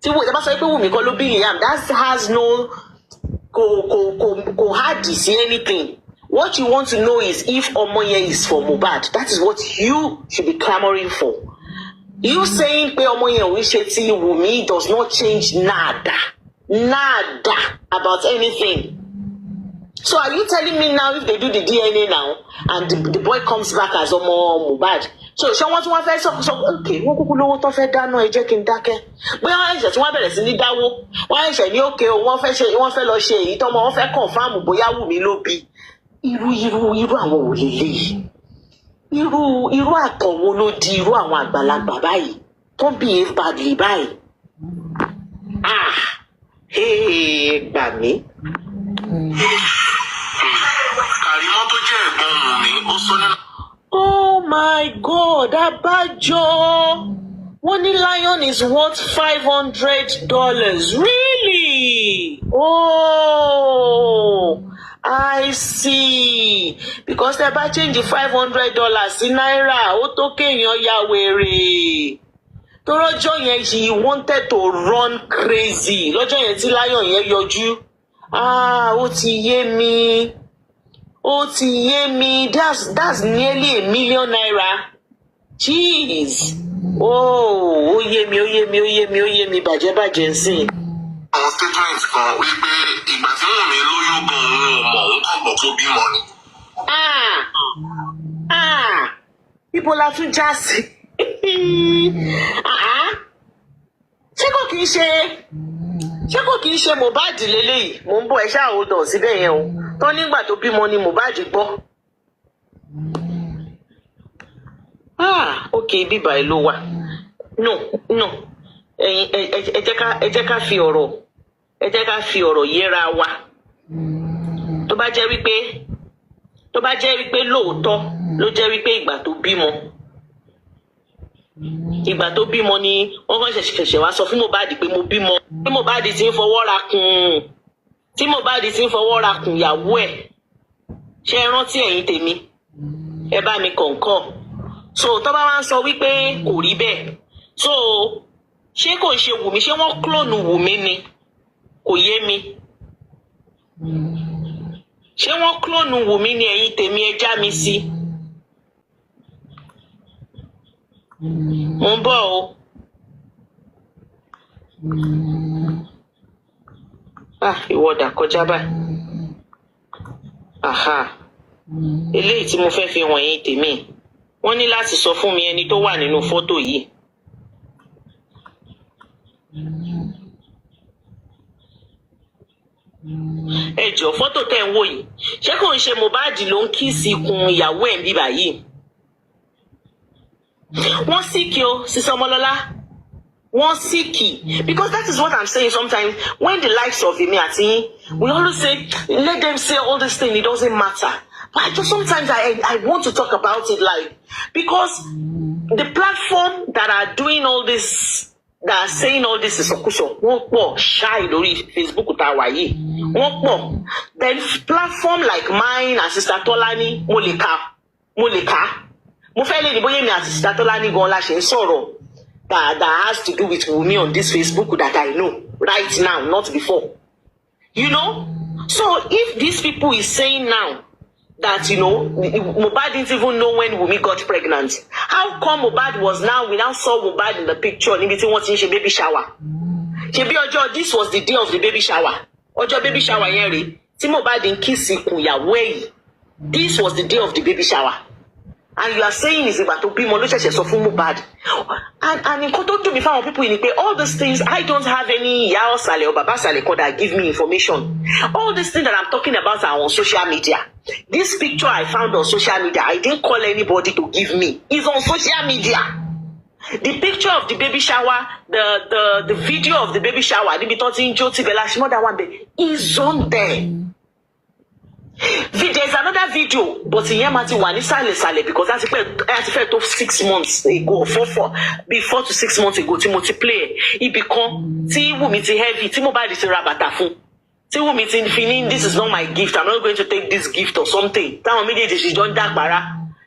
That has no hardly see anything. What you want to know is if Omoye is for Mohbad. That is what you should be clamoring for. You saying pe Omoye Owisheti Wumi does not change nada about anything. So are you telling me now if they do the DNA now and the boy comes back as Omo Mohbad? So someone to first okay, wọ́n kúkú lówó tó fẹ́ dáná ẹ jẹ́ kí n dákẹ́. Bóyá wọ́n ẹ̀ṣẹ̀ tí wọ́n bẹ̀rẹ̀ sí ní dáwó. Wọ́n ẹ̀ṣẹ̀ ní òkè o, wọ́n fẹ́ lọ ṣe èyí tọ́mọ wọ́n fẹ́ confirm bóyá Wùmí ló bí. Irú àwọn wò lélẹ́yìí. Irú àtọ̀ wo ló di irú àwọn àgbàlagbà báyìí tó behave badly báyìí. Gbà mí. Kàrímọ́ tó jẹ́ ẹ̀gbọ́n Wùmí ó sọ nínú. Oh my God, Abajo! One lion is worth $500. Really? Oh, I see. Because they about change the $500 in naira. Ó tó kéèyàn ya wèrè. Tó lọ́jọ́ yẹn he wanted to run crazy. Lọ́jọ́ yẹn tí lion yẹn yọjú. Ó ti yé mi. That's nearly $1 million. Jeez. Ó yé mi bàjẹ́ nsìn. Àwọn statement kan wípé ìgbà tí Wùmí lóyún gan òun ò mọ̀ òun kàn gbọ́ kó bímọ ni. Ibo la tún já sí. Ṣé kò kìí ṣe Mohbad lélẹ́yìí? Mo ń bọ̀ ẹ ṣáà hold on síbẹ̀ yẹn o. Tán nígbà tó bímọ ni Mohbad gbọ́. Okay, bíbá ẹ ló wà. No. Ẹ jẹ́ ká fi ọ̀rọ̀ yẹra wa. Tó bá jẹ́ wípé lóòótọ́ ló jẹ́ wípé ìgbà tó bímọ ni wọ́n kàn ṣẹ̀ṣẹ̀ wá sọ fún Mohbad pé mo bímọ. Tí Mohbad ti ń fọwọ́ ra kùn ìyàwó ẹ̀. Ṣé ẹ rántí ẹ̀yin tèmi? Ẹ bá mi kọ̀ǹkọ̀. So tó bá wá ń sọ wípé kò rí bẹ́ẹ̀. So ṣé kò ń ṣe Wùmí? Ṣé wọ́n clone Wùmí ni? Kò yé mi. Ṣé wọ́n clone Wùmí ni ẹ̀yin tèmi ẹ já mi sí? Mo ń bọ̀ o. Ìwọ́dà kọjá báyìí. Eléyìí tí mo fẹ́ fi hàn yín tèmi. Wọ́n ní láti sọ fún mi ẹni tó wà nínú fọ́tò yìí. Ẹ jọ̀ọ́ fọ́tò tẹ́ ń wò yìí. Ṣé kò ń ṣe Mohbad ló ń kíìsì ikùn ìyàwó ẹ̀ ń bí báyìí? Wọ́n síkì o, Sísí Ọmọlọ́lá. Wọ́n síkì. Because that is what I'm saying sometimes. When the likes of Emi àti we always say, let them say all this thing, it doesn't matter. But I just sometimes I want to talk about it like, because the platform that are doing all this, that are saying all this is Okusho, wọ́n pọ̀ shy lórí Facebook tá a wà yìí. Wọ́n pọ̀. Then platform like mine and Sister Tolani, mo lè kà. Mo fẹ́ lè ní bóyá mi àti Sister Tolani gan la ṣe ń sọ̀rọ̀ that has to do with Wunmi on this Facebook that I know right now, not before. You know? So if these people is saying now that, Mohbad didn't even know when Wunmi got pregnant, how come Mohbad we now saw Mohbad in the picture níbi tí wọ́n ti ń ṣe baby shower? Ṣebí ọjọ́ this was the day of the baby shower. Ọjọ́ baby shower yẹn rèé tí Mohbad ń kiss ikùn ìyàwó ẹ̀. This was the day of the baby shower. And you are saying is ìgbà tó bímọ ló ṣẹ̀ṣẹ̀ sọ fún Mohbad. And nǹkan tó dùn mí fáwọn people yìí ni pé all these things, I don't have any ìyá ọ̀sàlẹ̀ or bàbá ọ̀sàlẹ̀ kan that give me information. All these things that I'm talking about are on social media. This picture I found on social media, I didn't call anybody to give me. It's on social media. The picture of the baby shower, the video of the baby shower, níbi tó ti ń jó tí Bella Shmurda wà bẹ́ẹ̀, is on there. There's another video, but ìyẹn máa ti wà ní sàlẹ̀ because that's fẹ́ tó 6 months ago, 4 to 6 months ago tí mo ti play ibì kan tí Wùmí ti heavy tí mo bá di ti ra bàtà fún tí Wùmí ti fi this is not my gift, I'm not going to take this gift or something. Táwọn méjèèjì ṣì jọ ń dàgbàrá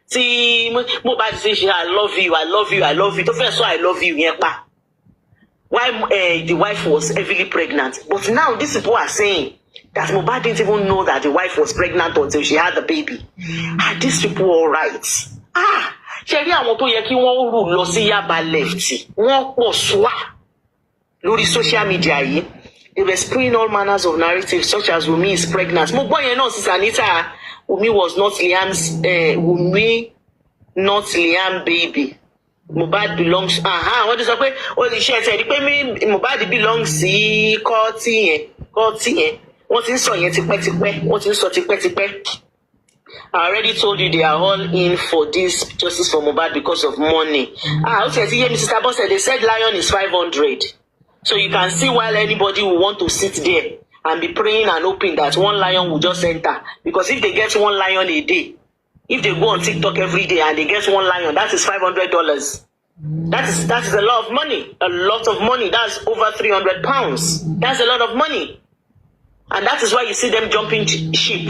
tí mo bá di ṣe I love you, I love you, I love you tó fẹ́ sọ I love you yẹn pa. Why the wife was heavily pregnant, but now these people are saying that Mohbad didn't even know that the wife was pregnant until she had the baby. Are these people all right? Ṣé rí àwọn tó yẹ kí wọ́n rù lọ sí Yaba left wọ́n pọ̀ ṣùà lórí social media yìí. They were spewing all manners of narratives such as Wunmi is pregnant. Mo gbọ́ yẹn náà sí Sanita. Wunmi was not Liam's Wunmi not Liam baby. Mohbad belongs. Wọ́n ti sọ pé olùṣẹ́ ẹ̀sẹ̀ rí pé Mohbad belongs sí kọ́ọ̀tì yẹn. Wọ́n ti ń sọ yẹn tipẹ́tipẹ́. Wọ́n ti ń sọ tipẹ́tipẹ́. I already told you they are all in for this justice for Mohbad because of money. Okay, see here, Mrs. Tabon said they said lion is 500. So you can see while anybody will want to sit there and be praying and hoping that one lion will just enter. Because if they get one lion a day, if they go on TikTok every day and they get one lion, that is $500. That is a lot of money. A lot of money. That's over 300 pounds. That's a lot of money. And that is why you see them jumping ship.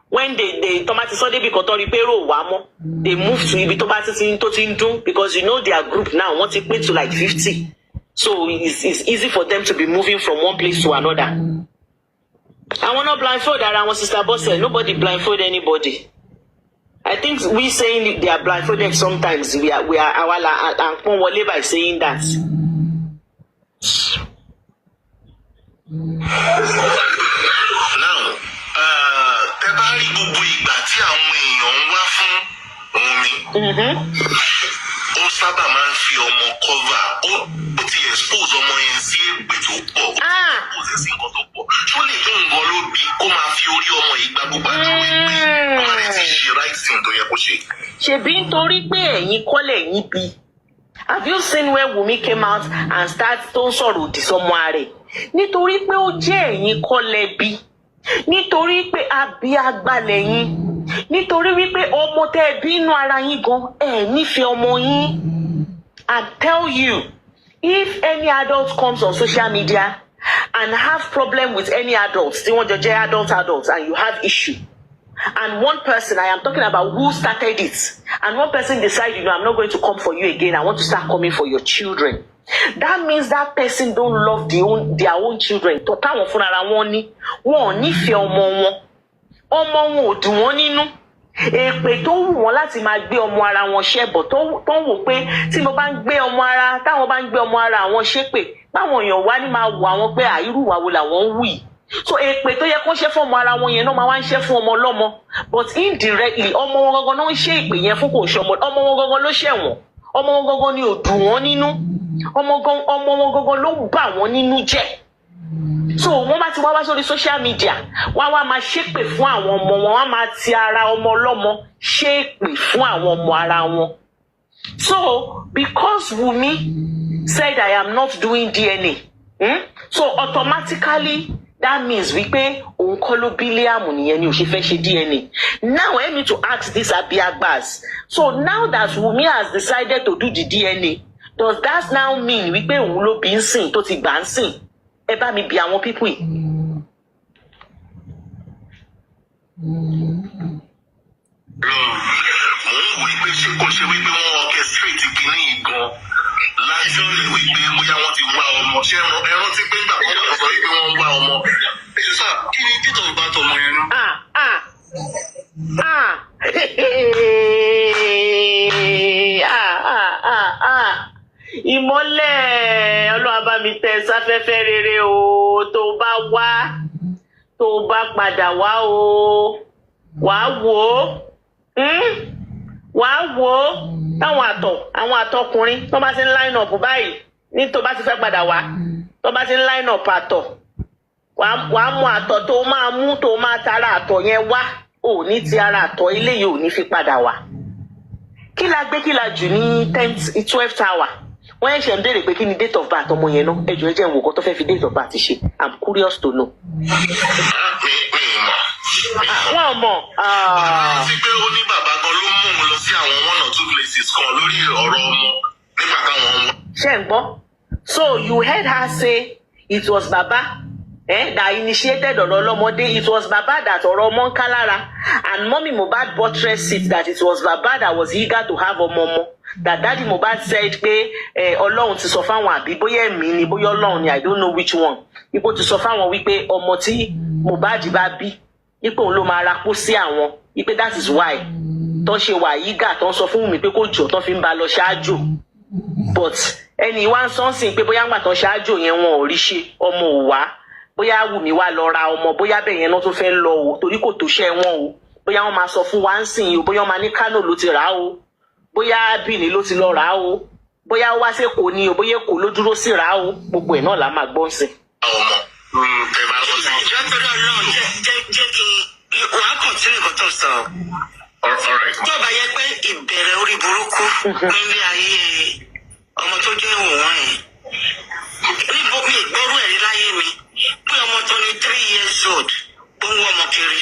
When they tomati so they be kotori pero wamo, they move to ibi tomati to tindu because you know their group now want to pay to like 50. So it's easy for them to be moving from one place to another. I want to blindfold that our sister boss said nobody blindfold anybody. I think we saying they are blindfolded sometimes. We are our by saying that. Now, tẹ́bárí gbogbo ìgbà tí àwọn èèyàn ń wá fún Wunmi, ó sábà máa ń fi ọmọ cover, ó ti expose ọmọ yẹn sí èpè tó pọ̀, ó ti expose sí nǹkan tó pọ̀. Ṣó lè fún nǹkan ló bí kó máa fi orí ọmọ yìí gbá gbogbo àdúgbò ìpè ọmọ rẹ̀ ti ṣe right thing tó yẹ kó ṣe. Ṣebí nítorí pé ẹ̀yin kọ́lẹ̀ yín bí. Have you seen where Wunmi came out and start tó ń sọ̀rọ̀ òdì sọmọ rẹ̀? Nítorí pé ó jẹ́ ẹ̀yin kọ́lẹ̀ bí. Nítorí pé àbí àgbàlẹ̀ yín. Nítorí wípé ọmọ tẹ́ bí inú ara yín gan ẹ̀ nífẹ̀ẹ́ ọmọ yín. I tell you, if any adult comes on social media and have problem with any adults, they want to jẹ́ adults and you have issue. And one person, I am talking about who started it, and one person decided, you know, I'm not going to come for you again. I want to start coming for your children. That means that person don't love their own children. Táwọn fúnra wọn ní, wọn ò nífẹ̀ẹ́ ọmọ wọn. Ọmọ wọn ò dùn wọ́n nínú. Èpè tó wù wọ́n láti máa gbé ọmọ ara wọn ṣẹ́bọ̀ tó ń wò pé tí mo bá ń gbé ọmọ ara, táwọn bá ń gbé ọmọ ara àwọn ṣépè, báwọn èèyàn wá ní máa wò àwọn pé irú ìwà wo làwọn ń wù yìí. So èpè tó yẹ kó ṣe fún ọmọ ara wọn yẹn náà máa wá ń ṣe fún ọmọ ọlọ́mọ, but indirectly ọmọ wọn gangan náà ń ṣe èpè yẹn fún kò ṣe ọmọ wọn gangan ló ṣẹ̀ wọ́n, ọmọ wọn gangan ni ò dùn wọ́n nínú, ọmọ wọn gangan ló bà wọ́n nínú jẹ́. So wọ́n bá ti wá sórí social media wá máa ṣépè fún àwọn ọmọ wọn, wọ́n máa ti ara ọmọ ọlọ́mọ ṣépè fún àwọn ọmọ ara wọn. So because Wunmi said I am not doing DNA, so automatically that means wípé òun kọ́ ló bí Liam nìyẹn ni ò ṣe fẹ́ ṣe DNA. Now I need to ask this Abiagbas. So now that Wunmi has decided to do the DNA, does that now mean wípé òun ló bí ń sìn tó ti gbà ń sìn? Ẹ bá mi bi àwọn pípù yìí. Mo ń wò pé ṣé kò ṣe wípé wọ́n orchestrate kìíní yìí gan láti rí wípé bóyá wọ́n ti wá ọmọ. Ṣé ẹ rántí pé nígbà kan wọ́n sọ wípé wọ́n ń wá ọmọ? Èso sáà kí ni títọ̀ ìbá tọmọ yẹn náà? Ìmọ́lẹ̀ Ọlọ́run bá mi tẹ sáfẹ́fẹ́ rere o, tó bá wá, tó bá padà wá o, wàá wò ó, àwọn àtọkùnrin tó bá ti ń line up báyìí ní tó bá ti fẹ́ padà wá, tó bá ti ń line up àtọ̀, wàá mú àtọ̀ tó máa mú tó máa tara àtọ̀ yẹn wá, ò ní ti ara àtọ̀ ilé yìí ò ní fi padà wá. Kí la gbé kí la jù ní 12th hour? Wọ́n ṣe ń béèrè pé kí ni date of birth ọmọ yẹn náà, ẹjọ́ ẹ jẹ́ n wò kó tó fẹ́ fi date of birth ṣe. I'm curious to know. Wọ́n mọ̀. Sí pé ó ní bàbá gan ló mú òun lọ sí àwọn 1 or 2 places kan lórí ọ̀rọ̀ ọmọ nígbà táwọn ọmọ. Ṣé ń gbọ́? So you heard her say it was Baba that initiated ọ̀rọ̀ ọlọ́mọdé. It was Baba that ọ̀rọ̀ ọmọ ń ká lára. And Mommy Mohbad buttressed it that it was Baba that was eager to have ọmọ. That Daddy Mohbad said pé Ọlọ́run ti sọ fáwọn àbí bóyá ẹ̀mí ni bóyá Ọlọ́run ni I don't know which one. Ipò ti sọ fáwọn wípé ọmọ tí Mohbad bá bí ipò òun ló máa rapó sí àwọn. Ipe that is why tó ṣe wà eager tó ń sọ fún mi pé kó jọ tó fi ń ba lọ ṣáájú. But ẹni wá ń sọ́nsìn pé bóyá ń gbà tó ṣáájú yẹn wọn ò rí ṣe ọmọ ò wá. Bóyá Wùmí wá lọ ra ọmọ bóyá bẹ́ẹ̀ yẹn náà tó fẹ́ lọ o torí kò tó ṣẹ́ wọn o. Bóyá wọ́n máa sọ fún wa ń sìn o bóyá wọ́n máa ní Kánò ló ti rà á o. Bóyá Bìní ló ti lọ rà á o. Bóyá wá sí Èkó ni o bóyá Èkó ló dúró sí rà á o. Gbogbo ẹ̀ náà la máa gbọ́ sí. Ìjọ torí Ọlọ́run jẹ́ kí wàá kọ̀tínú nǹkan tó sọ. Tó bá yẹ pé ìbẹ̀rẹ̀ orí burúkú nílé ayé ọmọ tó jẹ́ ìwọ̀n yẹn. Níbo mi ìgbọ́rú ẹ̀rí láyé mi pé ọmọ tó ní 3 years old ó ń wọ́ ọmọ kiri.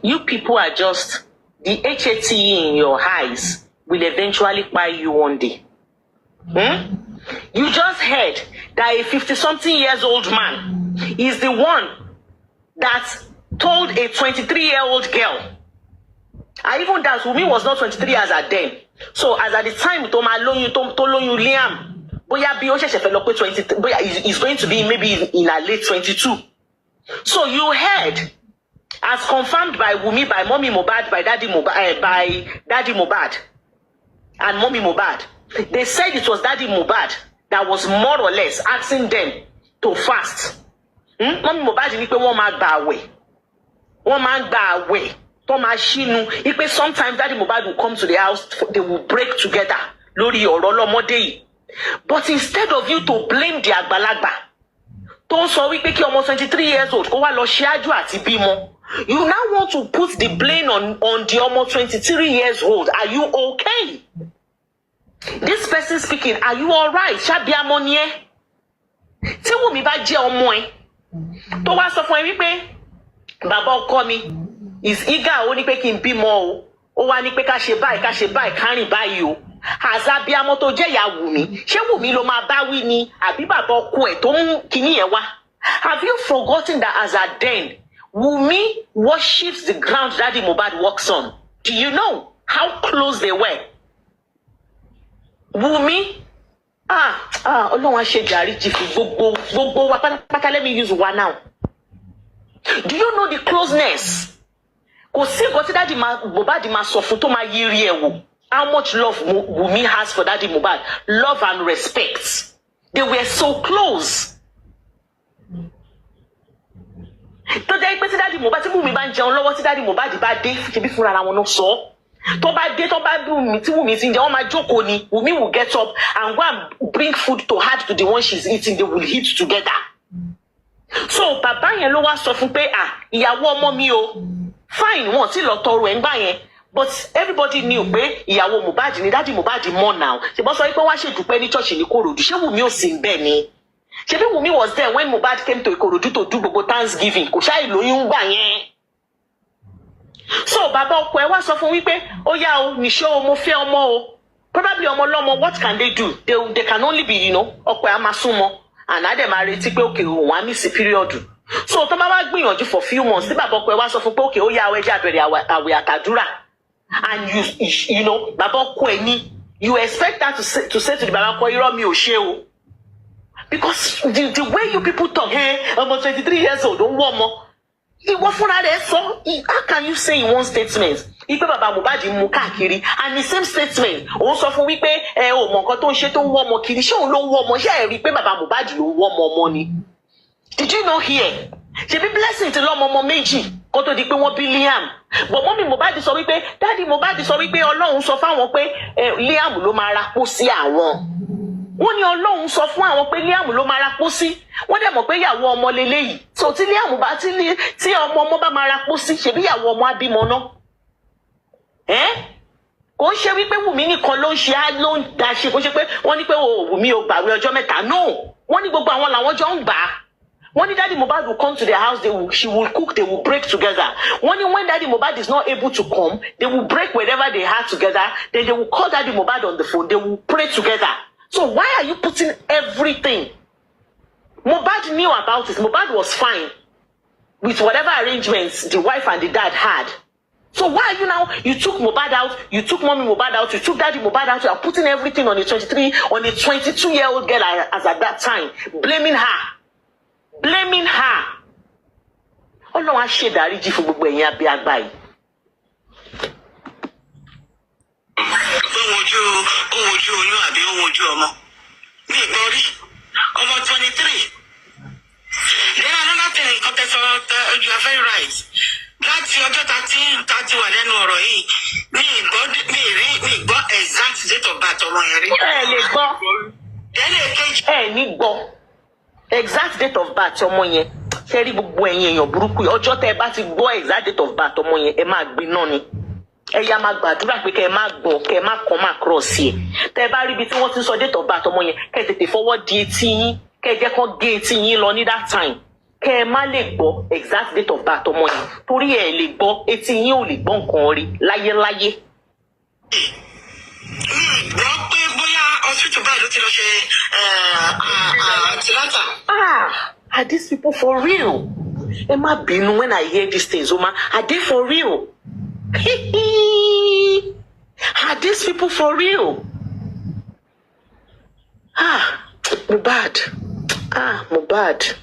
You people are just the HATE in your eyes will eventually buy you one day. You just heard that a 50-something years old man is the one that told a 23-year-old girl. I even that Wunmi was not 23 years at then. So as at the time to lóyún Liam, bóyá bí ó ṣẹ̀ṣẹ̀ fẹ́ lọ pé 23, bóyá is going to be maybe in her late 22. So you heard, as confirmed by Wunmi, by Mommy Mohbad, by Daddy Mohbad and Mommy Mohbad. They said it was Daddy Mohbad that was more or less asking them to fast. Mommy Mohbad ní pé wọ́n máa gba àwẹ̀. Tó máa ṣínú. Ipe sometimes Daddy Mohbad will come to the house, they will break together lórí ọ̀rọ̀ ọlọ́mọdé yìí. But instead of you to blame the àgbàlagbà tó ń sọ wípé kí ọmọ 23 years old kó wá lọ ṣáájú àti bímọ, you now want to put the blame on the ọmọ 23 years old. Are you okay? This person speaking, are you alright? Ṣábíamọ ni ẹ́? Tí Wùmí bá jẹ́ ọmọ ẹ tó wá sọ fún ẹ wípé bàbá ọkọ mi is eager ó ní pé kí n bímọ o, ó wá ní pé ká ṣe báyìí ká rìn báyìí o. Àṣàbíamọ tó jẹ́ ìyá Wùmí, ṣé Wùmí ló máa bá wí ni àbí bàbá ọkọ ẹ̀ tó mú kinní yẹn wá? Have you forgotten that as at then Wùmí worships the ground Daddy Mohbad walks on? Do you know how close they were? Wùmí, Ọlọ́run á ṣe jàríjì fún gbogbo wa pátápátá. Let me use one now. Do you know the closeness? Kò sí nǹkan tí Daddy Mohbad máa sọ fún tó máa yiri ẹ̀ wò. How much love Wùmí has for Daddy Mohbad? Love and respect. They were so close. Tó jẹ́ pé tí Daddy Mohbad tí Wùmí bá ń jẹun lọ́wọ́ tí Daddy Mohbad bá dé ṣebí fúnra ara wọn náà sọ. Tó bá dé tó bá bí Wùmí tí Wùmí ti ń jẹ wọ́n máa jókòó ni. Wùmí will get up and go and bring food to add to the one she's eating. They will eat together. So bàbá yẹn ló wá sọ fún pé ìyàwó ọmọ mi o fine wọn ti lọ tọrọ ẹ̀ ń gbà yẹn. But everybody knew pé ìyàwó Mohbad ni Daddy Mohbad more now. Ṣèbọn sọ pé wá ṣèdúpẹ́ ní church ní Ìkòròdú. Ṣé Wùmí ò sí bẹ́ẹ̀ ni? Ṣebí Wùmí was there when Mohbad came to Ìkòròdú to do gbogbo Thanksgiving. Kò ṣáà ìlóyún gbà yẹn. So bàbá ọkọ ẹ wá sọ fún wípé ó yá o níṣó o mo fẹ́ ọmọ o. Probably ọmọ lọ́mọ, what can they do? They can only be, ọkọ ẹ á máa súnmọ́. And á dẹ̀ máa retí pé òkè òun á ní sí period. So tó bá wá gbìyànjú for few months tí bàbá ọkọ ẹ wá sọ fún pé òkè ó yá o ẹjẹ́ àbẹ̀rẹ̀ àwẹ̀ àtàdúrà. And you bàbá ọkọ ẹ ní, you expect that to say to the bàbá ọkọ irọ́ mi ò ṣe o. Because the way you people talk, ọmọ 23 years old, don't want more. Ìwọ fúnra rẹ̀ sọ, how can you say in one statement? Ipe bàbá Mohbad mú káàkiri, and the same statement, òun sọ fún wípé ò mọ nǹkan tó ń ṣe tó ń wọ́ ọmọ kiri, ṣé òun ló ń wọ́ ọmọ, ṣé ẹ rí pé bàbá Mohbad ló ń wọ́ ọmọ ni? Did you know here? Ṣebí Blessing ti lọ́mọ ọmọ méjì kó tó di pé wọ́n bí Liam. But Mommy Mohbad sọ wípé, Daddy Mohbad sọ wípé Ọlọ́run sọ fáwọn pé Liam ló máa rapó sí àwọn. Wọ́n ní Ọlọ́run sọ fún àwọn pé Liam ló máa rapó sí. Wọ́n dẹ̀ mọ̀ pé ìyàwó ọmọ leléyìí. So tí Liam bá tí ọmọ bá máa rapó sí, ṣebí ìyàwó ọmọ á bímọ náà. Kò ń ṣe wípé Wùmí nìkan ló ń ṣe ló ń da ṣe, kò ṣe pé wọ́n ní pé Wùmí ò gbàwé ọjọ́ mẹ́ta. No, wọ́n ní gbogbo àwọn làwọn jọ ń gbà á. When Daddy Mohbad will come to their house, she will cook, they will break together. When Daddy Mohbad is not able to come, they will break wherever they had together. Then they will call Daddy Mohbad on the phone. They will pray together. So why are you putting everything? Mohbad knew about it. Mohbad was fine with whatever arrangements the wife and the dad had. So why are you now? You took Mohbad out, you took mommy Mohbad out, you took Daddy Mohbad out, you are putting everything on a 22-year-old girl as at that time, blaming her. Blaming her. Oh no, I share that rich for gbogbo ẹ̀yin abi agba yìí. Owoju oyún àbí owoju ọmọ. Mi gbọ́ rí. Ọmọ 23. Then another thing, you are very right. Láti ọjọ́ tàti wà lẹ́nu ọ̀rọ̀ yìí, mi gbọ́ exact date of birth ọmọ yẹn rí. Lè gbọ́. Ní gbọ́. Exact date of birth ọmọ yẹn. Ṣé rí gbogbo ẹ̀yin èèyàn burúkú yìí? Ọjọ́ tẹ́ ẹ bá ti gbọ́ exact date of birth ọmọ yẹn, ẹ máa gbé náà ni. Ẹ yá máa gbàdúrà pé kẹ́ ẹ má gbọ́, kẹ́ ẹ má kàn máa cross ẹ̀. Tẹ́ ẹ bá rí ibi tí wọ́n ti sọ date of birth ọmọ yẹn, kẹ́ ẹ tètè fọwọ́ di etí yín, kẹ́ ẹ jẹ́ kán gé etí yín lọ ní that time. Kẹ́ ẹ má lè gbọ́ exact date of birth ọmọ yẹn. Torí ẹ lè gbọ́, etí yín ò lè gbọ́ nǹkan rí láyéláyé. Gbọ́ pé bóyá hospital báyìí ló ti lọ ṣe antenatal. Are these people for real? Ẹ má bínú when I hear these things, Oma. Are they for real? Are these people for real? Mohbad. Mohbad.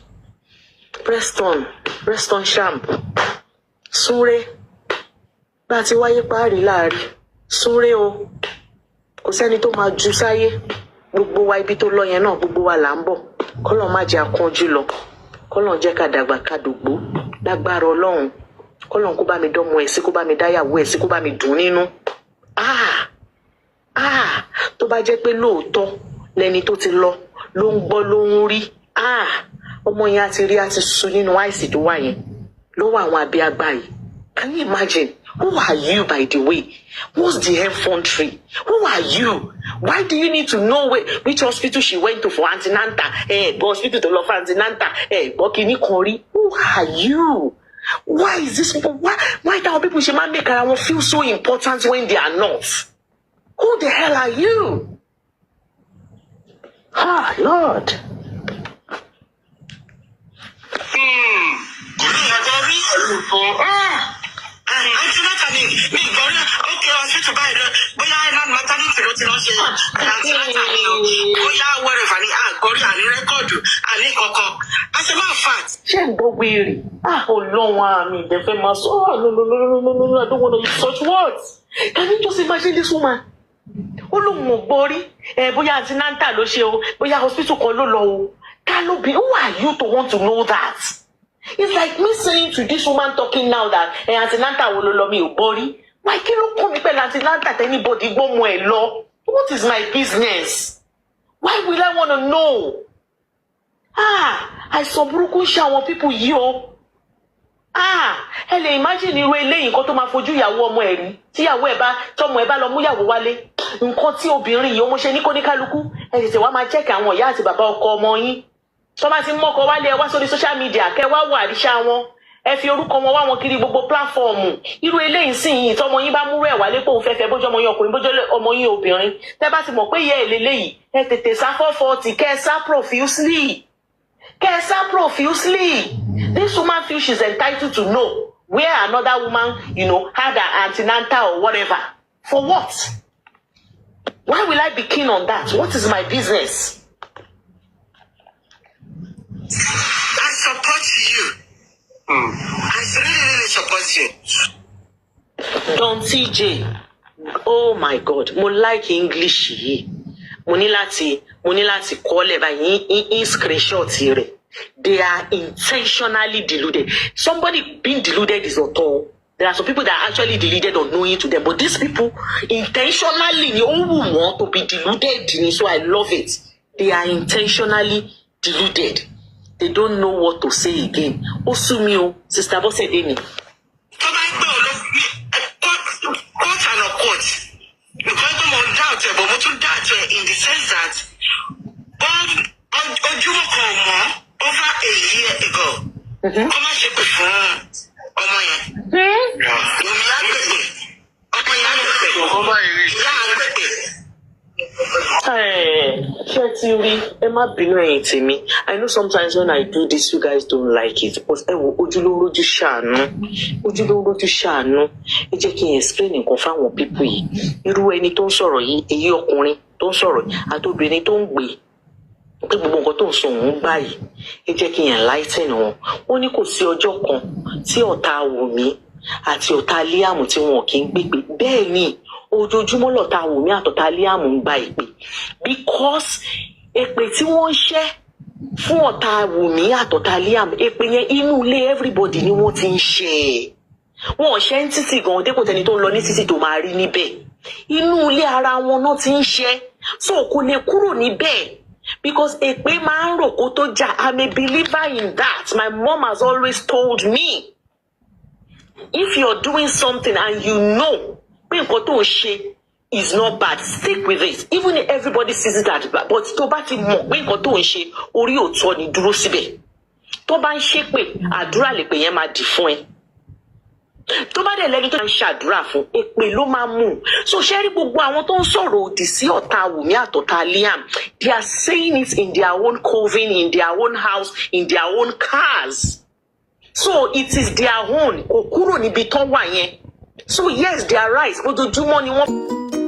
Preston Shamp. Súnré. Bá ti wáyé páàrí láàrin. Súnré o. Kò sẹ́ni tó máa jù sáyé. Gbogbo wa ibi tó lọ yẹn náà, gbogbo wa là ń bọ̀. Kọ́lọ́run má jẹ́ akánjú lọ. Kọ́lọ́run jẹ́ ká dàgbà ká dògbó. Lágbára Ọlọ́run. Kọ́lọ́run kó bá mi dánmọ ẹ̀ sí, kó bá mi dáyàwó ẹ̀ sí, kó bá mi dùn nínú. Tó bá jẹ́ pé lóòótọ́ lẹni tó ti lọ ló ń gbọ́ ló ń rí. Ọmọ yẹn á ti rí, á ti sùn nínú àìsí tó wà yẹn. Lọ́wọ́ àwọn àbí àgbà yìí. Can you imagine? Who are you, by the way? What's the infantry? Who are you? Why do you need to know which hospital she went to for antenatal? Hospital to love for antenatal. Who are you? Why is this? Why do people should make her feel so important when they are not? Who the hell are you? Lord. Antenatal ni mi gbọ́ rí. Okay, hospital báyìí lọ. Bóyá Island maternity ló ti lọ ṣe antenatal ni o. Bóyá wherever ni àgbọ̀rí àní rẹ́kọ̀dù àní kankan. As a matter of fact. Ṣé ń gbọ́ wèrè? Ọlọ́run àmì ìdẹ́fẹ́ máa sọ. No, I don't want to use such words. Can you just imagine this woman? Ó lóun ò gbọ́ rí. Bóyá antenatal ló ṣe o. Bóyá hospital kan ló lọ o. Who are you to want to know that? It's like me saying to this woman talking now that antenatal wo ló lọ mi ò gbọ́ rí. Why kí ló kọ́ mi pẹ̀lú antenatal anybody gbọ́mọ ẹ̀ lọ? What is my business? Why will I want to know? Àìsàn burúkú ṣe àwọn people yìí o. Ẹ lè imagine irú eléyìí nǹkan tó máa fojú ìyàwó ọmọ ẹ̀ rí. Tíyàwó ẹ̀ bá tọmọ ẹ̀ bá lọ mú ìyàwó wálé. Nǹkan tí obìnrin yìí ó mọ ṣe ní kóníkálukú. Ẹ tètè wá máa check àwọn ìyá àti bàbá ọkọ ọmọ yín. Tó bá ti mọ́kọ wálé ẹ wá sórí social media kẹ́ wá wà àríṣà wọn. Ẹ fi orúkọ wọn wá wọn kiri gbogbo pláfọ́ọ̀mù. Irú eléyìí sì yìí tọmọ yín bá múrú ẹ̀ wálé pé òun fẹ́fẹ́ bójú ọmọ yín ọkùnrin bójú ọmọ yín obìnrin. Tẹ́ bá ti mọ̀ pé ìyá ẹ̀ lélẹ́yìí ẹ tètè sá 440 kẹ́ ẹ sá profusely. This woman feels she's entitled to know where another woman, had her antenatal or whatever. For what? Why will I be keen on that? What is my business? I support you. I really support you. Don TJ. Oh my God. Mo like English yìí. Mo ní láti call ẹ báyìí in screenshot rẹ̀. They are intentionally deluded. Somebody being deluded is not all. There are some people that are actually deluded unknowing to them. But these people intentionally want to be deluded. So I love it. They are intentionally deluded. They don't know what to say again. Osumio, Sister Bosedeni. Quote and a quote. Because I'm on doubt, but what doubt in the sense that over a year ago. Come on, ship it for ọmọ yẹn. Wùmí á gbègbè. Ọmọ yẹn á gbègbè. Ìyá á gbègbè. Ṣé ti rí ẹ má bínú ẹ̀yin tèmi. I know sometimes when I do this you guys don't like it but ẹ wo ojúlówójú ṣàánú ẹ jẹ́ kí n explain nǹkan fáwọn people yìí irú ẹni tó ń sọ̀rọ̀ yìí èyí ọkùnrin tó ń sọ̀rọ̀ yìí àti obìnrin tó ń gbé pé gbogbo nǹkan tó ń sọ òun báyìí ẹ jẹ́ kí n enlighten wọn wọ́n ní kò sí ọjọ́ kan tí ọ̀tá Wùmí àti ọ̀tá Liam tí wọn kì í gbégbé bẹ́ẹ̀ ni ojoojúmọ́ lọ̀tá Wùmí àtọ̀tá Liam ń gba ìpè because èpè tí wọ́n ń ṣẹ́ fún ọ̀tá Wùmí àtọ̀tá Liam èpè yẹn inú ilé everybody ni wọ́n ti ń ṣe wọn ò ṣe ń títì gan dépò tẹni tó ń lọ ní títì tó máa rí níbẹ̀ inú ilé ara wọn náà ti ń ṣe so kò lè kúrò níbẹ̀ because èpè máa ń rò kó tó jà I'm a believer in that my mom has always told me if you're doing something and you know pé nǹkan tó ń ṣe is not bad stick with it even if everybody sees it as bad but tó bá ti mọ̀ pé nǹkan tó ń ṣe orí òótọ́ ni dúró síbẹ̀ tó bá ń ṣépè àdúrà lè pè yẹn máa dì fún ẹ tó bá dẹ̀ lẹ́ni tó ń ṣàdúrà fún èpè ló máa mú so ṣé rí gbogbo àwọn tó ń sọ̀rọ̀ òdì sí ọ̀tá Wùmí àtọ̀tá Liam they are saying it in their own coven in their own house in their own cars so it is their own kò kúrò níbi tó wà yẹn so yes they are right ojoojúmọ́ ni wọ́n.